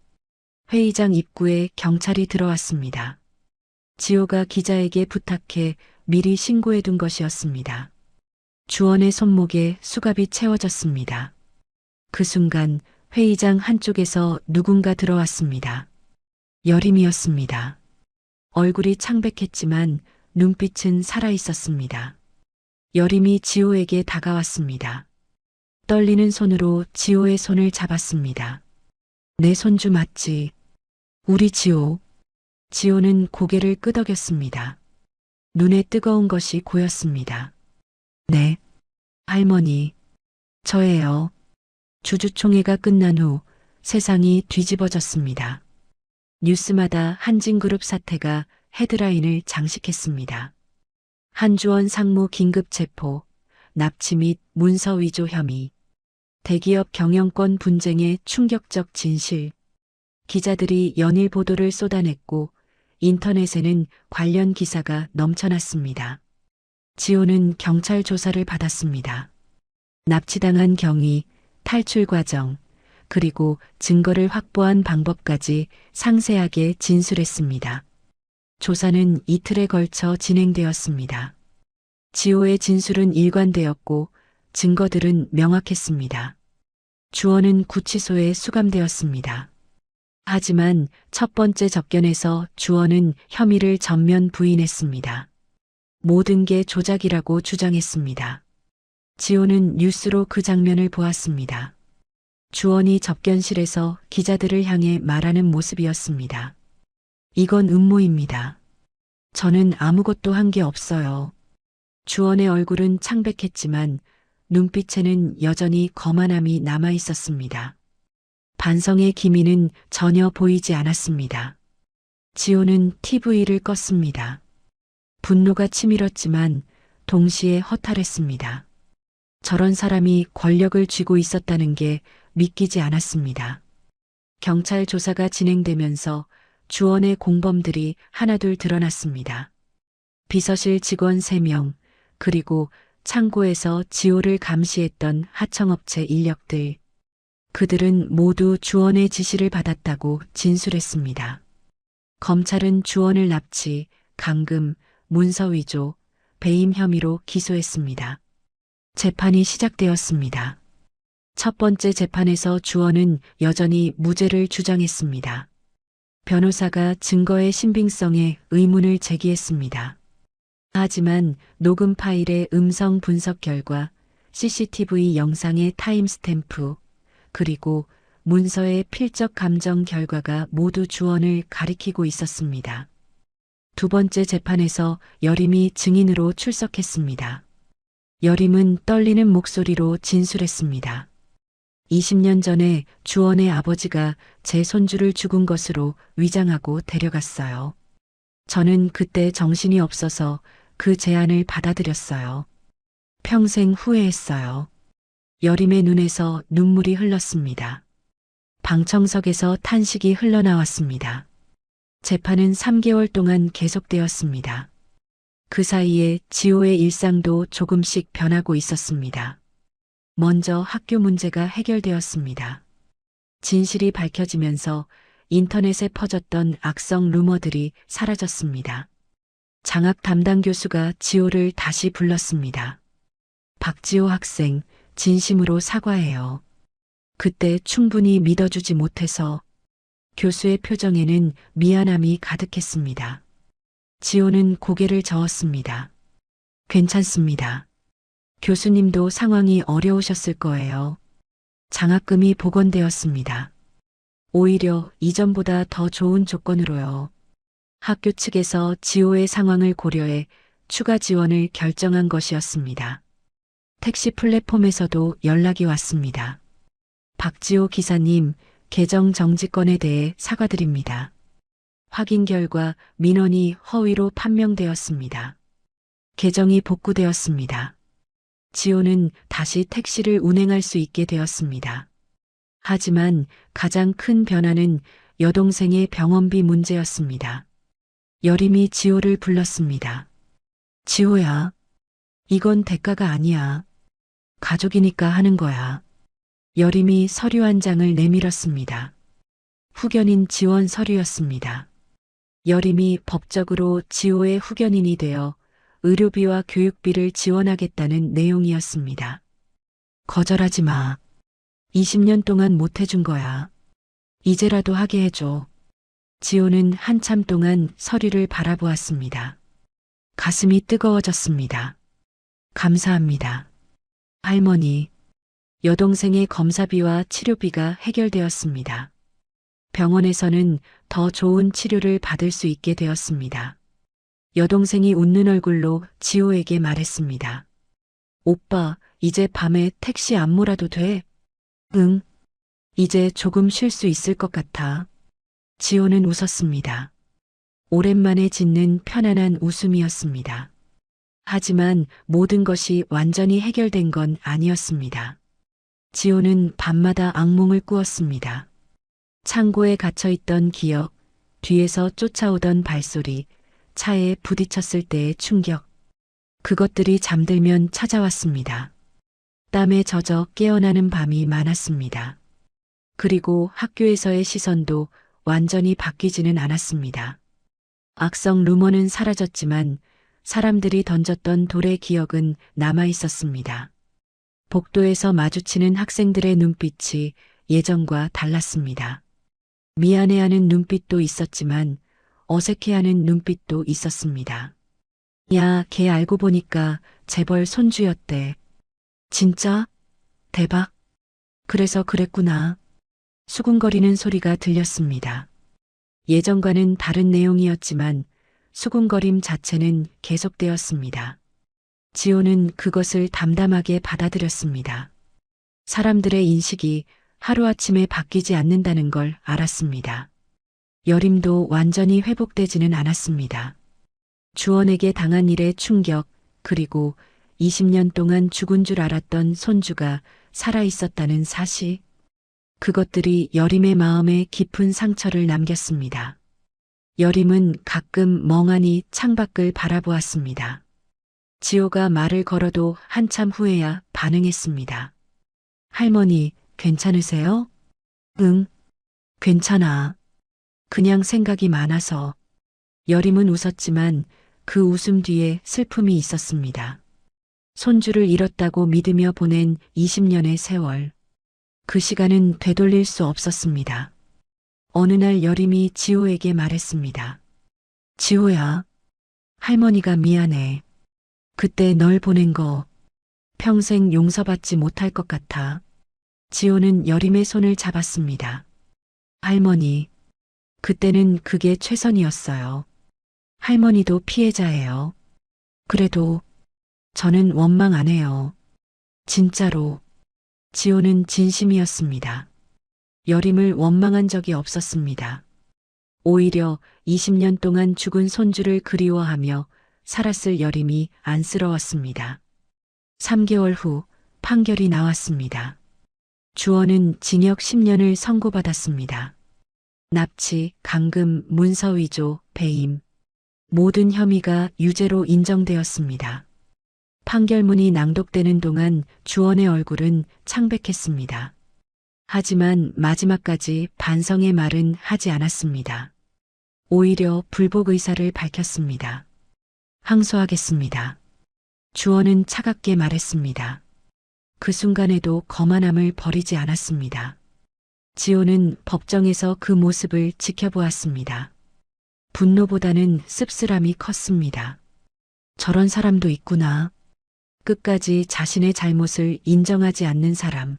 회의장 입구에 경찰이 들어왔습니다. 지호가 기자에게 부탁해 미리 신고해둔 것이었습니다. 주원의 손목에 수갑이 채워졌습니다. 그 순간 회의장 한쪽에서 누군가 들어왔습니다. 여림이었습니다. 얼굴이 창백했지만 눈빛은 살아있었습니다. 여림이 지호에게 다가왔습니다. 떨리는 손으로 지호의 손을 잡았습니다. 내 손주 맞지? 우리 지호. 지호는 고개를 끄덕였습니다. 눈에 뜨거운 것이 고였습니다. 네, 할머니. 저예요. 주주총회가 끝난 후 세상이 뒤집어졌습니다. 뉴스마다 한진그룹 사태가 헤드라인을 장식했습니다. 한주원 상무 긴급 체포, 납치 및 문서 위조 혐의, 대기업 경영권 분쟁의 충격적 진실. 기자들이 연일 보도를 쏟아냈고 인터넷에는 관련 기사가 넘쳐났습니다. 지호는 경찰 조사를 받았습니다. 납치당한 경위, 탈출 과정, 그리고 증거를 확보한 방법까지 상세하게 진술했습니다. 조사는 이틀에 걸쳐 진행되었습니다. 지호의 진술은 일관되었고 증거들은 명확했습니다. 주원은 구치소에 수감되었습니다. 하지만 첫 번째 접견에서 주원은 혐의를 전면 부인했습니다. 모든 게 조작이라고 주장했습니다. 지호는 뉴스로 그 장면을 보았습니다. 주원이 접견실에서 기자들을 향해 말하는 모습이었습니다. 이건 음모입니다. 저는 아무것도 한 게 없어요. 주원의 얼굴은 창백했지만 눈빛에는 여전히 거만함이 남아 있었습니다. 반성의 기미는 전혀 보이지 않았습니다. 지호는 TV를 껐습니다. 분노가 치밀었지만 동시에 허탈했습니다. 저런 사람이 권력을 쥐고 있었다는 게 믿기지 않았습니다. 경찰 조사가 진행되면서 주원의 공범들이 하나둘 드러났습니다. 비서실 직원 3명, 그리고 창고에서 지호를 감시했던 하청업체 인력들. 그들은 모두 주원의 지시를 받았다고 진술했습니다. 검찰은 주원을 납치, 감금, 문서 위조, 배임 혐의로 기소했습니다. 재판이 시작되었습니다. 첫 번째 재판에서 주원은 여전히 무죄를 주장했습니다. 변호사가 증거의 신빙성에 의문을 제기했습니다. 하지만 녹음 파일의 음성 분석 결과, CCTV 영상의 타임스탬프, 그리고 문서의 필적 감정 결과가 모두 주원을 가리키고 있었습니다. 두 번째 재판에서 여림이 증인으로 출석했습니다. 여림은 떨리는 목소리로 진술했습니다. 20년 전에 주원의 아버지가 제 손주를 죽은 것으로 위장하고 데려갔어요. 저는 그때 정신이 없어서 그 제안을 받아들였어요. 평생 후회했어요. 여림의 눈에서 눈물이 흘렀습니다. 방청석에서 탄식이 흘러나왔습니다. 재판은 3개월 동안 계속되었습니다. 그 사이에 지호의 일상도 조금씩 변하고 있었습니다. 먼저 학교 문제가 해결되었습니다. 진실이 밝혀지면서 인터넷에 퍼졌던 악성 루머들이 사라졌습니다. 장학 담당 교수가 지호를 다시 불렀습니다. 박지호 학생, 진심으로 사과해요. 그때 충분히 믿어주지 못해서. 교수의 표정에는 미안함이 가득했습니다. 지호는 고개를 저었습니다. 괜찮습니다. 교수님도 상황이 어려우셨을 거예요. 장학금이 복원되었습니다. 오히려 이전보다 더 좋은 조건으로요. 학교 측에서 지호의 상황을 고려해 추가 지원을 결정한 것이었습니다. 택시 플랫폼에서도 연락이 왔습니다. 박지호 기사님, 계정 정지건에 대해 사과드립니다. 확인 결과 민원이 허위로 판명되었습니다. 계정이 복구되었습니다. 지호는 다시 택시를 운행할 수 있게 되었습니다. 하지만 가장 큰 변화는 여동생의 병원비 문제였습니다. 여림이 지호를 불렀습니다. 지호야, 이건 대가가 아니야. 가족이니까 하는 거야. 여림이 서류 한 장을 내밀었습니다. 후견인 지원 서류였습니다. 여림이 법적으로 지호의 후견인이 되어 의료비와 교육비를 지원하겠다는 내용이었습니다. 거절하지 마. 20년 동안 못 해준 거야. 이제라도 하게 해줘. 지호는 한참 동안 서류를 바라보았습니다. 가슴이 뜨거워졌습니다. 감사합니다. 할머니, 여동생의 검사비와 치료비가 해결되었습니다. 병원에서는 더 좋은 치료를 받을 수 있게 되었습니다. 여동생이 웃는 얼굴로 지호에게 말했습니다. 오빠, 이제 밤에 택시 안 몰아도 돼? 응. 이제 조금 쉴 수 있을 것 같아. 지호는 웃었습니다. 오랜만에 짓는 편안한 웃음이었습니다. 하지만 모든 것이 완전히 해결된 건 아니었습니다. 지호는 밤마다 악몽을 꾸었습니다. 창고에 갇혀있던 기억, 뒤에서 쫓아오던 발소리, 차에 부딪혔을 때의 충격. 그것들이 잠들면 찾아왔습니다. 땀에 젖어 깨어나는 밤이 많았습니다. 그리고 학교에서의 시선도 완전히 바뀌지는 않았습니다. 악성 루머는 사라졌지만 사람들이 던졌던 돌의 기억은 남아 있었습니다. 복도에서 마주치는 학생들의 눈빛이 예전과 달랐습니다. 미안해하는 눈빛도 있었지만 어색해하는 눈빛도 있었습니다. 야, 걔 알고 보니까 재벌 손주였대. 진짜? 대박. 그래서 그랬구나. 수군거리는 소리가 들렸습니다. 예전과는 다른 내용이었지만 수군거림 자체는 계속되었습니다. 지호는 그것을 담담하게 받아들였습니다. 사람들의 인식이 하루아침에 바뀌지 않는다는 걸 알았습니다. 여림도 완전히 회복되지는 않았습니다. 주원에게 당한 일의 충격, 그리고 20년 동안 죽은 줄 알았던 손주가 살아있었다는 사실, 그것들이 여림의 마음에 깊은 상처를 남겼습니다. 여림은 가끔 멍하니 창밖을 바라보았습니다. 지호가 말을 걸어도 한참 후에야 반응했습니다. 할머니, 괜찮으세요? 응, 괜찮아. 그냥 생각이 많아서. 여림은 웃었지만 그 웃음 뒤에 슬픔이 있었습니다. 손주를 잃었다고 믿으며 보낸 20년의 세월. 그 시간은 되돌릴 수 없었습니다. 어느 날 여림이 지호에게 말했습니다. 지호야, 할머니가 미안해. 그때 널 보낸 거 평생 용서받지 못할 것 같아. 지호는 여림의 손을 잡았습니다. 할머니, 그때는 그게 최선이었어요. 할머니도 피해자예요. 그래도 저는 원망 안 해요. 진짜로. 지호는 진심이었습니다. 여림을 원망한 적이 없었습니다. 오히려 20년 동안 죽은 손주를 그리워하며 살았을 여림이 안쓰러웠습니다. 3개월 후 판결이 나왔습니다. 주원은 징역 10년을 선고받았습니다. 납치, 감금, 문서위조, 배임. 모든 혐의가 유죄로 인정되었습니다. 판결문이 낭독되는 동안 주원의 얼굴은 창백했습니다. 하지만 마지막까지 반성의 말은 하지 않았습니다. 오히려 불복 의사를 밝혔습니다. 항소하겠습니다. 주원은 차갑게 말했습니다. 그 순간에도 거만함을 버리지 않았습니다. 지호는 법정에서 그 모습을 지켜보았습니다. 분노보다는 씁쓸함이 컸습니다. 저런 사람도 있구나. 끝까지 자신의 잘못을 인정하지 않는 사람.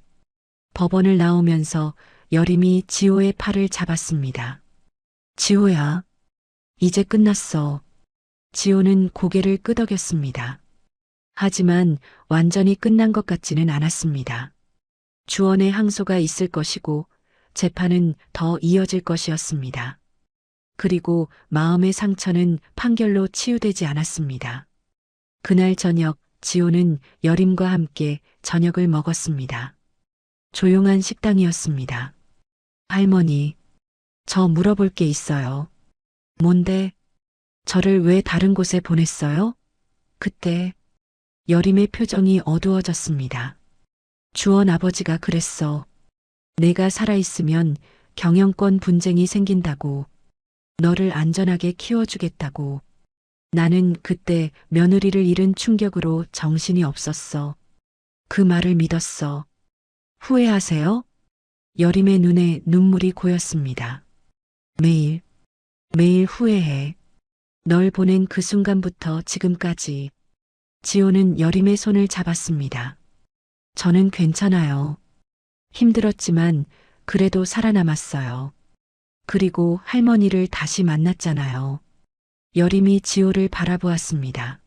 법원을 나오면서 여림이 지호의 팔을 잡았습니다. 지호야, 이제 끝났어. 지호는 고개를 끄덕였습니다. 하지만 완전히 끝난 것 같지는 않았습니다. 주원의 항소가 있을 것이고 재판은 더 이어질 것이었습니다. 그리고 마음의 상처는 판결로 치유되지 않았습니다. 그날 저녁 지호는 여림과 함께 저녁을 먹었습니다. 조용한 식당이었습니다. 할머니, 저 물어볼 게 있어요. 뭔데? 저를 왜 다른 곳에 보냈어요? 그때 여림의 표정이 어두워졌습니다. 주원 아버지가 그랬어. 내가 살아있으면 경영권 분쟁이 생긴다고. 너를 안전하게 키워주겠다고. 나는 그때 며느리를 잃은 충격으로 정신이 없었어. 그 말을 믿었어. 후회하세요? 여림의 눈에 눈물이 고였습니다. 매일 후회해. 널 보낸 그 순간부터 지금까지. 지호는 여림의 손을 잡았습니다. 저는 괜찮아요. 힘들었지만 그래도 살아남았어요. 그리고 할머니를 다시 만났잖아요. 여림이 지호를 바라보았습니다.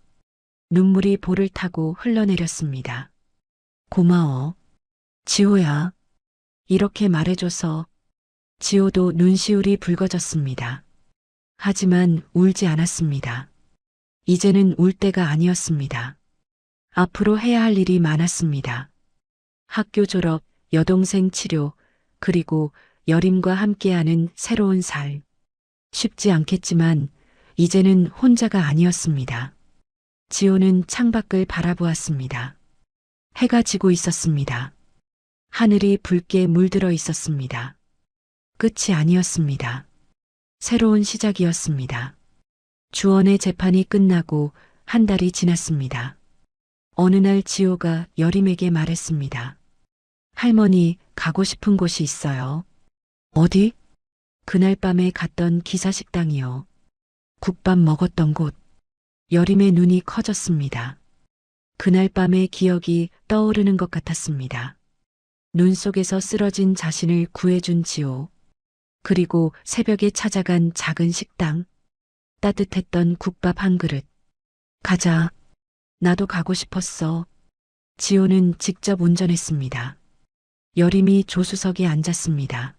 눈물이 볼을 타고 흘러내렸습니다. 고마워. 지호야. 이렇게 말해줘서. 지호도 눈시울이 붉어졌습니다. 하지만 울지 않았습니다. 이제는 울 때가 아니었습니다. 앞으로 해야 할 일이 많았습니다. 학교 졸업, 여동생 치료, 그리고 여림과 함께하는 새로운 삶. 쉽지 않겠지만 이제는 혼자가 아니었습니다. 지호는 창밖을 바라보았습니다. 해가 지고 있었습니다. 하늘이 붉게 물들어 있었습니다. 끝이 아니었습니다. 새로운 시작이었습니다. 주원의 재판이 끝나고 한 달이 지났습니다. 어느 날 지호가 여림에게 말했습니다. 할머니, 가고 싶은 곳이 있어요. 어디? 그날 밤에 갔던 기사식당이요. 국밥 먹었던 곳. 여림의 눈이 커졌습니다. 그날 밤의 기억이 떠오르는 것 같았습니다. 눈 속에서 쓰러진 자신을 구해준 지호. 그리고 새벽에 찾아간 작은 식당. 따뜻했던 국밥 한 그릇. 가자. 나도 가고 싶었어. 지호는 직접 운전했습니다. 여림이 조수석에 앉았습니다.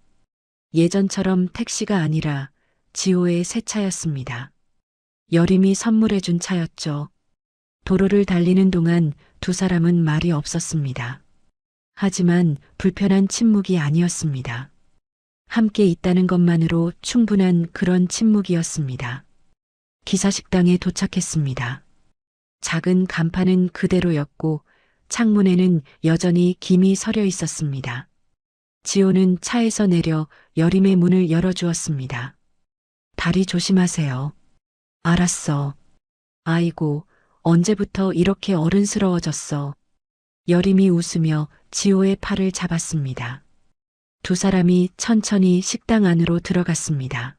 예전처럼 택시가 아니라 지호의 새 차였습니다. 여림이 선물해준 차였죠. 도로를 달리는 동안 두 사람은 말이 없었습니다. 하지만 불편한 침묵이 아니었습니다. 함께 있다는 것만으로 충분한 그런 침묵이었습니다. 기사식당에 도착했습니다. 작은 간판은 그대로였고 창문에는 여전히 김이 서려 있었습니다. 지호는 차에서 내려 여림의 문을 열어주었습니다. 다리 조심하세요. 알았어. 아이고, 언제부터 이렇게 어른스러워졌어. 여림이 웃으며 지호의 팔을 잡았습니다. 두 사람이 천천히 식당 안으로 들어갔습니다.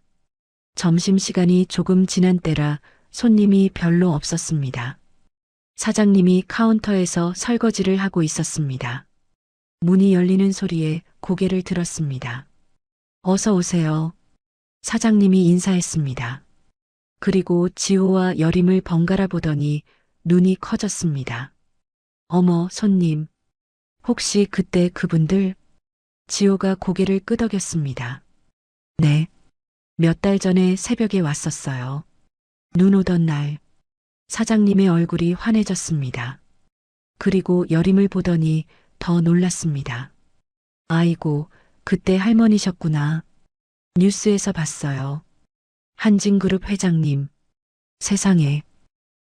점심시간이 조금 지난 때라 손님이 별로 없었습니다. 사장님이 카운터에서 설거지를 하고 있었습니다. 문이 열리는 소리에 고개를 들었습니다. 어서 오세요. 사장님이 인사했습니다. 그리고 지호와 여림을 번갈아 보더니 눈이 커졌습니다. 어머, 손님. 혹시 그때 그분들? 지호가 고개를 끄덕였습니다. 네. 몇 달 전에 새벽에 왔었어요. 눈 오던 날. 사장님의 얼굴이 환해졌습니다. 그리고 여림을 보더니 더 놀랐습니다. 아이고, 그때 할머니셨구나. 뉴스에서 봤어요. 한진그룹 회장님. 세상에.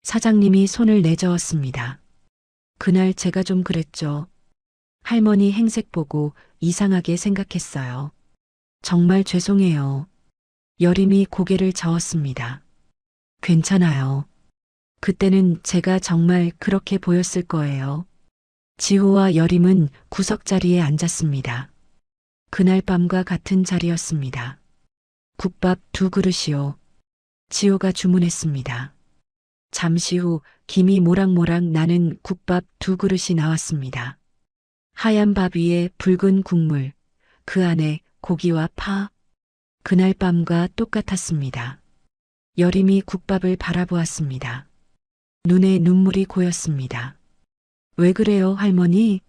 사장님이 손을 내저었습니다. 그날 제가 좀 그랬죠. 할머니 행색 보고 이상하게 생각했어요. 정말 죄송해요. 여림이 고개를 저었습니다. 괜찮아요. 그때는 제가 정말 그렇게 보였을 거예요. 지호와 여림은 구석자리에 앉았습니다. 그날 밤과 같은 자리였습니다. 국밥 2그릇이요. 지호가 주문했습니다. 잠시 후 김이 모락모락 나는 국밥 2그릇이 나왔습니다. 하얀 밥 위에 붉은 국물, 그 안에 고기와 파. 그날 밤과 똑같았습니다. 여림이 국밥을 바라보았습니다. 눈에 눈물이 고였습니다. 왜 그래요, 할머니?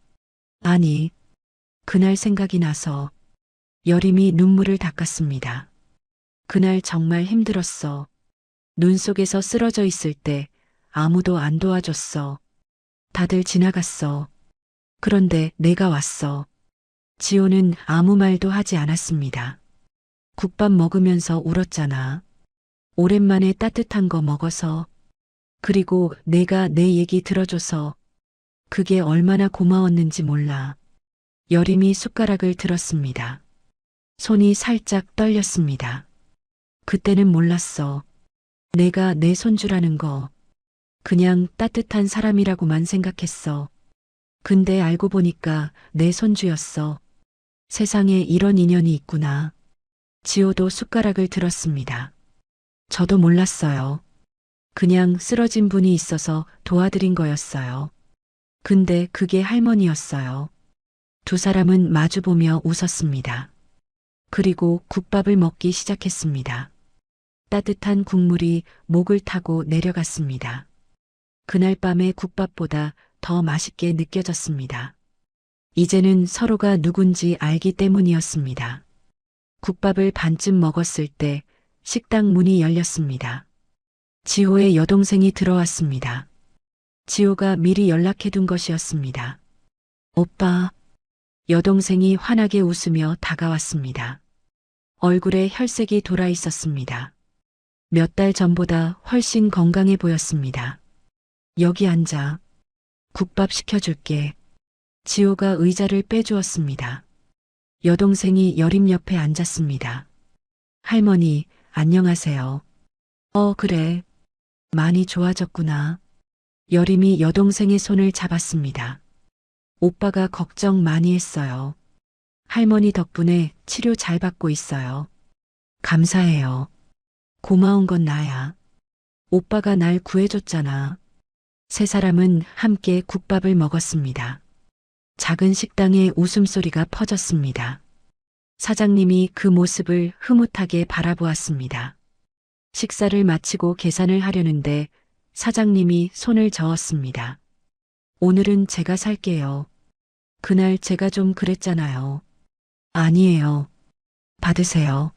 아니, 그날 생각이 나서 여림이 눈물을 닦았습니다. 그날 정말 힘들었어. 눈 속에서 쓰러져 있을 때 아무도 안 도와줬어. 다들 지나갔어. 그런데 내가 왔어. 지호는 아무 말도 하지 않았습니다. 국밥 먹으면서 울었잖아. 오랜만에 따뜻한 거 먹어서. 그리고 내가 내 얘기 들어줘서. 그게 얼마나 고마웠는지 몰라. 여림이 숟가락을 들었습니다. 손이 살짝 떨렸습니다. 그때는 몰랐어. 내가 내 손주라는 거. 그냥 따뜻한 사람이라고만 생각했어. 근데 알고 보니까 내 손주였어. 세상에 이런 인연이 있구나. 지호도 숟가락을 들었습니다. 저도 몰랐어요. 그냥 쓰러진 분이 있어서 도와드린 거였어요. 근데 그게 할머니였어요. 두 사람은 마주보며 웃었습니다. 그리고 국밥을 먹기 시작했습니다. 따뜻한 국물이 목을 타고 내려갔습니다. 그날 밤의 국밥보다 더 맛있게 느껴졌습니다. 이제는 서로가 누군지 알기 때문이었습니다. 국밥을 반쯤 먹었을 때 식당 문이 열렸습니다. 지호의 여동생이 들어왔습니다. 지호가 미리 연락해둔 것이었습니다. 오빠. 여동생이 환하게 웃으며 다가왔습니다. 얼굴에 혈색이 돌아 있었습니다. 몇 달 전보다 훨씬 건강해 보였습니다. 여기 앉아. 국밥 시켜줄게. 지호가 의자를 빼주었습니다. 여동생이 여림 옆에 앉았습니다. 할머니, 안녕하세요. 그래. 많이 좋아졌구나. 여림이 여동생의 손을 잡았습니다. 오빠가 걱정 많이 했어요. 할머니 덕분에 치료 잘 받고 있어요. 감사해요. 고마운 건 나야. 오빠가 날 구해줬잖아. 세 사람은 함께 국밥을 먹었습니다. 작은 식당에 웃음소리가 퍼졌습니다. 사장님이 그 모습을 흐뭇하게 바라보았습니다. 식사를 마치고 계산을 하려는데 사장님이 손을 저었습니다. 오늘은 제가 살게요. 그날 제가 좀 그랬잖아요. 아니에요. 받으세요.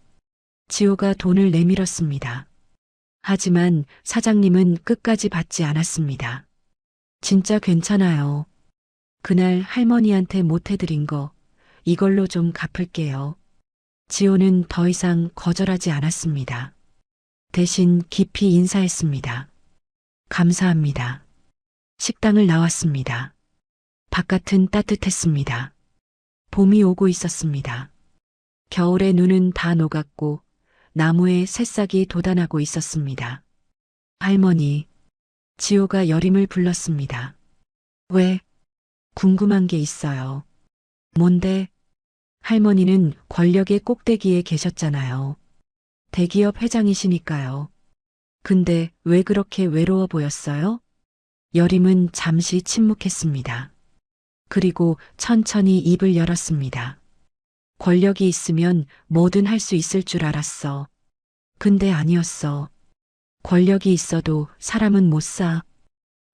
지호가 돈을 내밀었습니다. 하지만 사장님은 끝까지 받지 않았습니다. 진짜 괜찮아요. 그날 할머니한테 못해드린 거 이걸로 좀 갚을게요. 지호는 더 이상 거절하지 않았습니다. 대신 깊이 인사했습니다. 감사합니다. 식당을 나왔습니다. 바깥은 따뜻했습니다. 봄이 오고 있었습니다. 겨울의 눈은 다 녹았고 나무에 새싹이 돋아나고 있었습니다. 할머니, 지호가 여림을 불렀습니다. 왜? 궁금한 게 있어요. 뭔데? 할머니는 권력의 꼭대기에 계셨잖아요. 대기업 회장이시니까요. 근데 왜 그렇게 외로워 보였어요? 여림은 잠시 침묵했습니다. 그리고 천천히 입을 열었습니다. 권력이 있으면 뭐든 할 수 있을 줄 알았어. 근데 아니었어. 권력이 있어도 사람은 못 사.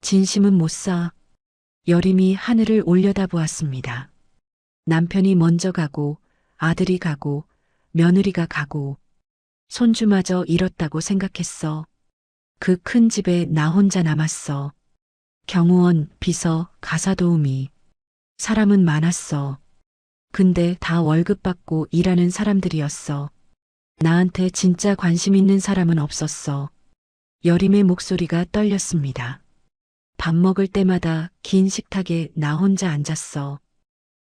진심은 못 사. 여림이 하늘을 올려다보았습니다. 남편이 먼저 가고 아들이 가고 며느리가 가고 손주마저 잃었다고 생각했어. 그 큰 집에 나 혼자 남았어. 경호원, 비서, 가사도우미. 사람은 많았어. 근데 다 월급 받고 일하는 사람들이었어. 나한테 진짜 관심 있는 사람은 없었어. 여림의 목소리가 떨렸습니다. 밥 먹을 때마다 긴 식탁에 나 혼자 앉았어.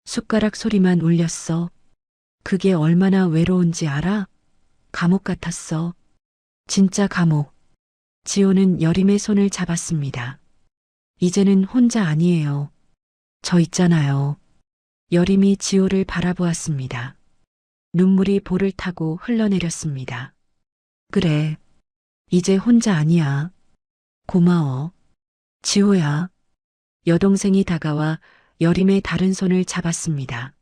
숟가락 소리만 울렸어. 그게 얼마나 외로운지 알아? 감옥 같았어. 진짜 감옥. 지호는 여림의 손을 잡았습니다. 이제는 혼자 아니에요. 저 있잖아요. 여림이 지호를 바라보았습니다. 눈물이 볼을 타고 흘러내렸습니다. 그래. 이제 혼자 아니야. 고마워. 지호야. 여동생이 다가와 여림의 다른 손을 잡았습니다.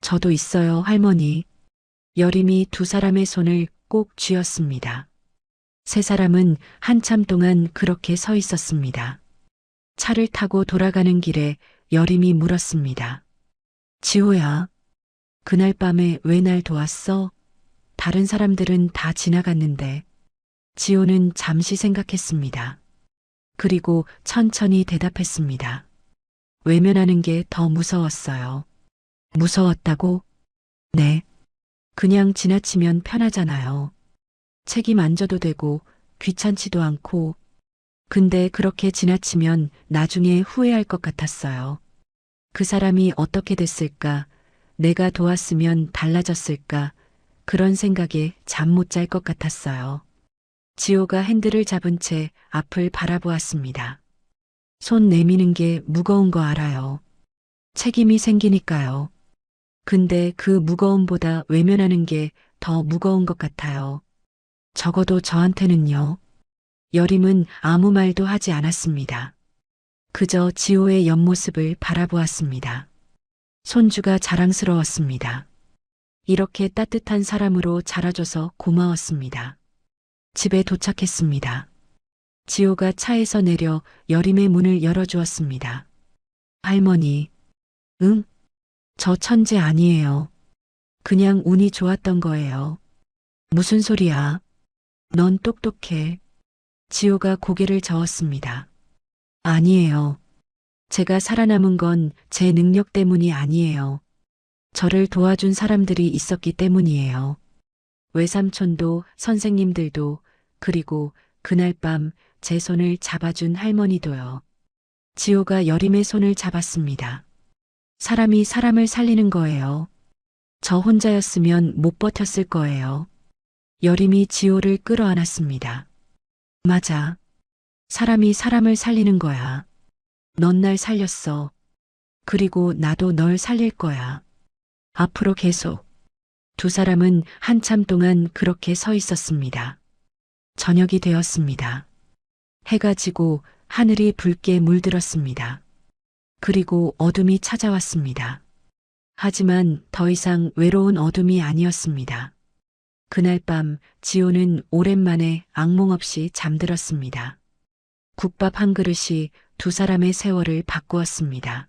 저도 있어요, 할머니. 여림이 두 사람의 손을 꼭 쥐었습니다. 세 사람은 한참 동안 그렇게 서 있었습니다. 차를 타고 돌아가는 길에 여림이 물었습니다. 지호야, 그날 밤에 왜 날 도왔어? 다른 사람들은 다 지나갔는데. 지호는 잠시 생각했습니다. 그리고 천천히 대답했습니다. 외면하는 게 더 무서웠어요. 무서웠다고? 네. 그냥 지나치면 편하잖아요. 책임 안 져도 되고 귀찮지도 않고. 근데 그렇게 지나치면 나중에 후회할 것 같았어요. 그 사람이 어떻게 됐을까? 내가 도왔으면 달라졌을까? 그런 생각에 잠 못 잘 것 같았어요. 지호가 핸들을 잡은 채 앞을 바라보았습니다. 손 내미는 게 무거운 거 알아요. 책임이 생기니까요. 근데 그 무거움보다 외면하는 게 더 무거운 것 같아요. 적어도 저한테는요. 여림은 아무 말도 하지 않았습니다. 그저 지호의 옆모습을 바라보았습니다. 손주가 자랑스러웠습니다. 이렇게 따뜻한 사람으로 자라줘서 고마웠습니다. 집에 도착했습니다. 지호가 차에서 내려 여림의 문을 열어주었습니다. 할머니, 응? 저 천재 아니에요. 그냥 운이 좋았던 거예요. 무슨 소리야? 넌 똑똑해. 지호가 고개를 저었습니다. 아니에요. 제가 살아남은 건 제 능력 때문이 아니에요. 저를 도와준 사람들이 있었기 때문이에요. 외삼촌도 선생님들도 그리고 그날 밤 제 손을 잡아준 할머니도요. 지호가 여림의 손을 잡았습니다. 사람이 사람을 살리는 거예요. 저 혼자였으면 못 버텼을 거예요. 여림이 지호를 끌어안았습니다. 맞아. 사람이 사람을 살리는 거야. 넌 날 살렸어. 그리고 나도 널 살릴 거야. 앞으로 계속. 두 사람은 한참 동안 그렇게 서 있었습니다. 저녁이 되었습니다. 해가 지고 하늘이 붉게 물들었습니다. 그리고 어둠이 찾아왔습니다. 하지만 더 이상 외로운 어둠이 아니었습니다. 그날 밤 지호는 오랜만에 악몽 없이 잠들었습니다. 국밥 한 그릇이 두 사람의 세월을 바꾸었습니다.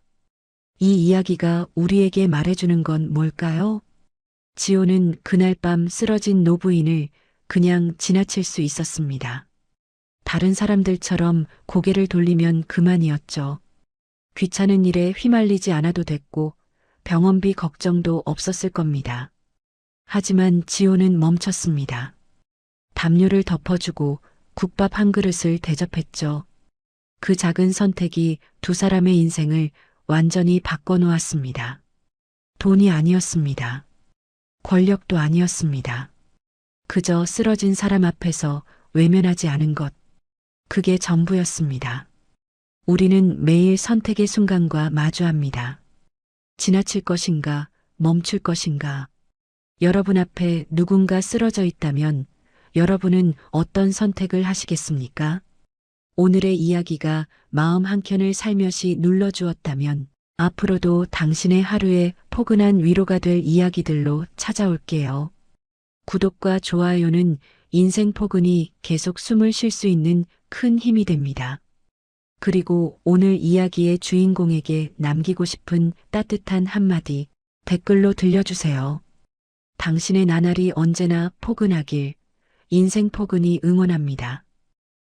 이 이야기가 우리에게 말해주는 건 뭘까요? 지호는 그날 밤 쓰러진 노부인을 그냥 지나칠 수 있었습니다. 다른 사람들처럼 고개를 돌리면 그만이었죠. 귀찮은 일에 휘말리지 않아도 됐고 병원비 걱정도 없었을 겁니다. 하지만 지호는 멈췄습니다. 담요를 덮어주고 국밥 한 그릇을 대접했죠. 그 작은 선택이 두 사람의 인생을 완전히 바꿔놓았습니다. 돈이 아니었습니다. 권력도 아니었습니다. 그저 쓰러진 사람 앞에서 외면하지 않은 것. 그게 전부였습니다. 우리는 매일 선택의 순간과 마주합니다. 지나칠 것인가, 멈출 것인가. 여러분 앞에 누군가 쓰러져 있다면 여러분은 어떤 선택을 하시겠습니까? 오늘의 이야기가 마음 한켠을 살며시 눌러주었다면 앞으로도 당신의 하루에 포근한 위로가 될 이야기들로 찾아올게요. 구독과 좋아요는 인생 포근이 계속 숨을 쉴 수 있는 큰 힘이 됩니다. 그리고 오늘 이야기의 주인공에게 남기고 싶은 따뜻한 한마디 댓글로 들려주세요. 당신의 나날이 언제나 포근하길 인생 포근이 응원합니다.